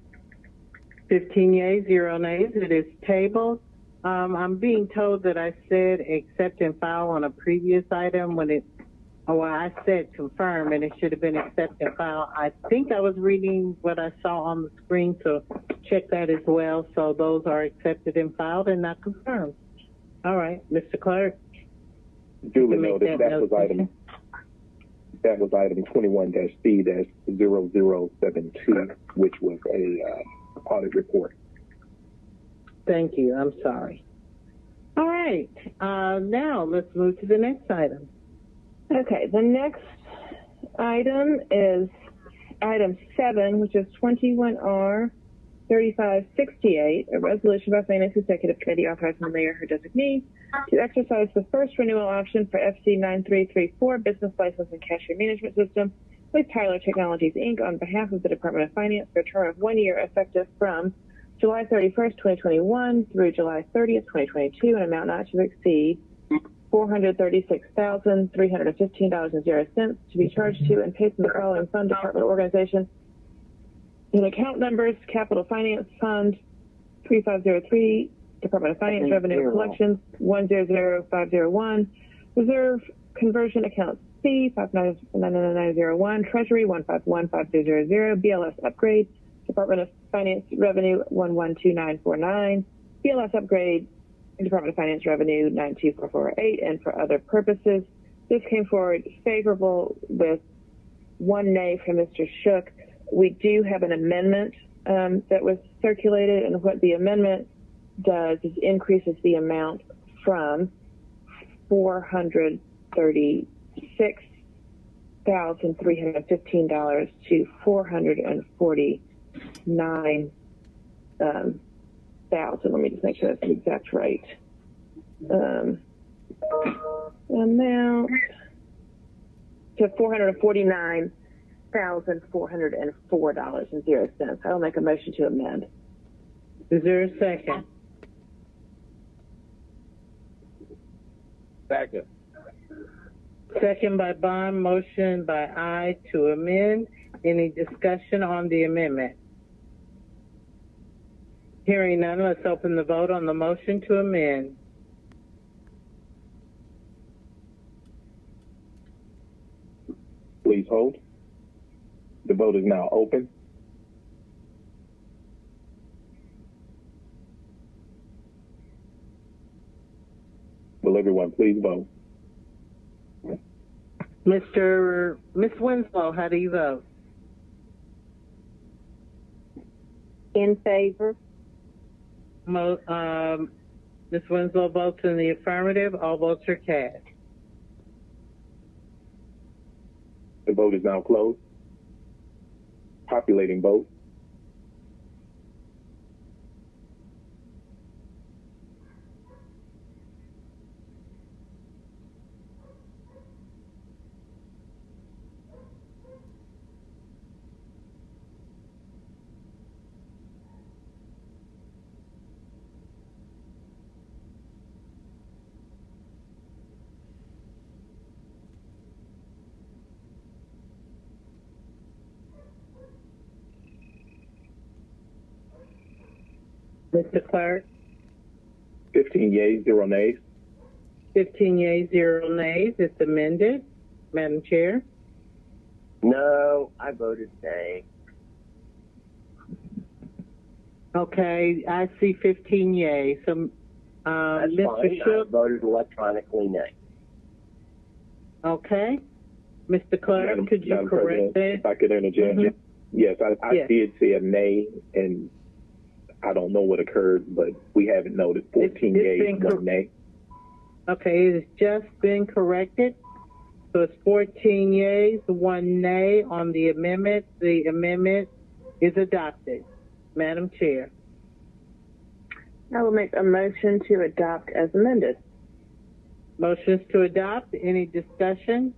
15 yeas, 0 nays. It is tabled. I'm being told that I said accept and file on a previous item when I said confirm, and it should have been accept and file. I think I was reading what I saw on the screen, so check that as well. So those are accepted and filed and not confirmed. All right, Mr. Clerk. Duly noted. That was item 21-C-0072, which was a audit report. Thank you. I'm sorry. All right. Now let's move to the next item. Okay. The next item is item 7, which is 21R 3568, a resolution by Finance Executive Committee authorizing the mayor or her designee to exercise the first renewal option for FC 9334 Business License and Cashier Management System with Tyler Technologies, Inc. on behalf of the Department of Finance for a term of 1 year effective from July 31st, 2021 through July 30th, 2022, an amount not to exceed $436,315.00 to be charged to and paid from the following fund department organization in account numbers: Capital Finance Fund 3503, Department of Finance Revenue Collections 100501, Reserve Conversion Account C 5999901, Treasury 1515000, BLS Upgrade, Department of Finance Revenue 112949, BLS Upgrade, Department of Finance Revenue 92448, and for other purposes. This came forward favorable with 1 nay from Mr. Shook. We do have an amendment that was circulated, and what the amendment does is increases the amount from $436,315 to $449,000. Let me just make sure that's the exact right amount to $449,404.00. I'll make a motion to amend. Is there a second? Second. Second by Bond, motion by I to amend. Any discussion on the amendment? Hearing none, let's open the vote on the motion to amend. Please hold. The vote is now open. Will everyone please vote? Miss Winslow, how do you vote? In favor. Ms. Winslow votes in the affirmative. All votes are cast. The vote is now closed. Populating vote. Mr. Clerk? 15 yeas, 0 nays. 15 yeas, 0 nays. It's amended. Madam Chair? No, I voted nay. Okay, I see 15 yays. So, That's Mr. fine. Shook. I voted electronically nay. Okay. Mr. Clark, could you Madam correct President, that? if I could interject. Mhm. Yes, I Yes. did see a nay, and I don't know what occurred, but we haven't noted 14 It's yeas, been one nay. Okay, it has just been corrected. So it's 14 yeas, 1 nay on the amendment. The amendment is adopted. Madam Chair. I will make a motion to adopt as amended. Motions to adopt. Any discussion?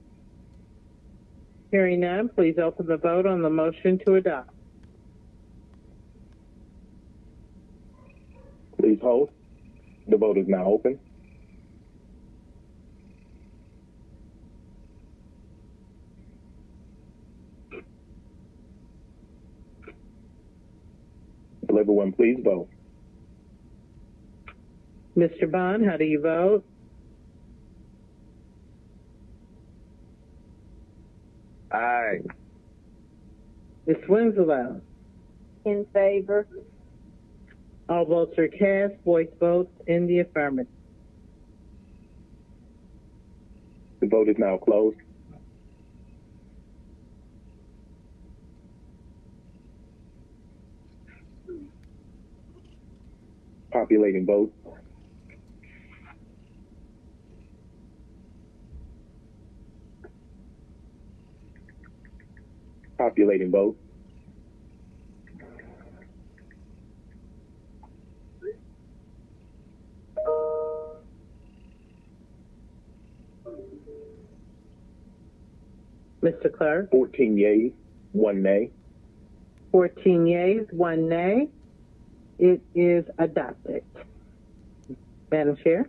Hearing none, please open the vote on the motion to adopt. Please hold. The vote is now open. Will everyone please vote? Mr. Bond, how do you vote? Aye. Ms. Winslow? In favor. All votes are cast. Voice votes in the affirmative. The vote is now closed. Populating vote. Populating vote. Mr. Clark? 14 yeas, 1 nay. 14 yeas, 1 nay. It is adopted. Madam Chair?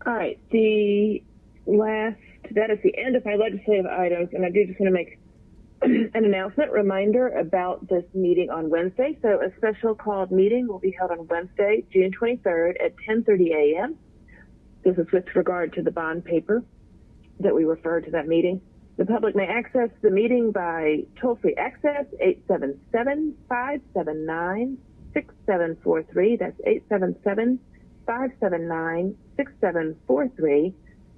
All right, that is the end of my legislative items, and I do just want to make an announcement, reminder about this meeting on Wednesday. So a special called meeting will be held on Wednesday, June 23rd at 10:30 a.m. This is with regard to the bond paper that we referred to that meeting. The public may access the meeting by toll-free access, 877-579-6743. That's 877-579-6743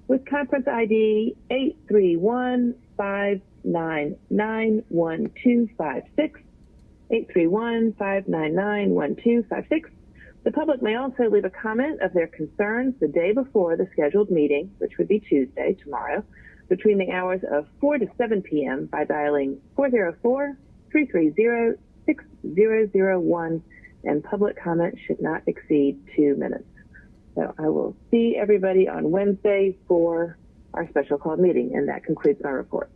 with conference ID 831-599-1256. 831-599-1256. The public may also leave a comment of their concerns the day before the scheduled meeting, which would be Tuesday, tomorrow, between the hours of 4 to 7 p.m. by dialing 404-330-6001, and public comment should not exceed 2 minutes. So I will see everybody on Wednesday for our special called meeting, and that concludes my report.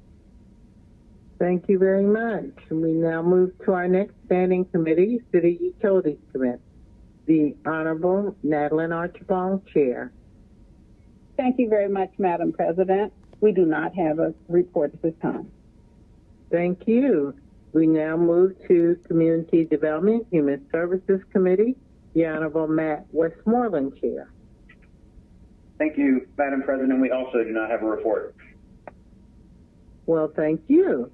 Thank you very much. We now move to our next standing committee, City Utilities Committee. The Honorable Nadine Archibald, Chair. Thank you very much, Madam President. We do not have a report at this time. Thank you. We now move to Community Development Human Services Committee. The Honorable Matt Westmoreland, Chair. Thank you, Madam President. We also do not have a report. Well, thank you.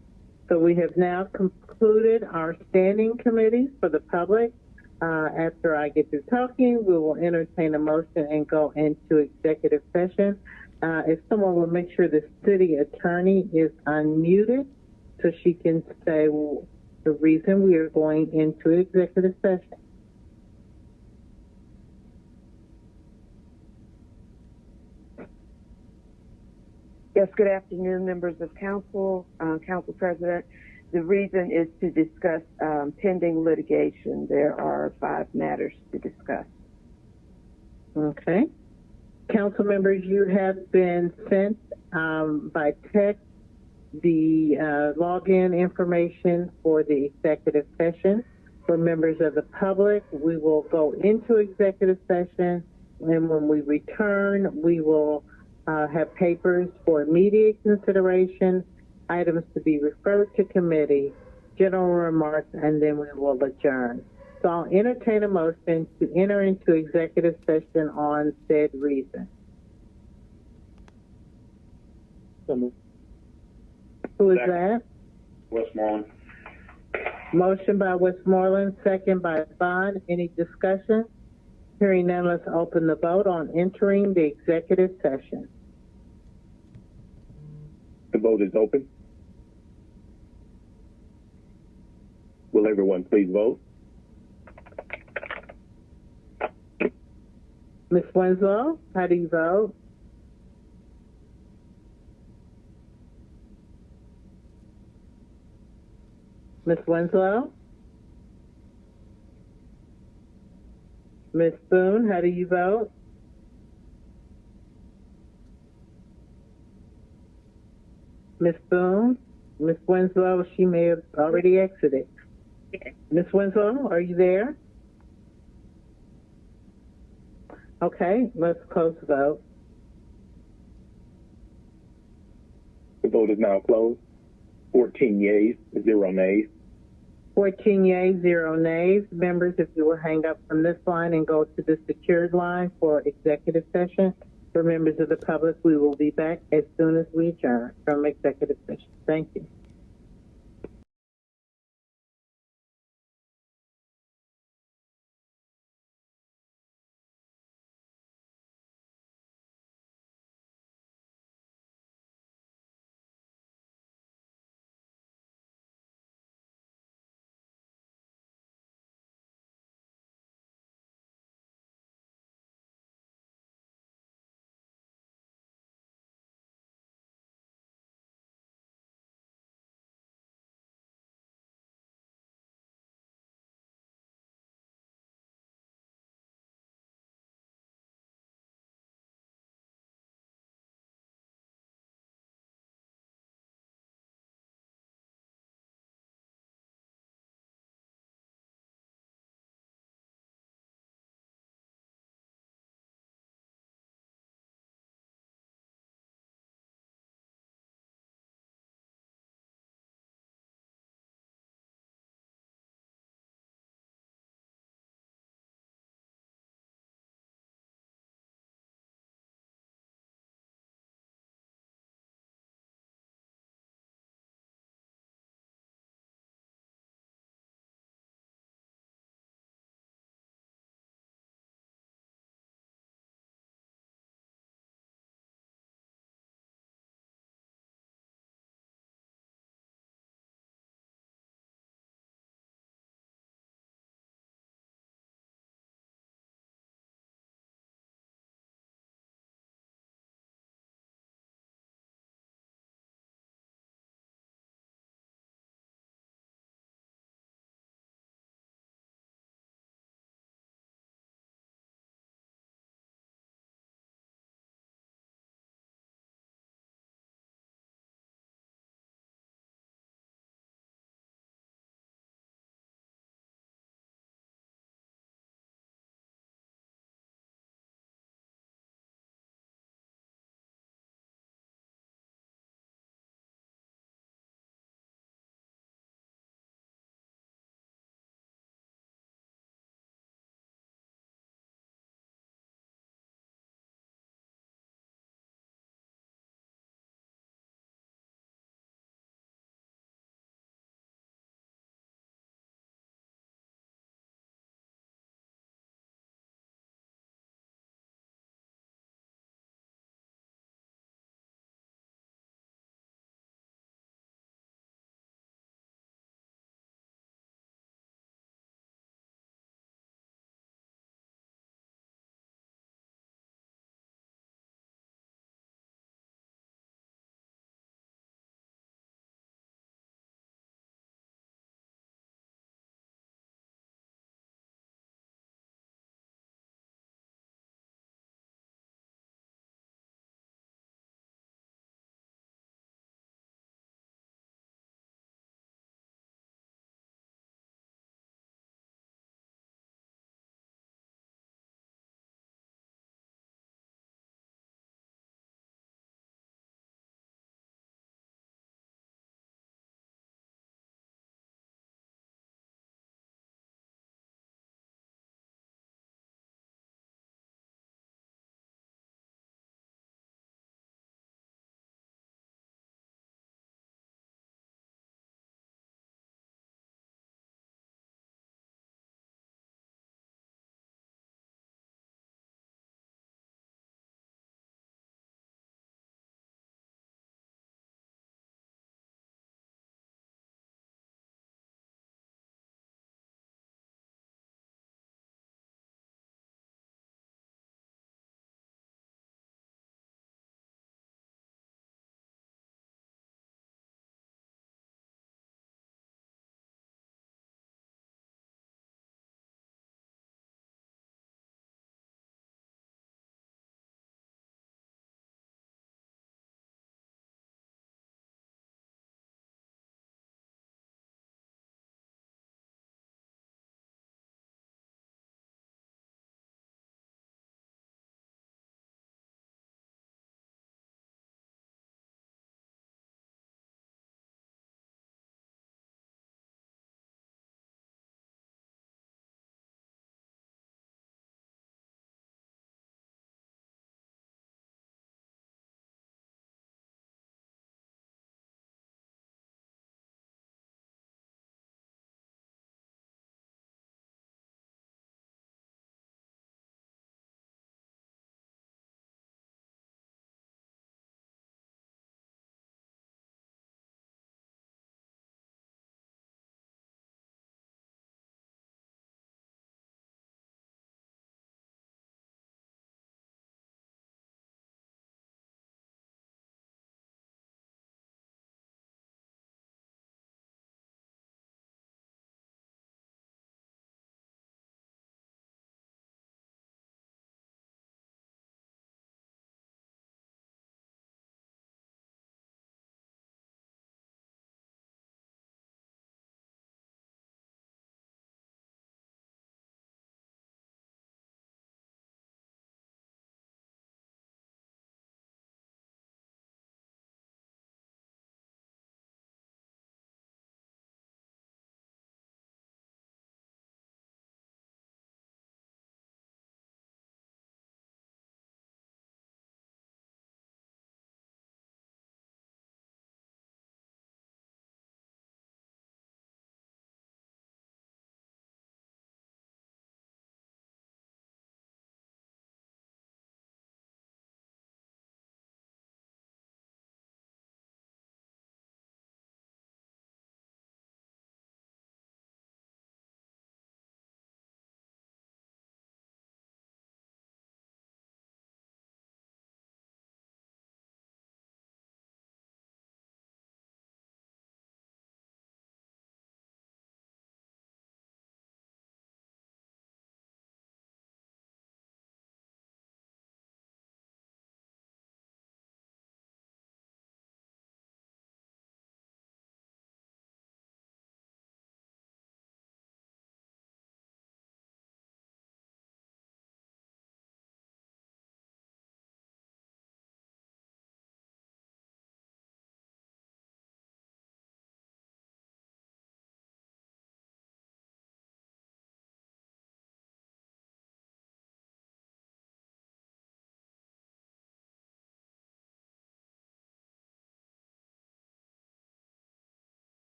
So we have now concluded our standing committees for the public. After I get through talking, we will entertain a motion and go into executive session. If someone will make sure the city attorney is unmuted so she can say the reason we are going into executive session. Yes, good afternoon, members of council, council president. The reason is to discuss pending litigation. There are 5 matters to discuss. Okay. Council members, you have been sent by text the login information for the executive session. For members of the public, we will go into executive session, and when we return, we will have papers for immediate consideration, items to be referred to committee, general remarks, and then we will adjourn. So I'll entertain a motion to enter into executive session on said reason. Who is that? Westmoreland. Motion by Westmoreland, second by Bond. Any discussion? Hearing none, let's open the vote on entering the executive session. The vote is open. Will everyone please vote? Ms. Winslow, how do you vote? Ms. Winslow? Ms. Boone, how do you vote? Ms. Boone? Ms. Winslow, she may have already exited. Ms. Winslow, are you there? Okay, let's close the vote. The vote is now closed. 14 yeas, 0 nays. 14 yeas, 0 nays. Members, if you will hang up from this line and go to the secured line for executive session. For members of the public, we will be back as soon as we adjourn from executive session. Thank you.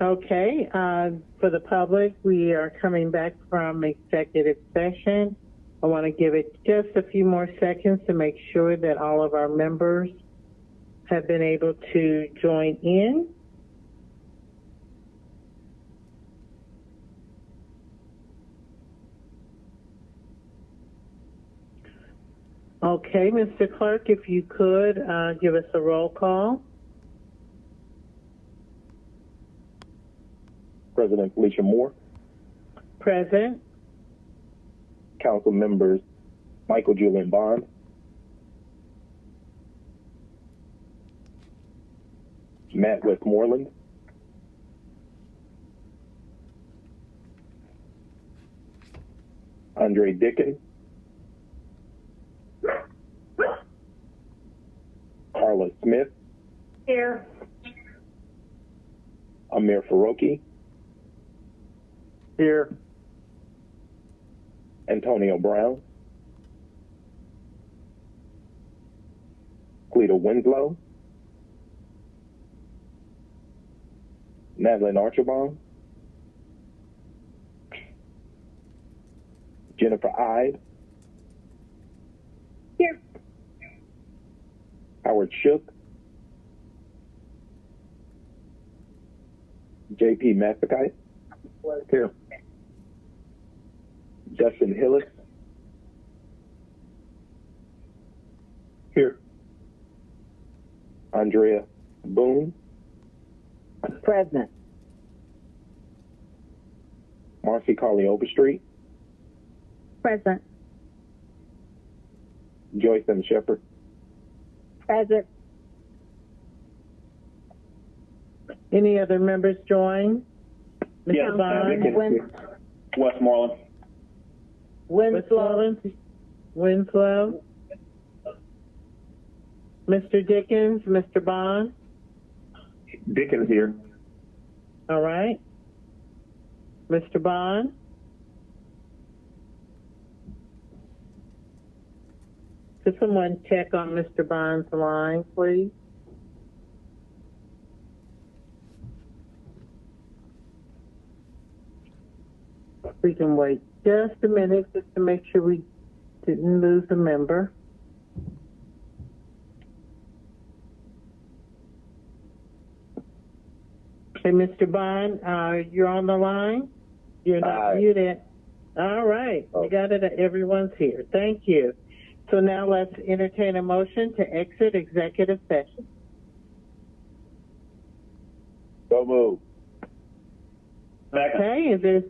Okay, for the public, we are coming back from executive session. I want to give it just a few more seconds to make sure that all of our members have been able to join in. Okay, Mr. Clerk, if you could give us a roll call. President Felicia Moore. Present. Council members Michael Julian Bond, Matt Westmoreland, Andre Dickens, Carla Smith. Here. Amir Faroki. Here. Antonio Brown. Cleta Winslow. Madeline Archibald. Jennifer Ide. Here. Howard Shook. J.P. Matsakite. Here. Justin Hillis. Here. Andrea Boone. Present. Marcy Carly Overstreet. Present. Joyce M. Shepherd. Present. Any other members join? Mr. Yes, Bond? Westmoreland. Winslow. Mr. Dickens, Mr. Bond. Dickens here. All right. Mr. Bond. Could someone check on Mr. Bond's line, please? We can wait just a minute just to make sure we didn't lose a member. Hey, Mr. Bond, you're on the line? You're not muted. All right. We got it. Everyone's here. Thank you. So now let's entertain a motion to exit executive session. So moved. Okay, is there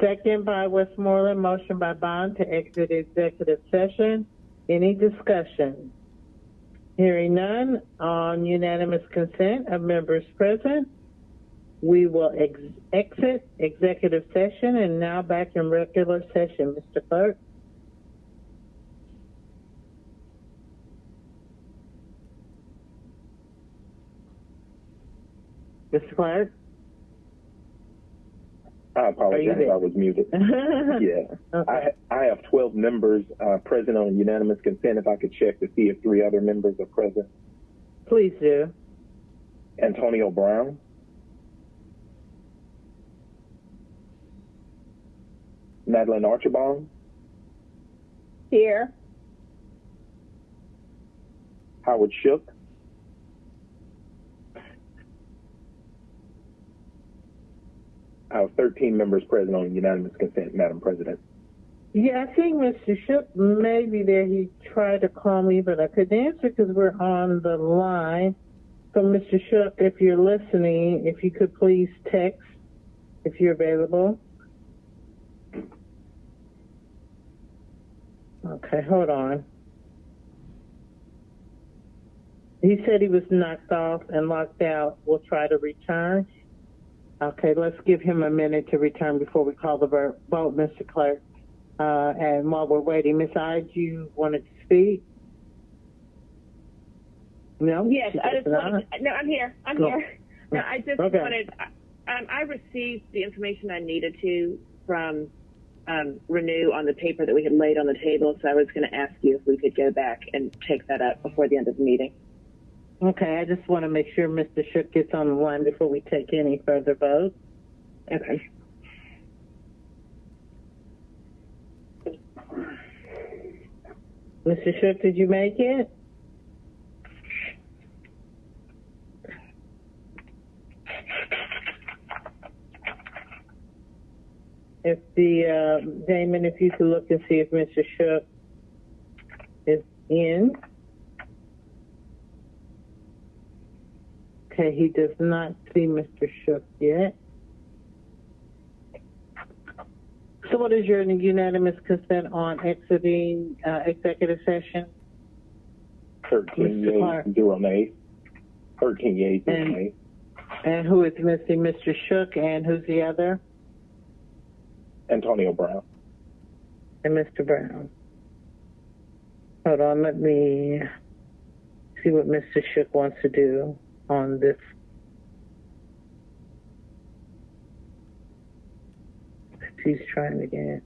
second by Westmoreland, motion by Bond to exit executive session? Any discussion? Hearing none, on unanimous consent of members present, we will exit executive session and now back in regular session. Mr. Clerk. Mr. Clark? I apologize, I was muted. Yeah. Okay. I have 12 members present on unanimous consent. If I could check to see if 3 other members are present. Please do. Antonio Brown. Madeline Archibald. Here. Howard Shook. I have 13 members present on unanimous consent, Madam President. Yeah, I think Mr. Shook may be there. He tried to call me, but I couldn't answer because we're on the line. So, Mr. Shook, if you're listening, if you could please text if you're available. Okay, hold on. He said he was knocked off and locked out. We'll try to return. Okay, let's give him a minute to return before we call the vote, Mr. Clerk. And while we're waiting, Ms. Ide, you wanted to speak? No? Yes, I just wanted to, no, I'm here. I'm here. No, I just wanted, I received the information I needed to from Renew on the paper that we had laid on the table, so I was going to ask you if we could go back and take that up before the end of the meeting. Okay, I just want to make sure Mr. Shook gets on the line before we take any further votes. Okay. Mr. Shook, did you make it? If the, Damon, if you could look and see if Mr. Shook is in. Okay, he does not see Mr. Shook yet. So what is your unanimous consent on exiting executive session? 13 yeas, 0 nays. 13 yeas, 0 nays. And who is missing? Mr. Shook, and who's the other? Antonio Brown. And Mr. Brown. Hold on, let me see what Mr. Shook wants to do on this. He's trying again.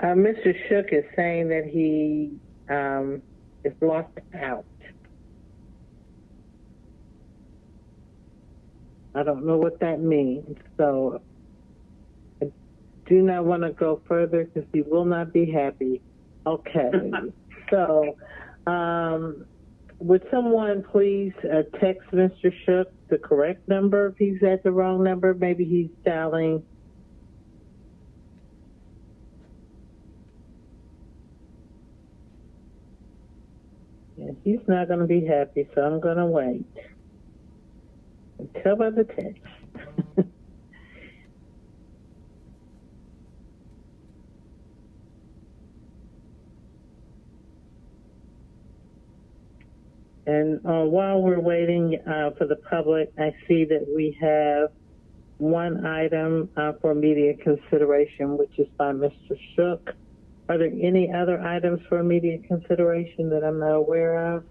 Mr. Shook is saying that he is locked out. I don't know what that means, so I do not want to go further because he will not be happy. Okay, so would someone please text Mr. Shook the correct number if he's at the wrong number? Maybe he's dialing. Yeah, he's not going to be happy, so I'm going to wait. Tell by the text. And while we're waiting for the public, I see that we have one item for immediate consideration, which is by Mr. Shook. Are there any other items for immediate consideration that I'm not aware of?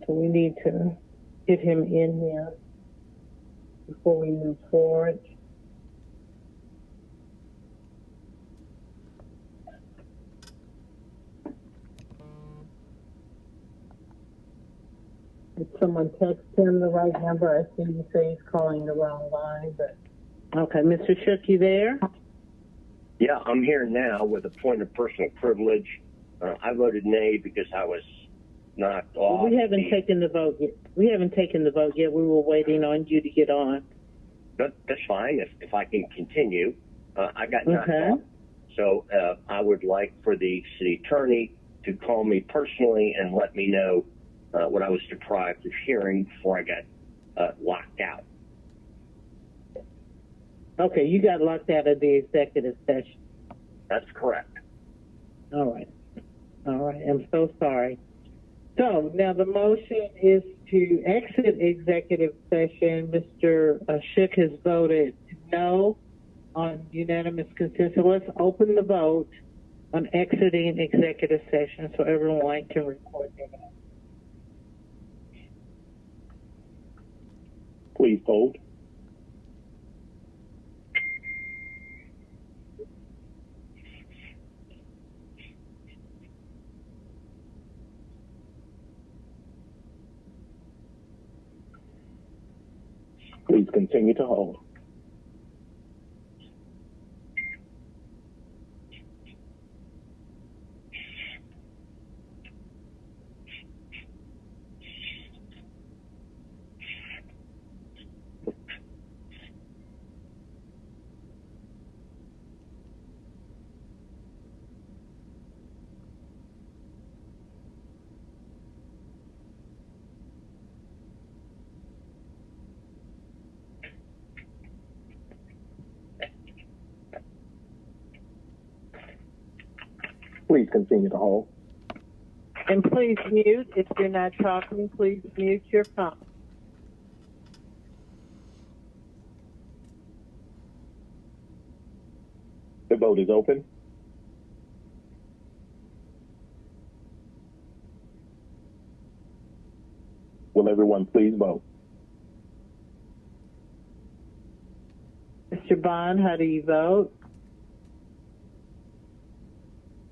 So we need to get him in here before we move forward. Did someone text him the right number? I see you say he's calling the wrong line, but okay, Mr. Shook, you there? Yeah, I'm here now with a point of personal privilege. I voted nay because I was knocked off. Well, we haven't taken the vote yet. We haven't taken the vote yet. We were waiting on you to get on. But that's fine if I can continue. I got knocked off. So I would like for the city attorney to call me personally and let me know what I was deprived of hearing before I got locked out. Okay, you got locked out of the executive session. That's correct. All right. All right. I'm so sorry. So now the motion is to exit executive session. Mr. Shook has voted no on unanimous consent. So let's open the vote on exiting executive session so everyone can record their vote. Please hold. Please continue to hold. Please continue to hold. And please mute. If you're not talking, please mute your phone. The vote is open. Will everyone please vote? Mr. Bond, how do you vote?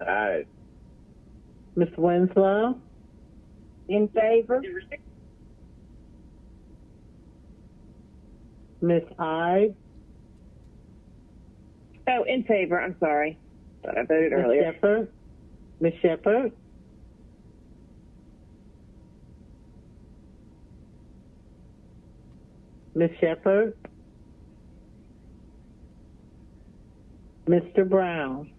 Aye. Ms. Winslow? In favor? Ms. Ives? Oh, in favor. I'm sorry. Thought I voted earlier. Shepherd? Ms. Shepherd? Ms. Shepherd? Mr. Brown?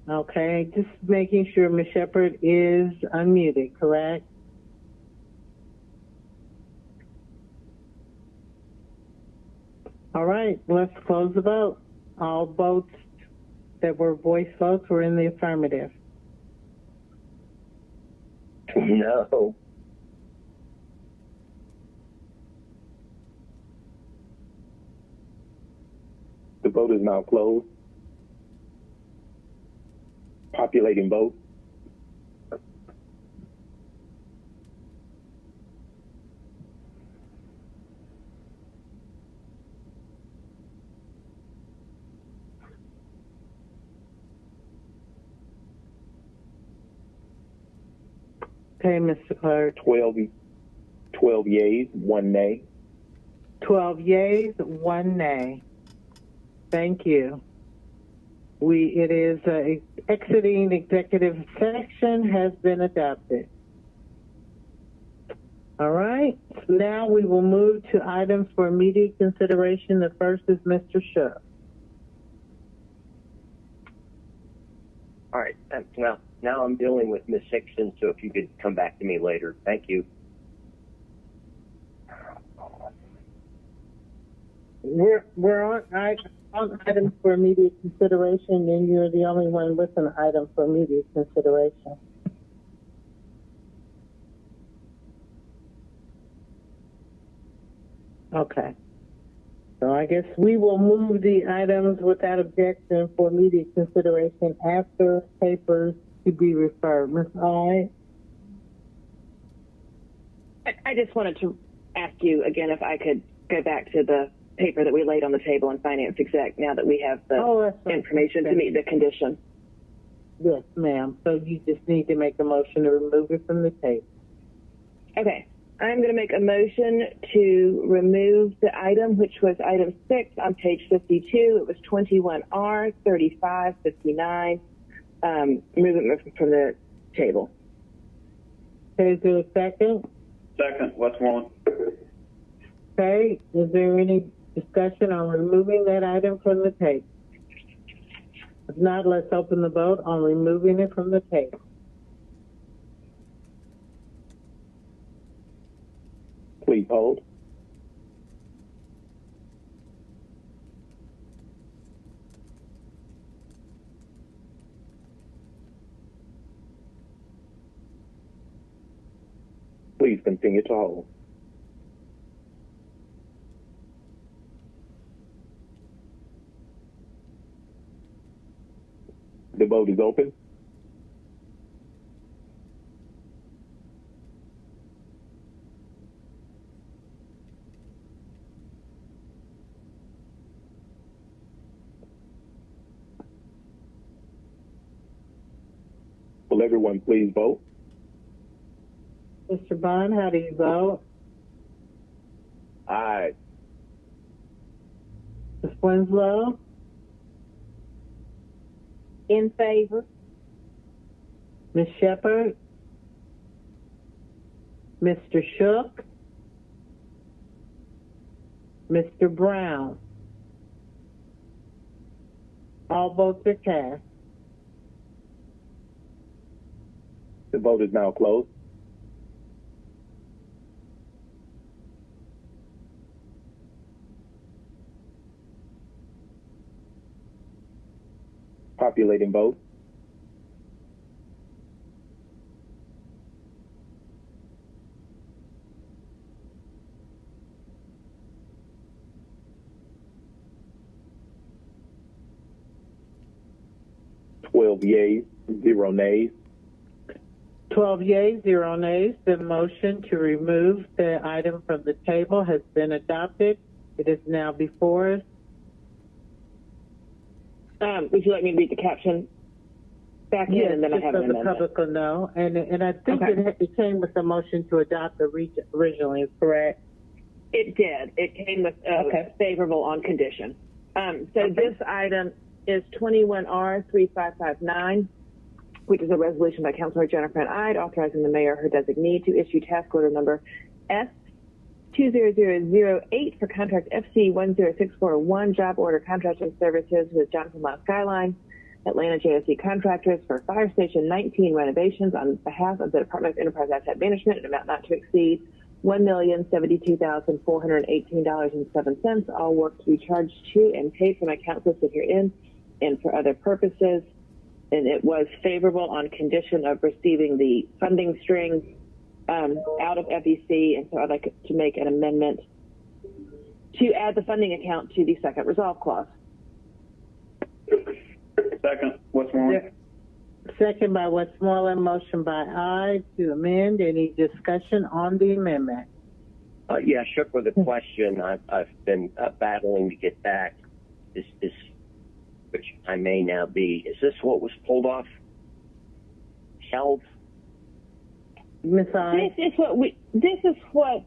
Okay, just making sure Ms. Shepherd is unmuted, correct? All right, let's close the vote. All votes that were voice votes were in the affirmative. No. The vote is now closed. Populating vote. Okay, Mr. Clerk. 12 yeas, 1 nay. 12 yeas, 1 nay. Thank you. It is exiting executive session has been adopted. All right. Now we will move to items for immediate consideration. The first is Mr. Shook. All right. Well, now I'm dealing with Ms. Hickson, so if you could come back to me later. Thank you. We're on items for immediate consideration, and you're the only one with an item for immediate consideration. Okay. So I guess we will move the items without objection for immediate consideration after papers to be referred. Ms. Hyde? I just wanted to ask you again if I could go back to the paper that we laid on the table in Finance Exec now that we have the information to meet the condition. Yes, ma'am. So you just need to make a motion to remove it from the table. Okay. I'm going to make a motion to remove the item, which was item 6 on page 52. It was 21R 3559. Remove it from the table. Okay, is there a second? Second, Westmoreland. Okay, is there any discussion on removing that item from the table? If not, let's open the vote on removing it from the table. Please hold. Please continue to hold. The vote is open. Will everyone please vote? Mr. Bond, how do you vote? Aye. Ms. Winslow? In favor? Ms. Shepherd? Mr. Shook? Mr. Brown? All votes are cast. The vote is now closed. Populating vote. Twelve yeas, 0 nays. 12 yeas, 0 nays. The motion to remove the item from the table has been adopted. It is now before us. Would you like me to read the caption back in, Yes, and then I have so an the amendment? public will know. And I think Okay. it came with a motion to adopt originally, correct? It did. It came with favorable on condition. So this item is 21R3559, which is a resolution by Councilor Jennifer Ann Ide authorizing the mayor or her designee to issue task order number S20008 for contract FC 10641, job order contracting services with Jonathan Miles Skyline, Atlanta JSC Contractors for Fire Station 19 renovations on behalf of the Department of Enterprise Asset Management, an amount not to exceed $1,072,418.07. All work to be charged to and paid from accounts listed herein and for other purposes. And it was favorable on condition of receiving the funding strings out of FEC. And so I'd like to make an amendment to add the funding account to the second resolve clause. Second, Westmoreland. Second by Westmoreland, motion by Ide to amend. Any discussion on the amendment? Yeah, shook with a question. I've been battling to get back. This, which I may now be. Is this what was pulled off? Held? Ms. Ide? This is what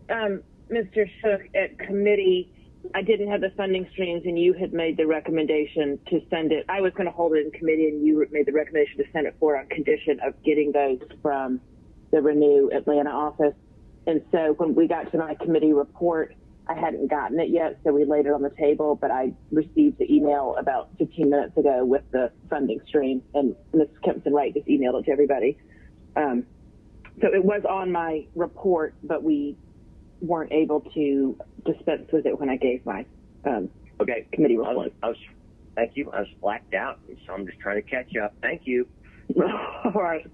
Mr. Shook at committee. I didn't have the funding streams, and you had made the recommendation to send it. I was going to hold it in committee, and you made the recommendation to send it forward on condition of getting those from the Renew Atlanta office. And so when we got to my committee report, I hadn't gotten it yet, so we laid it on the table, but I received the email about 15 minutes ago with the funding stream, and Ms. Kempson Wright just emailed it to everybody. So it was on my report, but we weren't able to dispense with it when I gave my committee report. Thank you. I was blacked out, so I'm just trying to catch up. Thank you. All right.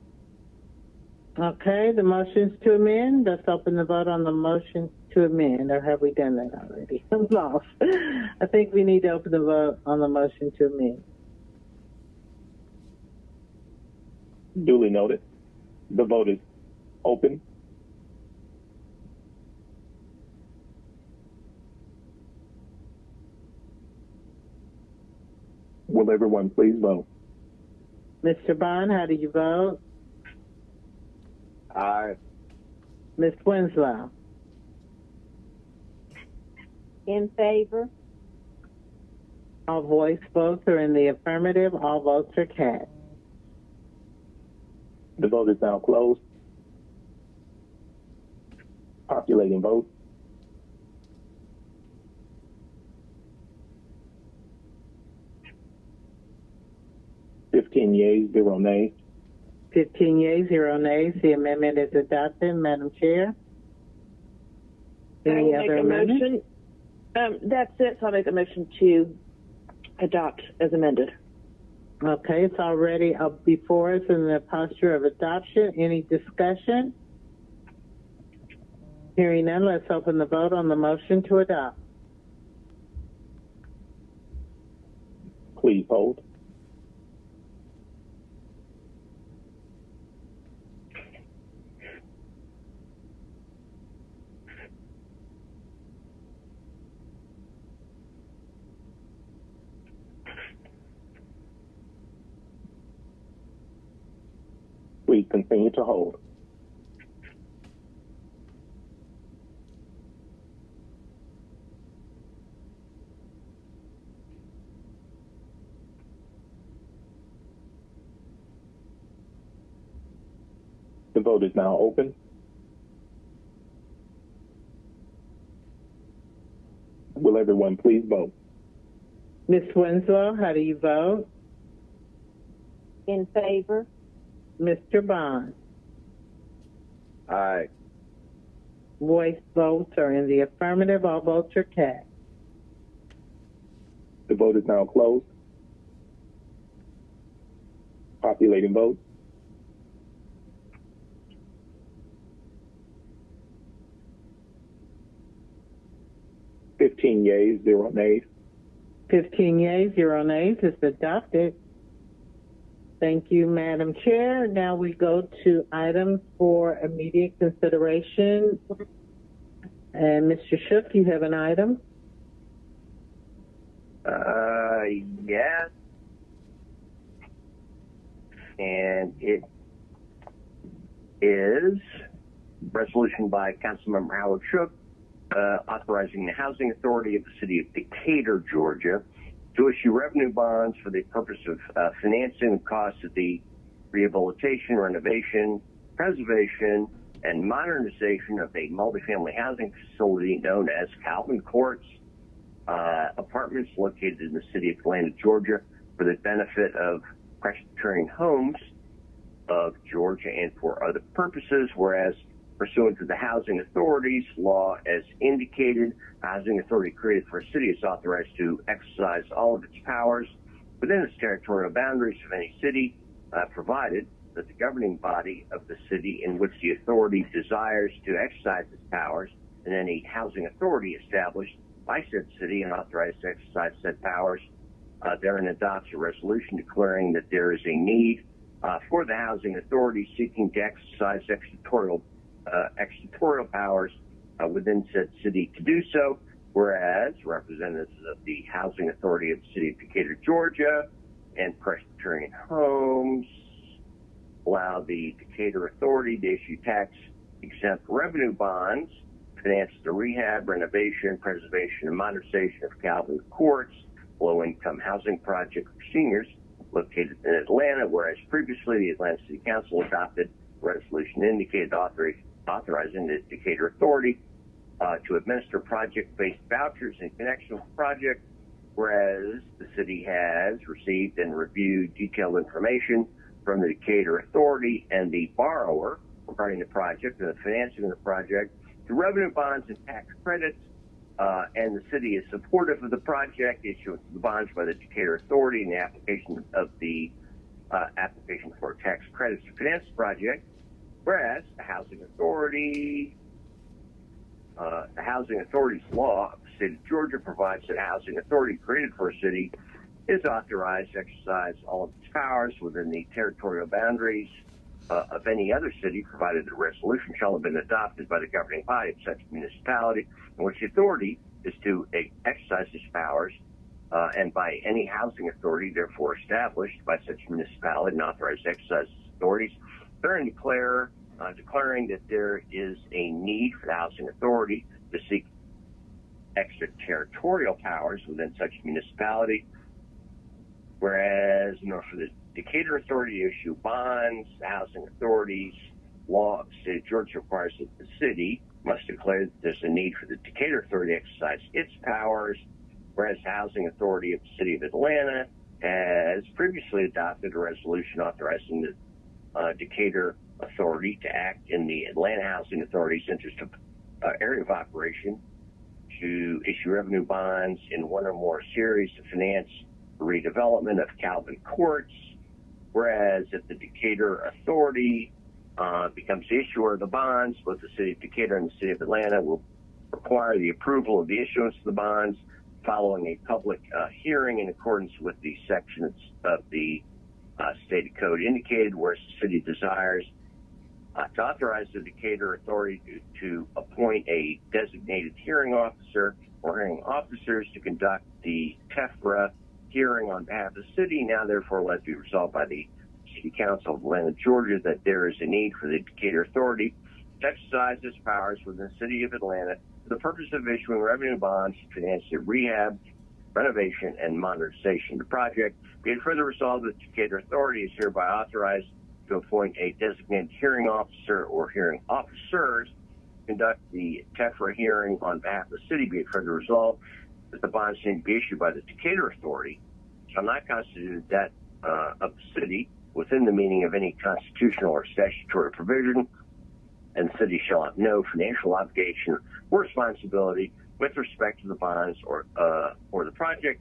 Okay, the motion's to amend. Let's open the vote on the motion to amend, or have we done that already? I'm lost. I think we need to open the vote on the motion to amend. Duly noted. The vote is open. Will everyone please vote? Mr. Bond, how do you vote? Aye. Ms. Winslow? In favor? All voice votes are in the affirmative. All votes are cast. The vote is now closed. Populating vote. Yeas, 0 nays. 15 yeas, 0 nays. The amendment is adopted. Madam Chair? Any other amendment? That's it. So I'll make a motion to adopt as amended. Okay, it's already up before us in the posture of adoption. Any discussion? Hearing none, let's open the vote on the motion to adopt. Please hold. Please continue to hold. The vote is now open. Will everyone please vote? Ms. Winslow, how do you vote? In favor? Mr. Bond? Aye. Voice votes are in the affirmative. All votes are cast. The vote is now closed. Populating vote. Yeas, 0 nays. 15 yeas, 0 nays is adopted. Thank you, Madam Chair. Now we go to items for immediate consideration. And Mr. Shook, you have an item? Yes. And it is resolution by Councilmember Howard Shook, authorizing the Housing Authority of the City of Decatur, Georgia, to issue revenue bonds for the purpose of financing the costs of the rehabilitation, renovation, preservation, and modernization of a multifamily housing facility known as Calvin Courts Apartments located in the city of Atlanta, Georgia, for the benefit of Presbyterian Homes of Georgia and for other purposes, whereas pursuant to the Housing Authority's law as indicated, the Housing Authority created for a city is authorized to exercise all of its powers within its territorial boundaries of any city, provided that the governing body of the city in which the authority desires to exercise its powers and any housing authority established by said city and authorized to exercise said powers therein adopts a resolution declaring that there is a need for the housing authority seeking to exercise extraterritorial powers within said city to do so, whereas representatives of the Housing Authority of the City of Decatur, Georgia, and Presbyterian Homes allow the Decatur Authority to issue tax-exempt revenue bonds, finance the rehab, renovation, preservation, and modernization of Calvin Courts, low-income housing project for seniors located in Atlanta, whereas previously the Atlanta City Council adopted a resolution indicated authorizing the Decatur Authority to administer project-based vouchers in connection with the project, whereas the city has received and reviewed detailed information from the Decatur Authority and the borrower regarding the project and the financing of the project through revenue bonds and tax credits, and the city is supportive of the project, issuance of the bonds by the Decatur Authority and the application of the application for tax credits to finance the project, whereas the Housing Authority's law of the State of Georgia provides that a housing authority created for a city is authorized to exercise all of its powers within the territorial boundaries of any other city, provided the resolution shall have been adopted by the governing body of such municipality in which the authority is to exercise its powers, and by any housing authority therefore established by such municipality and authorized to exercise its authorities, therein declaring that there is a need for the housing authority to seek extraterritorial powers within such municipality, whereas in order for the Decatur Authority to issue bonds, the Housing Authority's law of the State of Georgia requires that the city must declare that there's a need for the Decatur Authority to exercise its powers, whereas the Housing Authority of the City of Atlanta has previously adopted a resolution authorizing the Decatur Authority to act in the Atlanta Housing Authority's interest of area of operation to issue revenue bonds in one or more series to finance the redevelopment of Calvin Courts, whereas if the Decatur Authority becomes the issuer of the bonds, both the City of Decatur and the City of Atlanta will require the approval of the issuance of the bonds following a public hearing in accordance with the sections of the stated code indicated, whereas the city desires to authorize the Decatur Authority to appoint a designated hearing officer or hearing officers to conduct the TEFRA hearing on behalf of the city. Now, therefore, let it be resolved by the City Council of Atlanta, Georgia, that there is a need for the Decatur Authority to exercise its powers within the City of Atlanta for the purpose of issuing revenue bonds to finance the rehab, renovation, and modernization of the project. Be it further resolved that the Decatur Authority is hereby authorized to appoint a designated hearing officer or hearing officers to conduct the TEFRA hearing on behalf of the city. Be it further resolved that the bonds need to be issued by the Decatur Authority shall not constitute a debt of the city within the meaning of any constitutional or statutory provision, and the city shall have no financial obligation or responsibility with respect to the bonds or the project.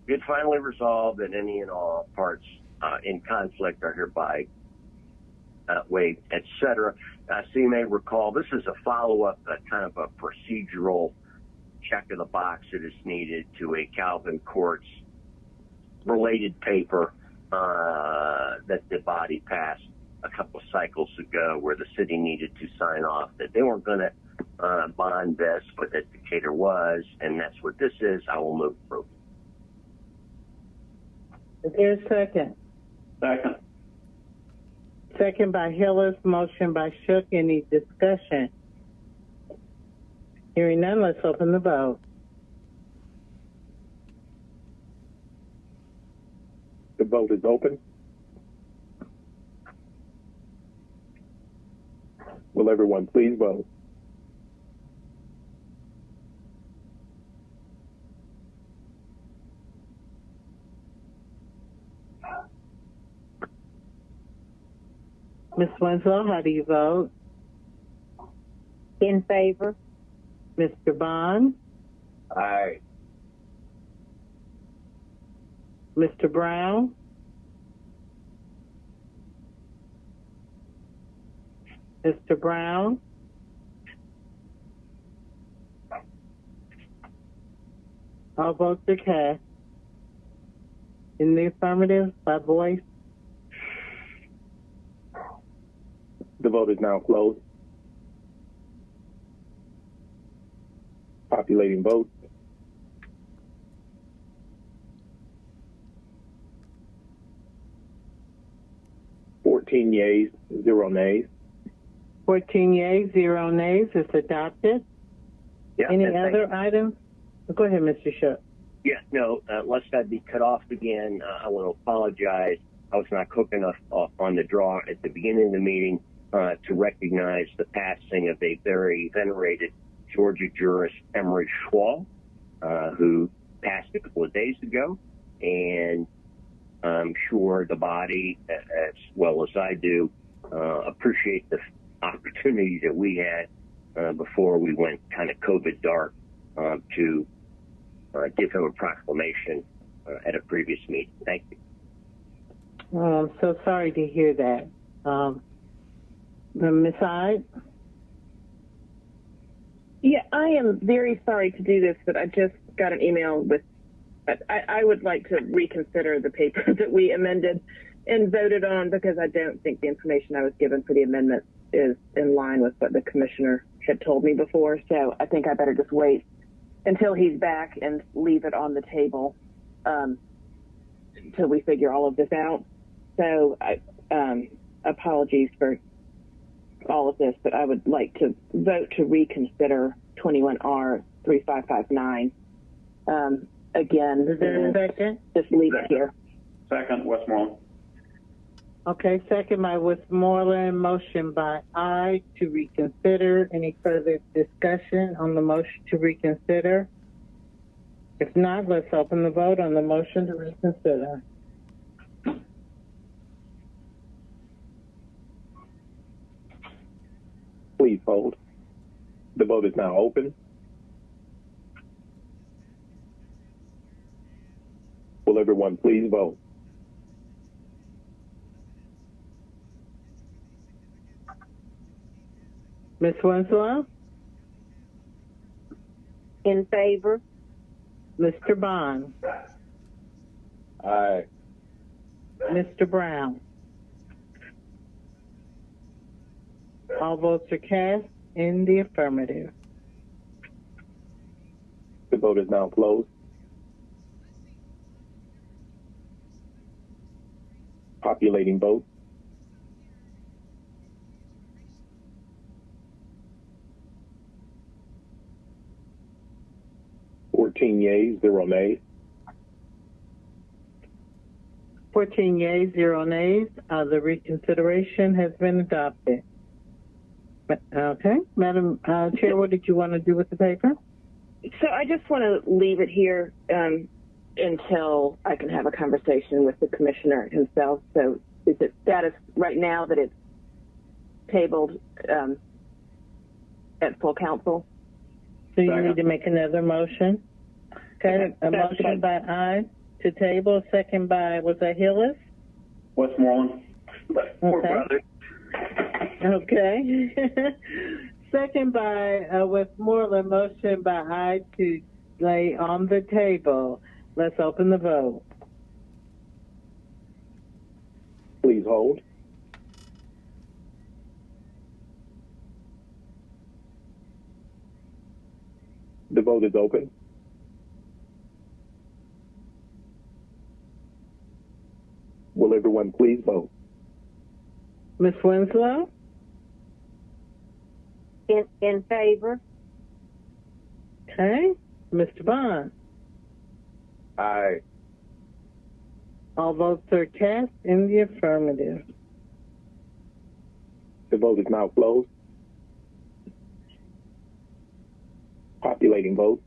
Be it finally resolved that any and all parts in conflict are hereby waived, etc. So you may recall this is a follow-up, kind of a procedural check of the box that is needed to a Calvin Courts related paper that the body passed a couple of cycles ago where the city needed to sign off that they weren't going to bond this, but that Decatur was, and that's what this is. I will move approval. Is there a second? Second. Second by Hillis, motion by Shook. Any discussion? Hearing none, let's open the vote. The vote is open. Will everyone please vote? Ms. Winslow, how do you vote? In favor. Mr. Bond? Aye. Mr. Brown? Mr. Brown? All votes are cast. In the affirmative by voice. The vote is now closed. Populating votes. Yeas, 0 nays. 14 yeas, 0 nays. It's adopted. Yeah, Any other items? Go ahead, Mr. Shook. Yeah, no, lest I be cut off again, I want to apologize. I was not quick enough on the draw at the beginning of the meeting to recognize the passing of a very venerated Georgia jurist, Emery Schwall, who passed a couple of days ago. And I'm sure the body, as well as I do, appreciate the opportunity that we had before we went kind of COVID dark to give him a proclamation at a previous meeting. Thank you. I'm so sorry to hear that. Ms. Hyde? Yeah, I am very sorry to do this, but I just got an email with I would like to reconsider the paper that we amended and voted on because I don't think the information I was given for the amendment is in line with what the commissioner had told me before. So I think I better just wait until he's back and leave it on the table until we figure all of this out. So apologies for all of this, but I would like to vote to reconsider 21R 3559. Again, is there a second? Just leave it here. Second, Westmoreland. Okay, second by Westmoreland, motion by I to reconsider. Any further discussion on the motion to reconsider? If not, let's open the vote on the motion to reconsider. Please hold. The vote is now open. Will everyone please vote? Ms. Winslow? In favor. Mr. Bond? Aye. Mr. Brown? All votes are cast in the affirmative. The vote is now closed. Populating votes. Yeas, 0 nays. 14 yeas, 0 nays. The reconsideration has been adopted. Okay, Madam Chair, what did you want to do with the paper? So I just want to leave it here until I can have a conversation with the commissioner himself. So is it status right now that it's tabled at full council? So you need to make another motion? Okay, a motion by I to table, second by, was that Hillis? Westmoreland. Okay. Okay. Second by Westmoreland, motion by I to lay on the table. Let's open the vote. please hold. The vote is open. Will everyone please vote? Ms. Winslow? In favor. Okay. Mr. Bond? Aye. All votes are cast in the affirmative. The vote is now closed. Populating vote.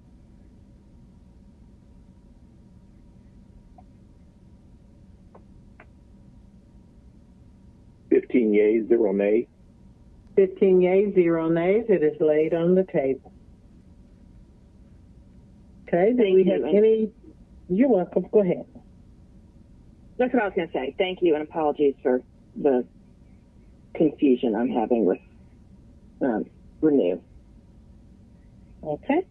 (15 yeas, 0 nays). 15 yeas, 0 nays. It is laid on the table. Okay, do we have any? You're welcome. Go ahead. That's what I was going to say. Thank you, and apologies for the confusion I'm having with Renew. Okay.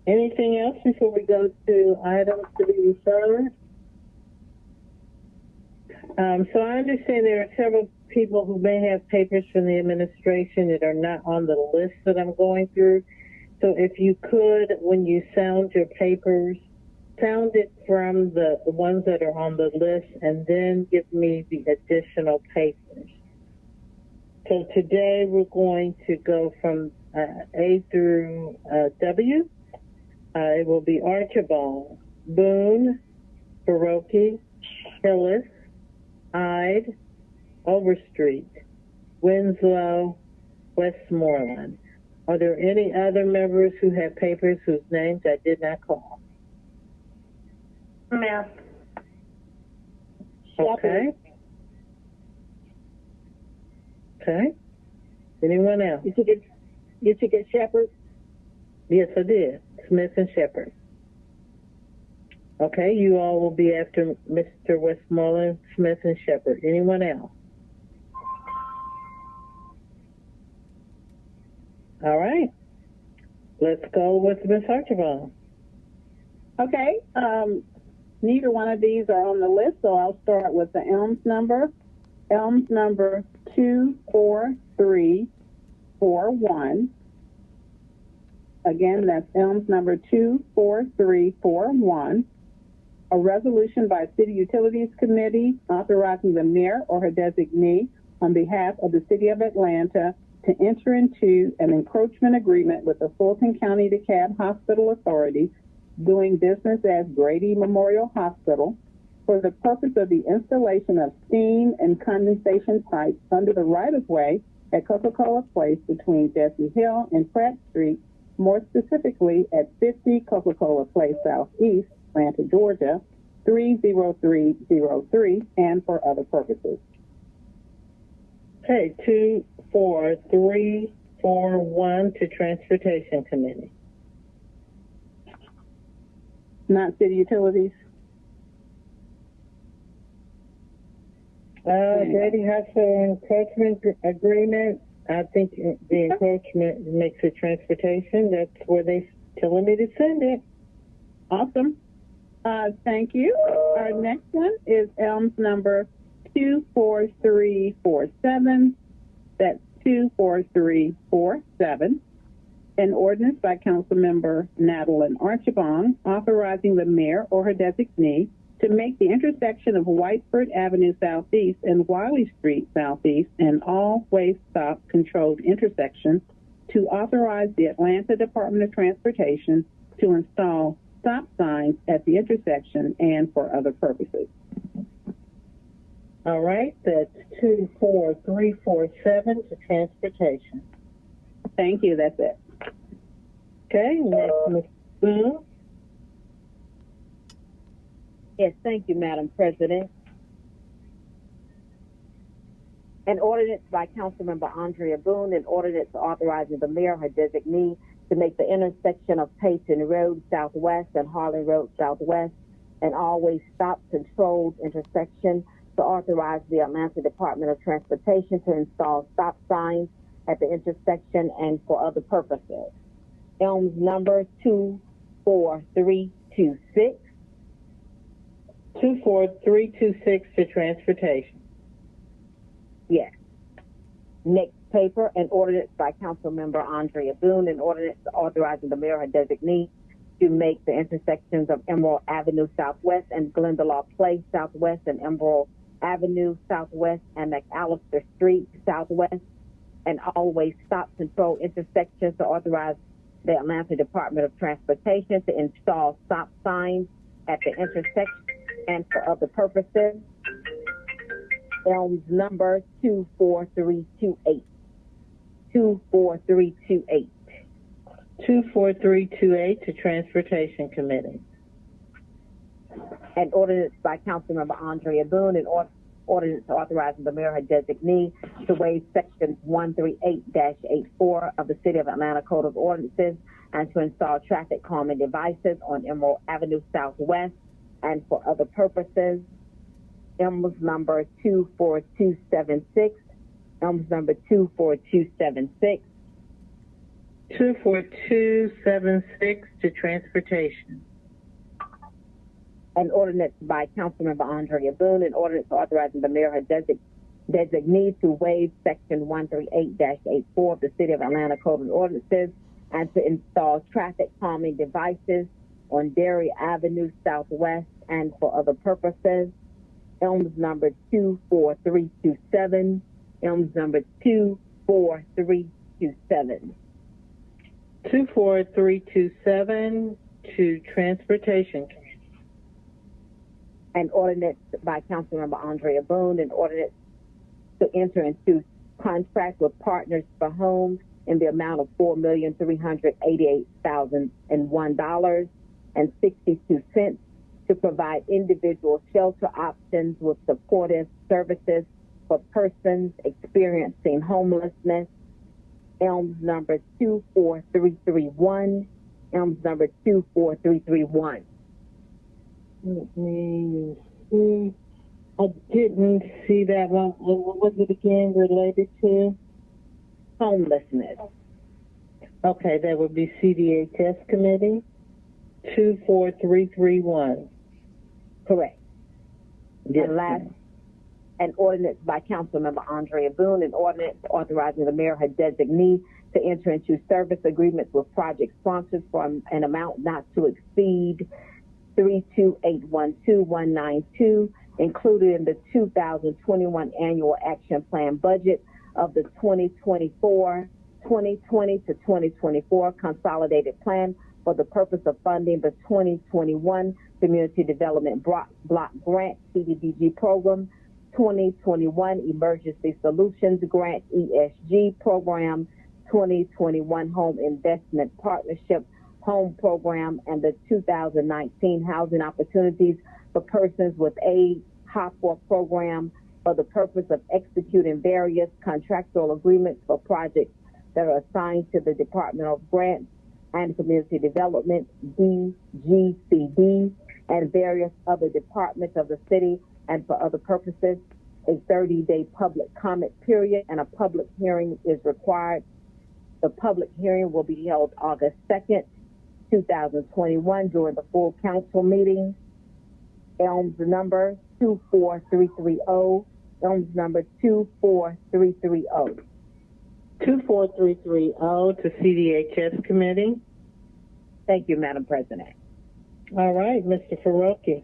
Anything else before we go to items to be referred? So I understand there are several people who may have papers from the administration that are not on the list that I'm going through. So if you could, when you sound your papers, sound it from the ones that are on the list and then give me the additional papers. So today we're going to go from A through W. It will be Archibald, Boone, Baroque, Hillis, Ide, Overstreet, Winslow, Westmoreland. Are there any other members who have papers whose names I did not call? Ma'am. Okay. Okay. Anyone else? You should get Shepherd? Yes, I did. Smith and Shepherd. Okay, you all will be after Mr. Westmoreland, Smith, and Shepherd. Anyone else? All right. Let's go with Ms. Archibald. Okay. Neither one of these are on the list, so I'll start with the ELMS number. ELMS number 24341. Again, that's ELMS number 24341. A resolution by City Utilities Committee authorizing the mayor or her designee on behalf of the City of Atlanta to enter into an encroachment agreement with the Fulton County DeKalb Hospital Authority, doing business as Grady Memorial Hospital, for the purpose of the installation of steam and condensation pipes under the right-of-way at Coca-Cola Place between Jesse Hill and Pratt Street, more specifically at 50 Coca-Cola Place Southeast, Atlanta, Georgia, 30303, and for other purposes. Okay, 24341 to Transportation Committee. Not City Utilities? Grady Hospital encroachment agreement. I think the encroachment makes it transportation. That's where they're telling me to send it. Awesome. Thank you. Our next one is ELMS number 24347. That's 24347. An ordinance by Councilmember Nadalyn Archibong authorizing the mayor or her designee to make the intersection of Whiteford Avenue Southeast and Wiley Street Southeast an all-way stop controlled intersection, to authorize the Atlanta Department of Transportation to install stop signs at the intersection and for other purposes. All right, that's 24347 to Transportation. Thank you, that's it. Okay, next, Ms. Boone. Yes, thank you, Madam President. An ordinance by Councilmember Andrea Boone, an ordinance authorizing the mayor or her designee to make the intersection of Payton Road Southwest and Harlan Road Southwest an always stop controlled intersection, to authorize the Atlanta Department of Transportation to install stop signs at the intersection and for other purposes. ELMS number 24326. 24326 to Transportation. Yes. Next paper, an ordinance by Councilmember Andrea Boone, an ordinance authorizing the mayor or designee to make the intersections of Emerald Avenue Southwest and Glendalough Place Southwest and Emerald Avenue Southwest and McAllister Street Southwest and always stop control intersections to authorize the Atlanta Department of Transportation to install stop signs at the intersection and for other purposes. Elms number 24328. 24328. 24328 to Transportation Committee. An ordinance by Councilmember Andrea Boone, an ordinance authorizing the mayor or designee to waive sections 138-84 of the City of Atlanta Code of Ordinances and to install traffic calming devices on Emerald Avenue Southwest and for other purposes. EMS number 24276. EMS number 24276. 24276 to Transportation. An ordinance by Councilmember Andrea Boone, an ordinance authorizing the mayor or designee to waive section 138-84 of the City of Atlanta Code of Ordinances and to install traffic calming devices on Dairy Avenue Southwest and for other purposes. ELMS number 24327. ELMS number 24327. 24327 to Transportation. An ordinance by Councilmember Andrea Boone, an ordinance to enter into contract with Partners for Homes in the amount of $4,388,001.62 to provide individual shelter options with supportive services for persons experiencing homelessness. ELMS number 24331. ELMS number 24331. Let me see. I didn't see that one. What was it again related to? Homelessness. Okay, that would be CDHS Committee. 24331. Correct. Yes. And last, an ordinance by Councilmember Andrea Boone, an ordinance authorizing the mayor or designee to enter into service agreements with project sponsors for an amount not to exceed $32812,192, included in the 2021 annual action plan budget of the 2020 to 2024 consolidated plan for the purpose of funding the 2021 Community Development Block Grant CDBG program, 2021 Emergency Solutions Grant ESG program, 2021 Home Investment Partnership Home Program, and the 2019 Housing Opportunities for Persons with AIDS HOPWA program for the purpose of executing various contractual agreements for projects that are assigned to the Department of Grants and Community Development, DGCD, and various other departments of the city and for other purposes. A 30-day public comment period and a public hearing is required. The public hearing will be held August 2nd, 2021 during the full council meeting. ELMS number 24330. ELMS number 24330. 24330 to CDHS Committee. Thank you, Madam President. All right, Mr. Faroki.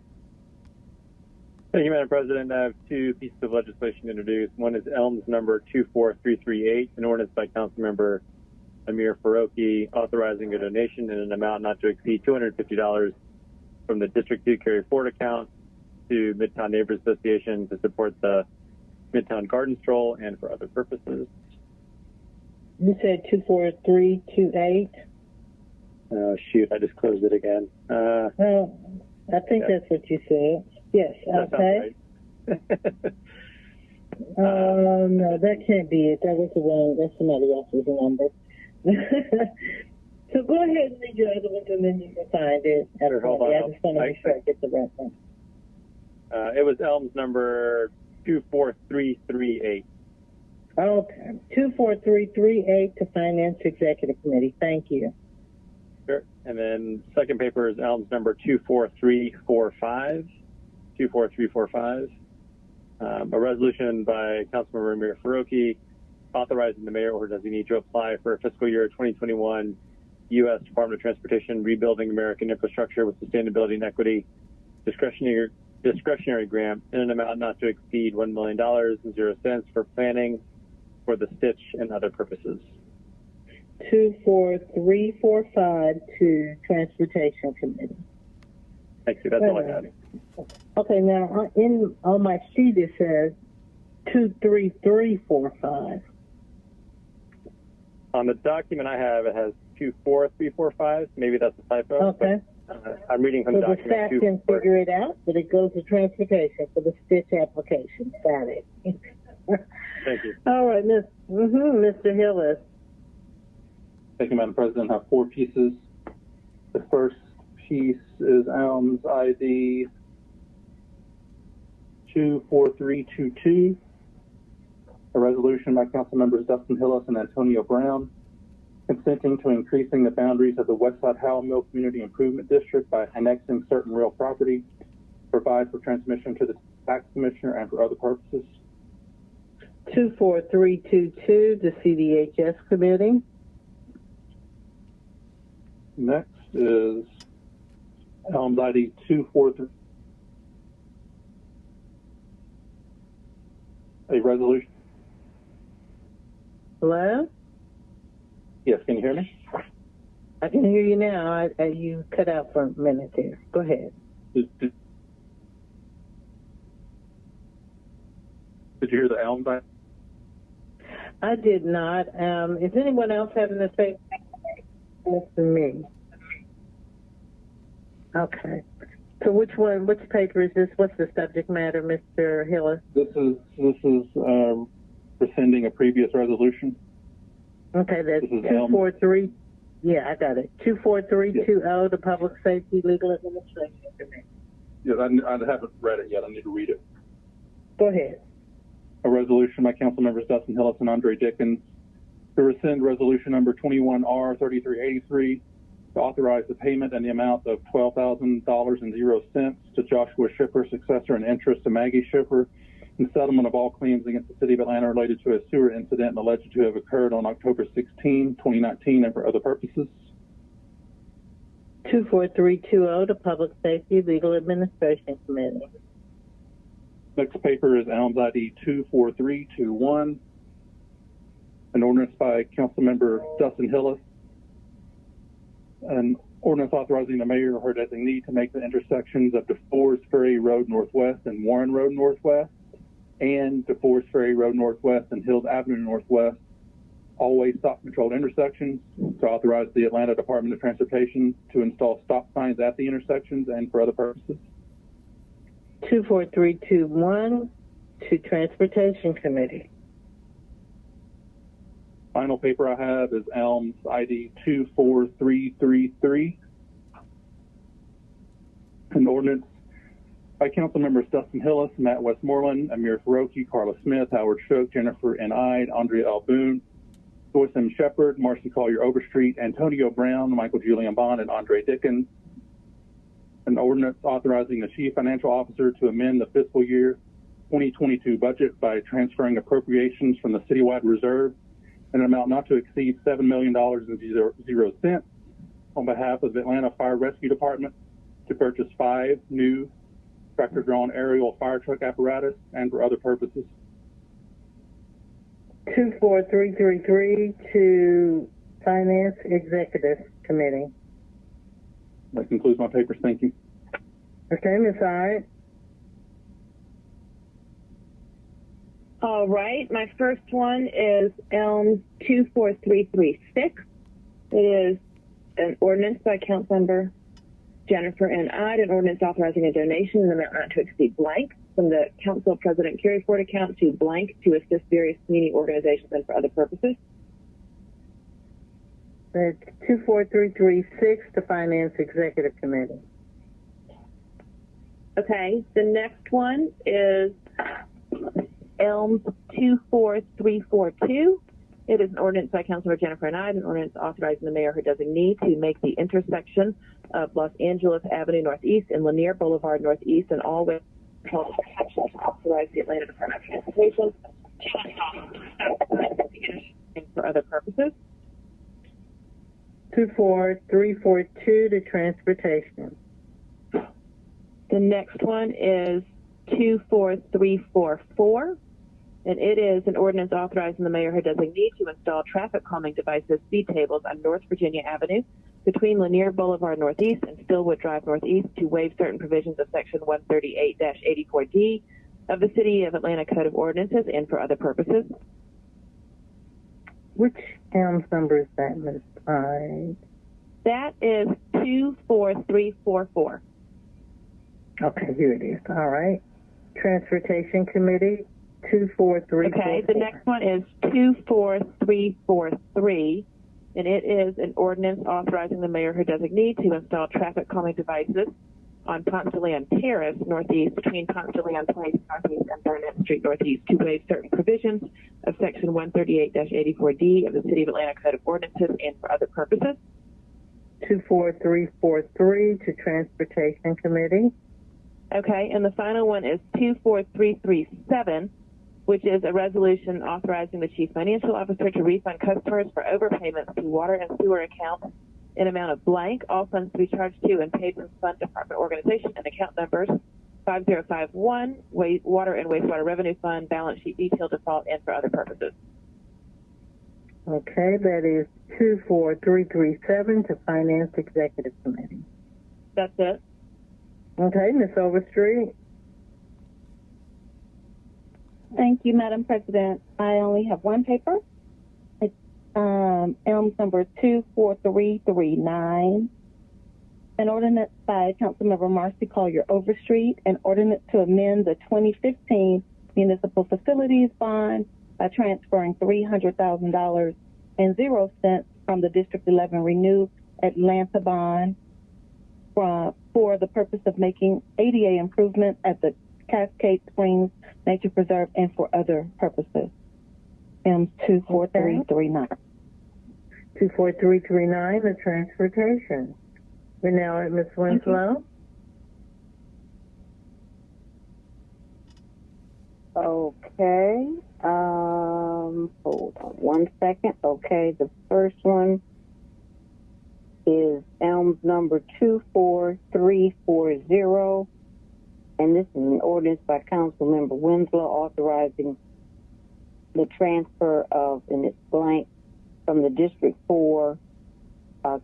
Thank you, Madam President. I have two pieces of legislation to introduce. One is ELMS number 24338, an ordinance by Councilmember Amir Faroki authorizing a donation in an amount not to exceed $250 from the District 2 Carry Forward account to Midtown Neighbors Association to support the Midtown Garden Stroll and for other purposes. You said 24328? Oh, shoot, I just closed it again. Well, I think that's what you said. Yes, okay. No, that can't be it. That was the wrong, that's somebody else's number. So go ahead and read your other ones and then you can find it. Sure, hold on. I just want to make sure I get the right one. It was ELMS number 24338. Okay, 24338 to Finance Executive Committee. Thank you. Sure. And then second paper is ELMS number 24345. 24345. A resolution by Councilmember Amir Faroqi authorizing the mayor or designee to apply for a fiscal year 2021 U.S. Department of Transportation Rebuilding American Infrastructure with Sustainability and Equity discretionary grant in an amount not to exceed $1 million and 0 cents for planning for the Stitch and other purposes. 24345 to Transportation Committee. Thank you. That's all I had. Okay, now on my sheet it says 23345. On the document I have, it has 24345. Maybe that's a typo. Okay. But, I'm reading from so document the staff can figure it out, but it goes to transportation for the Stitch application. Got it. Thank you. All right, Mr. Hillis. Thank you, Madam President. I have 4 pieces. The first piece is ELMS ID 24322, a resolution by Council Members Dustin Hillis and Antonio Brown, consenting to increasing the boundaries of the Westside Howell Mill Community Improvement District by annexing certain real property, provide for transmission to the tax commissioner and for other purposes. 24322, the CDHS Committee. Next is ELMS ID 243. A resolution. Hello? Yes, can you hear me? I can hear you now. You cut out for a minute there. Go ahead. Did you hear the ELMS ID? I did not. Is anyone else having the same thing for me? Okay. So which paper is this? What's the subject matter, Mr. Hillis? This is rescinding a previous resolution. Okay, that's 243. Yeah, I got it. 24320, the Public Safety Legal Administration Committee. Yes, I haven't read it yet. I need to read it. Go ahead. A resolution by Council Members Dustin Hillis and Andre Dickens to rescind resolution number 21R3383 to authorize the payment in the amount of $12,000.00 to Joshua Schiffer, successor in interest to Maggie Schiffer, in settlement of all claims against the City of Atlanta related to a sewer incident alleged to have occurred on October 16, 2019, and for other purposes. 24320, the Public Safety Legal Administration Committee. Next paper is ELMS ID 24321, an ordinance by Councilmember Dustin Hillis, an ordinance authorizing the mayor or her designee to make the intersections of DeForest Ferry Road Northwest and Warren Road Northwest and DeForest Ferry Road Northwest and Hills Avenue Northwest all-way stop-controlled intersections, to authorize the Atlanta Department of Transportation to install stop signs at the intersections and for other purposes. 24321 to Transportation Committee. Final paper I have is ELMS ID 24333, an ordinance by Council Members Dustin Hillis, Matt Westmoreland, Amir Faroqi, Carla Smith, Howard Shook, Jennifer N. Ide, Andrea L. Boone, Joyce M. Shepard, Marcy Collier Overstreet, Antonio Brown, Michael Julian Bond, and Andre Dickens. An ordinance authorizing the Chief Financial Officer to amend the fiscal year 2022 budget by transferring appropriations from the citywide reserve in an amount not to exceed $7 million and 0 cents on behalf of the Atlanta Fire Rescue Department to purchase 5 new tractor-drawn aerial fire truck apparatus and for other purposes. 24333 to Finance Executive Committee. That concludes my papers. Thank you. Okay, Ms. Ide. All right, my first one is ELMS 24336. It is an ordinance by Councilmember Jennifer N. Ide, an ordinance authorizing a donation in the amount not to exceed blank from the Council President Carry Forward account to blank to assist various community organizations and for other purposes. That's 24336 to Finance Executive Committee. Okay, the next one is ELMS 24342. It is an ordinance by Councilmember Jennifer N. Ide, an ordinance authorizing the mayor or her designee to make the intersection of Los Angeles Avenue Northeast and Lanier Boulevard Northeast and all way authorize the Atlanta Department of Transportation to install for other purposes. 24342 to transportation. The next one is 24344, and it is an ordinance authorizing the mayor or designee to install traffic calming devices, speed tables on North Virginia Avenue between Lanier Boulevard Northeast and Stillwood Drive Northeast to waive certain provisions of Section 138-84D of the City of Atlanta Code of Ordinances and for other purposes. Which ELMS number is that, Ms. Hyde? That is 24344. Okay, here it is. All right. Transportation Committee, 24344. Okay, the next one is 24343, and it is an ordinance authorizing the mayor or designee to install traffic calming devices on Ponce de Leon Terrace Northeast between Ponce de Leon Place Northeast and Burnett Street Northeast to waive certain provisions of Section 138-84D of the City of Atlanta Code of Ordinances and for other purposes. 24343 to Transportation Committee. Okay, and the final one is 24337, which is a resolution authorizing the Chief Financial Officer to refund customers for overpayments to water and sewer accounts in amount of blank, all funds to be charged to and paid from Fund Department Organization and account numbers 5051, Water and Wastewater Revenue Fund, balance sheet detail default, and for other purposes. Okay, that is 24337 to Finance Executive Committee. That's it. Okay, Ms. Overstreet. Thank you, Madam President. I only have one paper. It's ELMS number 24339. An ordinance by Councilmember Marcy Collier Overstreet, an ordinance to amend the 2015 Municipal Facilities Bond by transferring $300,000 and 0 cents from the District 11 Renew Atlanta Bond for the purpose of making ADA improvements at the Cascade Springs Nature Preserve and for other purposes. ELMS 24339. 24339, the transportation. We're now at Ms. Winslow. Okay. Hold on one second. Okay, the first one is ELMS number 24340, and this is an ordinance by Councilmember Winslow authorizing the transfer of, and it's blank, from the District 4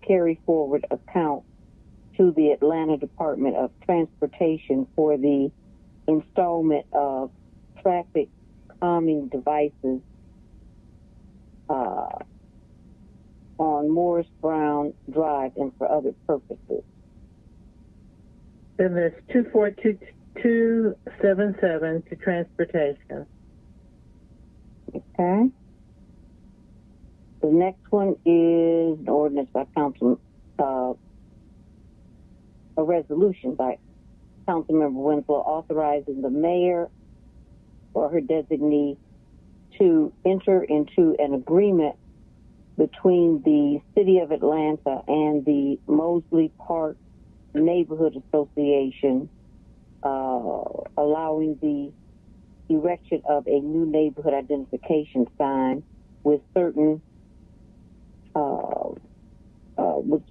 carry forward account to the Atlanta Department of Transportation for the installment of traffic calming devices on Morris Brown Drive and for other purposes. Then there's 24277 to transportation. Okay. The next one is an ordinance by Council, a resolution by Councilmember Winslow authorizing the mayor or her designee to enter into an agreement between the City of Atlanta and the Mosley Park Neighborhood Association, allowing the erection of a new neighborhood identification sign with certain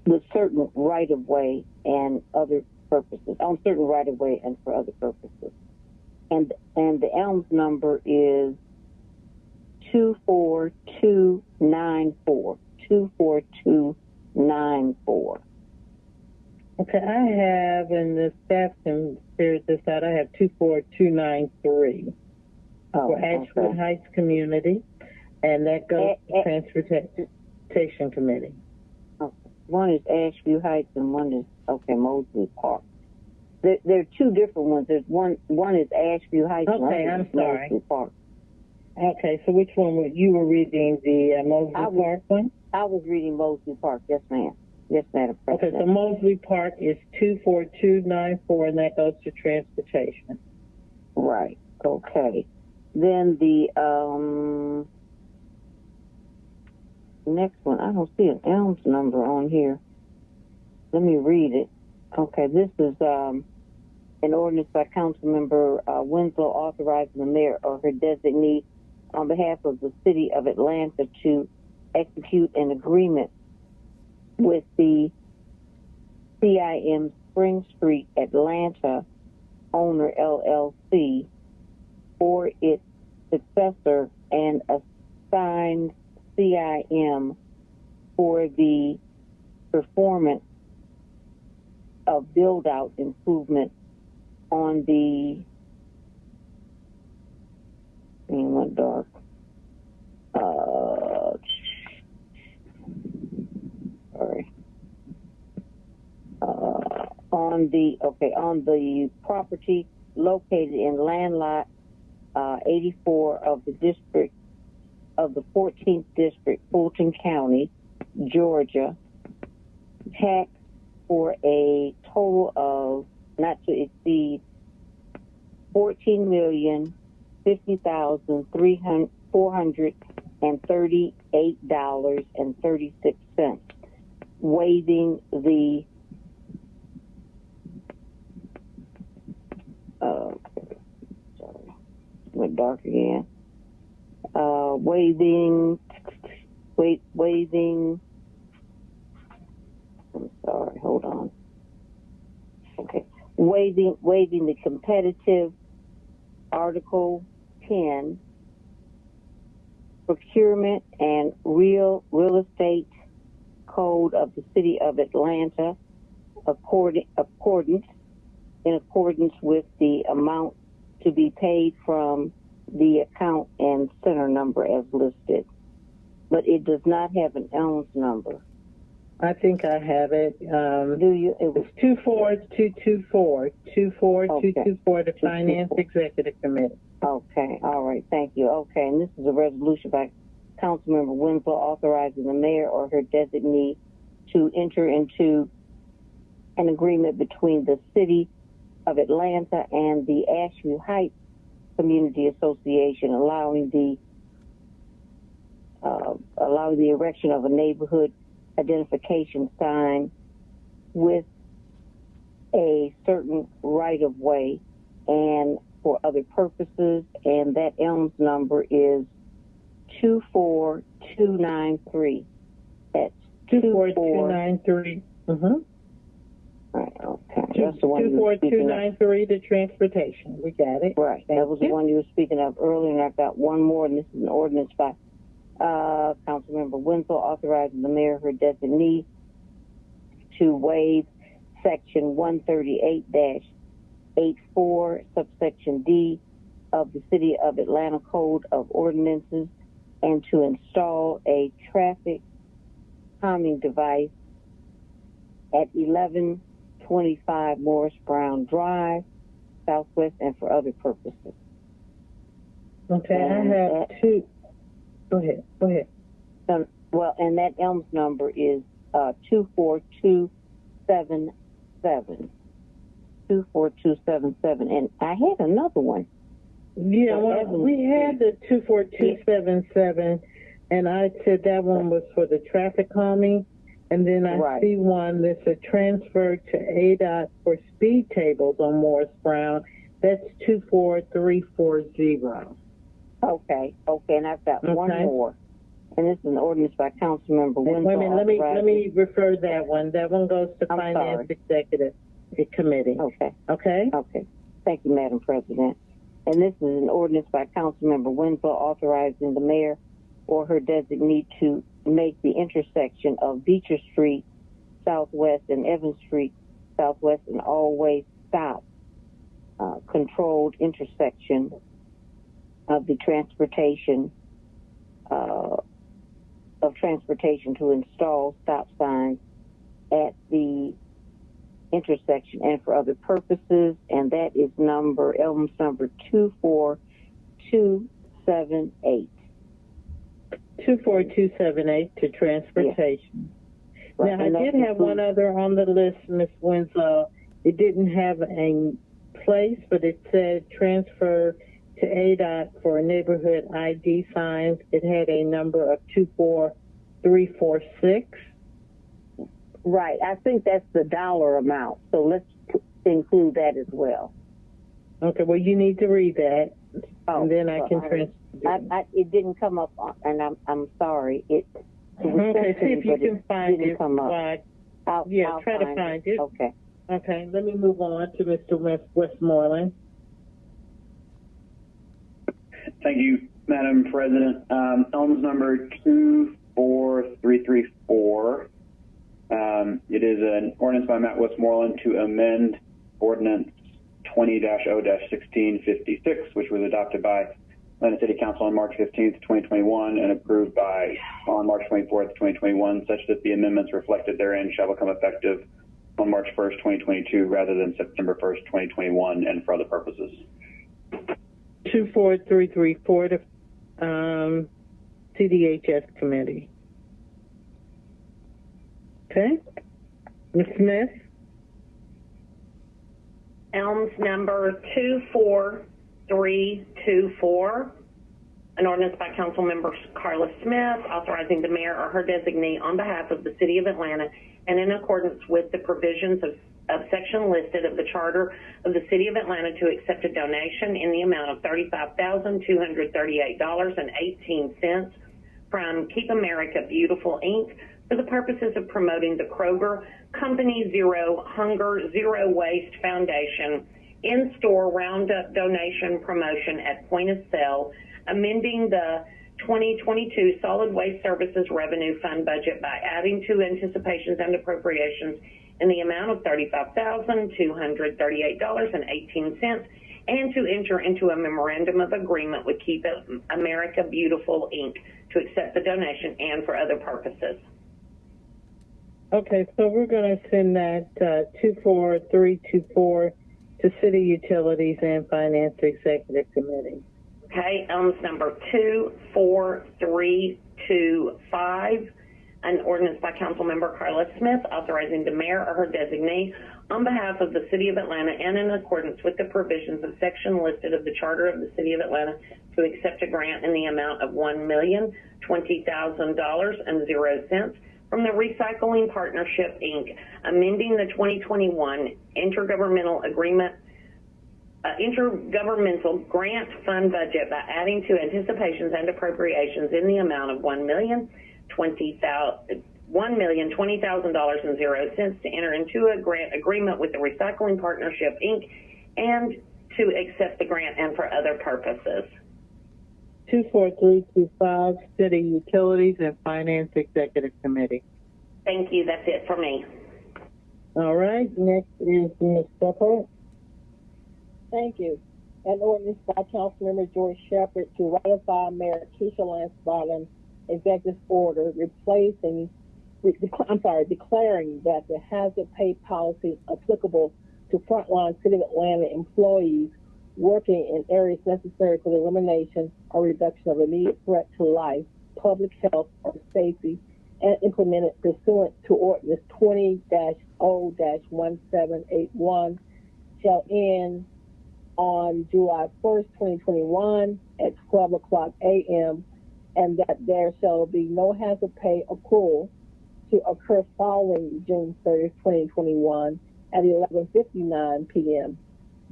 with certain right of way and other purposes, on certain right of way and for other purposes. And the ELMS number is 24294. 24294. Okay, I have, and the staff can figure this out, I have 24293 for Ashwood Heights Community, and that goes to Transportation Committee. Okay. One is Ashview Heights and one is, Mosley Park. There are two different ones. There's one is Ashview Heights and I'm sorry. Mosley Park. Okay, so which one were you reading, the Mosley Park one? I was reading Mosley Park, yes ma'am. Yes, Madam President. Okay, so Mosley Park is 24294, and that goes to transportation. Right. Okay. Then the next one, I don't see an ELMS number on here. Let me read it. Okay, this is An ordinance by Councilmember Winslow authorizing the mayor or her designee on behalf of the city of Atlanta to execute an agreement with the CIM Spring Street Atlanta owner LLC or its successor and assigned CIM for the performance of build-out improvement on the went dark. Sorry. On the property located in land lot 84 of the district of the 14th district, Fulton County, Georgia, tax for a total of not to exceed $14,438.36, waiving the sorry, went dark again. Waiving. I'm sorry. Hold on. Okay. Waiving the competitive Article 10 procurement and real estate code of the city of Atlanta, in accordance with the amount to be paid from the account and center number as listed, but it does not have an ELMS number. I think I have it. Do you? It was 24224. 24224, the Finance Executive Committee. Okay, all right, thank you. Okay, and this is a resolution by Councilmember Winslow authorizing the mayor or her designee to enter into an agreement between the city of Atlanta and the Ashview Heights Community Association, allowing the erection of a neighborhood identification sign with a certain right-of-way and for other purposes, and that ELMS number is 24293. That's 24293. Right, okay. That's the one 24293, the transportation. We got it. Right. That was the one you were speaking of earlier, and I've got one more, and this is an ordinance by Councilmember Winslow authorizing the mayor or her designee to waive Section 138-84, subsection D of the City of Atlanta Code of Ordinances, and to install a traffic calming device at 1125 Morris Brown Drive, Southwest, and for other purposes. Okay, and I have two. Go ahead. Well, and that ELMS number is 24277. 24277, and I had another one. Yeah, well, we had the 24277, and I said that one was for the traffic calming, and then I see one that's a transfer to ADOT for speed tables on Morris Brown. That's 24340. Okay, and I've got one more, and this is an ordinance by Councilmember Winslow. Wait a minute, let me refer that one. That one goes to Finance Executive Committee. Okay. Thank you, Madam President. And this is an ordinance by Councilmember Winslow authorizing the mayor or her designee to make the intersection of Beecher Street Southwest and Evans Street Southwest an all-way stop controlled intersection of the transportation to install stop signs at the intersection and for other purposes, and that is ELMS number 24278. 24278 to transportation. Yeah. Now, I did have one other on the list, Ms. Winslow. It didn't have a place, but it said transfer to ADOT for neighborhood ID signs. It had a number of 24346. Right. I think that's the dollar amount. So let's to include that as well. Okay, well, you need to read that, and then I can it didn't come up, and I'm sorry. It was okay, see if you can find it. Come up. I'll try to find it. Okay. Okay, let me move on to Mr. Westmoreland. Thank you, Madam President. Elms number 24334. It is an ordinance by Matt Westmoreland to amend ordinance 20-0-1656, which was adopted by Atlanta City Council on March 15th, 2021, and approved on March 24th, 2021, such that the amendments reflected therein shall become effective on March 1st, 2022, rather than September 1st, 2021, and for other purposes. 24334 to CDHS committee. Okay. Ms. Smith? Elms number 24324, an ordinance by Council Member Carla Smith authorizing the mayor or her designee on behalf of the City of Atlanta and in accordance with the provisions of section listed of the Charter of the City of Atlanta to accept a donation in the amount of $35,238.18 from Keep America Beautiful, Inc. for the purposes of promoting the Kroger Company Zero Hunger, Zero Waste Foundation in-store Roundup donation promotion at point of sale, amending the 2022 Solid Waste Services Revenue Fund budget by adding to anticipations and appropriations in the amount of $35,238.18 and to enter into a memorandum of agreement with Keep America Beautiful, Inc. to accept the donation and for other purposes. Okay, so we're going to send that 24324 to City Utilities and Finance Executive Committee. Okay, Elms number 24325, an ordinance by Councilmember Carla Smith authorizing the mayor or her designee on behalf of the City of Atlanta and in accordance with the provisions of section listed of the Charter of the City of Atlanta to accept a grant in the amount of $1,020,000.00 from the Recycling Partnership, Inc., amending the 2021 intergovernmental grant fund budget by adding to anticipations and appropriations in the amount of $1,020,000.00 to enter into a grant agreement with the Recycling Partnership, Inc., and to accept the grant and for other purposes. 24325, City Utilities and Finance Executive Committee. Thank you. That's it for me. All right. Next is Ms. Shepherd. Thank you. An ordinance by Councilmember George Shepherd to ratify Mayor Keisha Lance Bottom's executive order declaring that the hazard pay policy applicable to frontline City of Atlanta employees working in areas necessary for the elimination or reduction of immediate threat to life, public health, or safety, and implemented pursuant to Ordinance 20-0-1781 shall end on July 1st, 2021 at 12 o'clock a.m., and that there shall be no hazard pay accrual to occur following June 30th, 2021 at 11:59 p.m.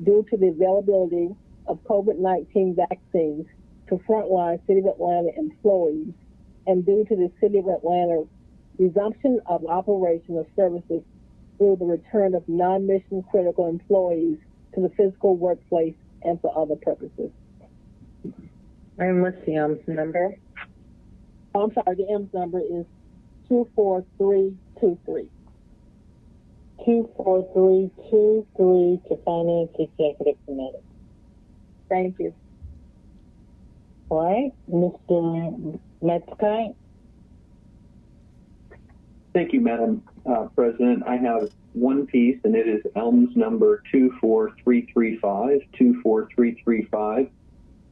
due to the availability of COVID-19 vaccines to frontline City of Atlanta employees and due to the City of Atlanta resumption of operation of services through the return of non-mission critical employees to the physical workplace and for other purposes. And what's the EMS number? Oh, I'm sorry, the EMS number is 24323. 24323 to Finance Executive Committee. Thank you. All right, Mr. Metzkite. Thank you, Madam President. I have one piece, and it is ELMS number 24335. 24335.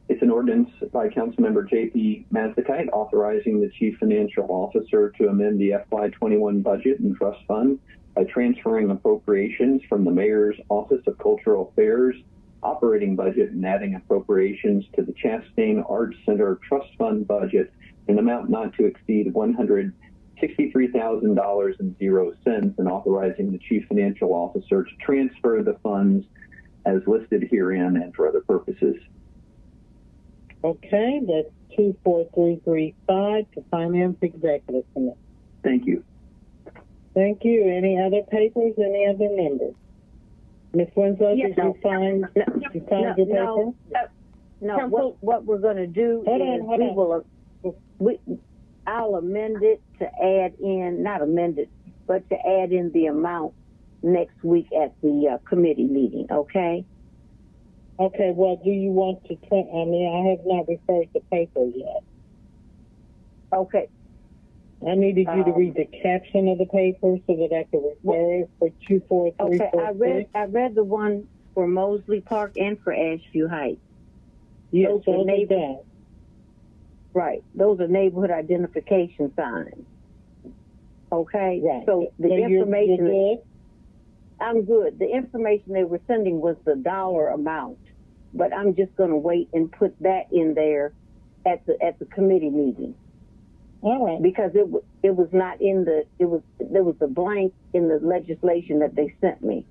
It's an ordinance by Councilmember J.P. Mazzacite authorizing the Chief Financial Officer to amend the FY21 budget and trust fund by transferring appropriations from the Mayor's Office of Cultural Affairs operating budget and adding appropriations to the Chastain Arts Center Trust Fund budget in an amount not to exceed $110,000 $63,000.00 and authorizing the Chief Financial Officer to transfer the funds as listed herein and for other purposes. Okay, that's 24335 to Finance Executive Committee. Thank you. Thank you. Any other papers? Any other members? Ms. Winslow, did you find your paper? No. What we're going to do I'll amend it to add in, not amend it, but to add in the amount next week at the committee meeting. Okay. Okay. Well, do you want to? I have not referred the paper yet. Okay. I needed you to read the caption of the paper so that I could refer it for 24346. Okay, I read the one for Mosley Park and for Ashview Heights. Yes, those are done. Right, those are neighborhood identification signs. Okay, right. So the information. You're good? I'm good. The information they were sending was the dollar amount, but I'm just going to wait and put that in there at the committee meeting. All right. Because it was not in there was a blank in the legislation that they sent me.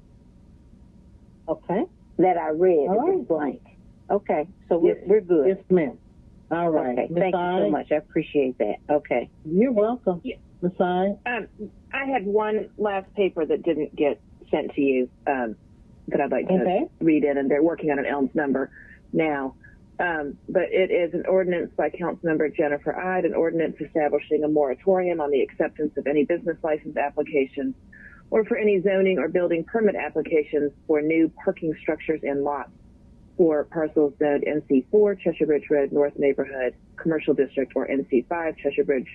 Okay. That I read. All right. It was blank. Okay. So we're good. Yes, ma'am. All right. Okay. Thank you so much. I appreciate that. Okay. You're welcome. Yeah. Ms. I had one last paper that didn't get sent to you that I'd like to read in, and they're working on an ELMS number now. But it is an ordinance by Councilmember Jennifer Ide, an ordinance establishing a moratorium on the acceptance of any business license applications or for any zoning or building permit applications for new parking structures and lots for parcels zoned NC4, Cheshire Bridge Road North Neighborhood Commercial District, or NC5, Cheshire Bridge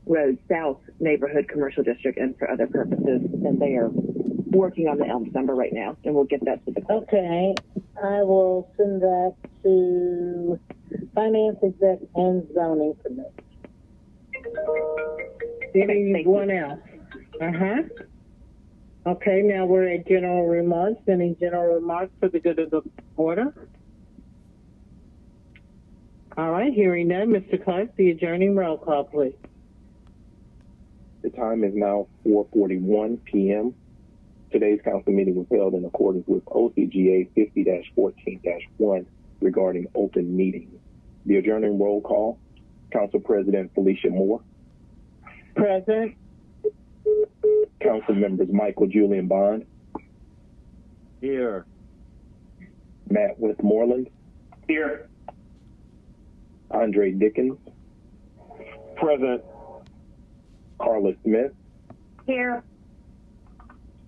Road South Neighborhood Commercial District, and for other purposes. And they are working on the ELMS number right now, and we'll get that to the clerk. Okay. I will send that to Finance Exec and Zoning Committee. Anyone else? Okay, now we're at general remarks. Any general remarks for the good of the order? All right, hearing none, Mr. Clark, the adjourning roll call, please. The time is now 4:41 p.m. Today's council meeting was held in accordance with OCGA 50-14-1 regarding open meetings. The adjourning roll call, Council President Felicia Moore. Present. Council members Michael Julian Bond. Here. Matt Westmoreland. Here. Andre Dickens. Present. Carla Smith. Here.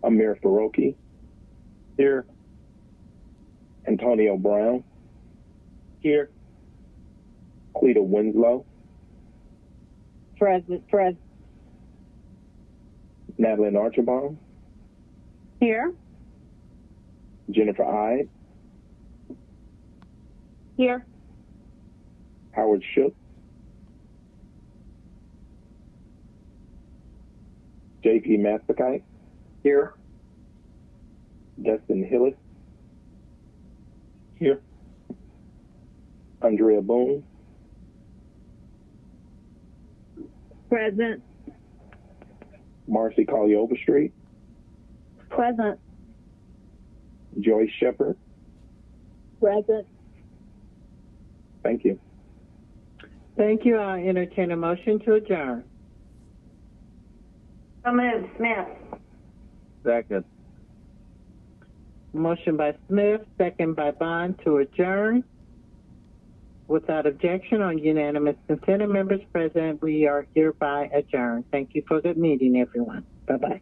Amir Faroki. Here. Antonio Brown. Here. Cleta Winslow. Present. Madeline Archibald. Here. Jennifer Ide. Here. Howard Shook. J.P. Mastakite. Here. Dustin Hillis. Here. Andrea Boone. Present. Marcy Collier Overstreet. Present. Joyce Shepard. Present. Thank you. Thank you. I entertain a motion to adjourn. So moved. Smith. Second. Motion by Smith, second by Bond to adjourn. Without objection, on unanimous consent of members present, we are hereby adjourned. Thank you for the meeting, everyone. Bye-bye.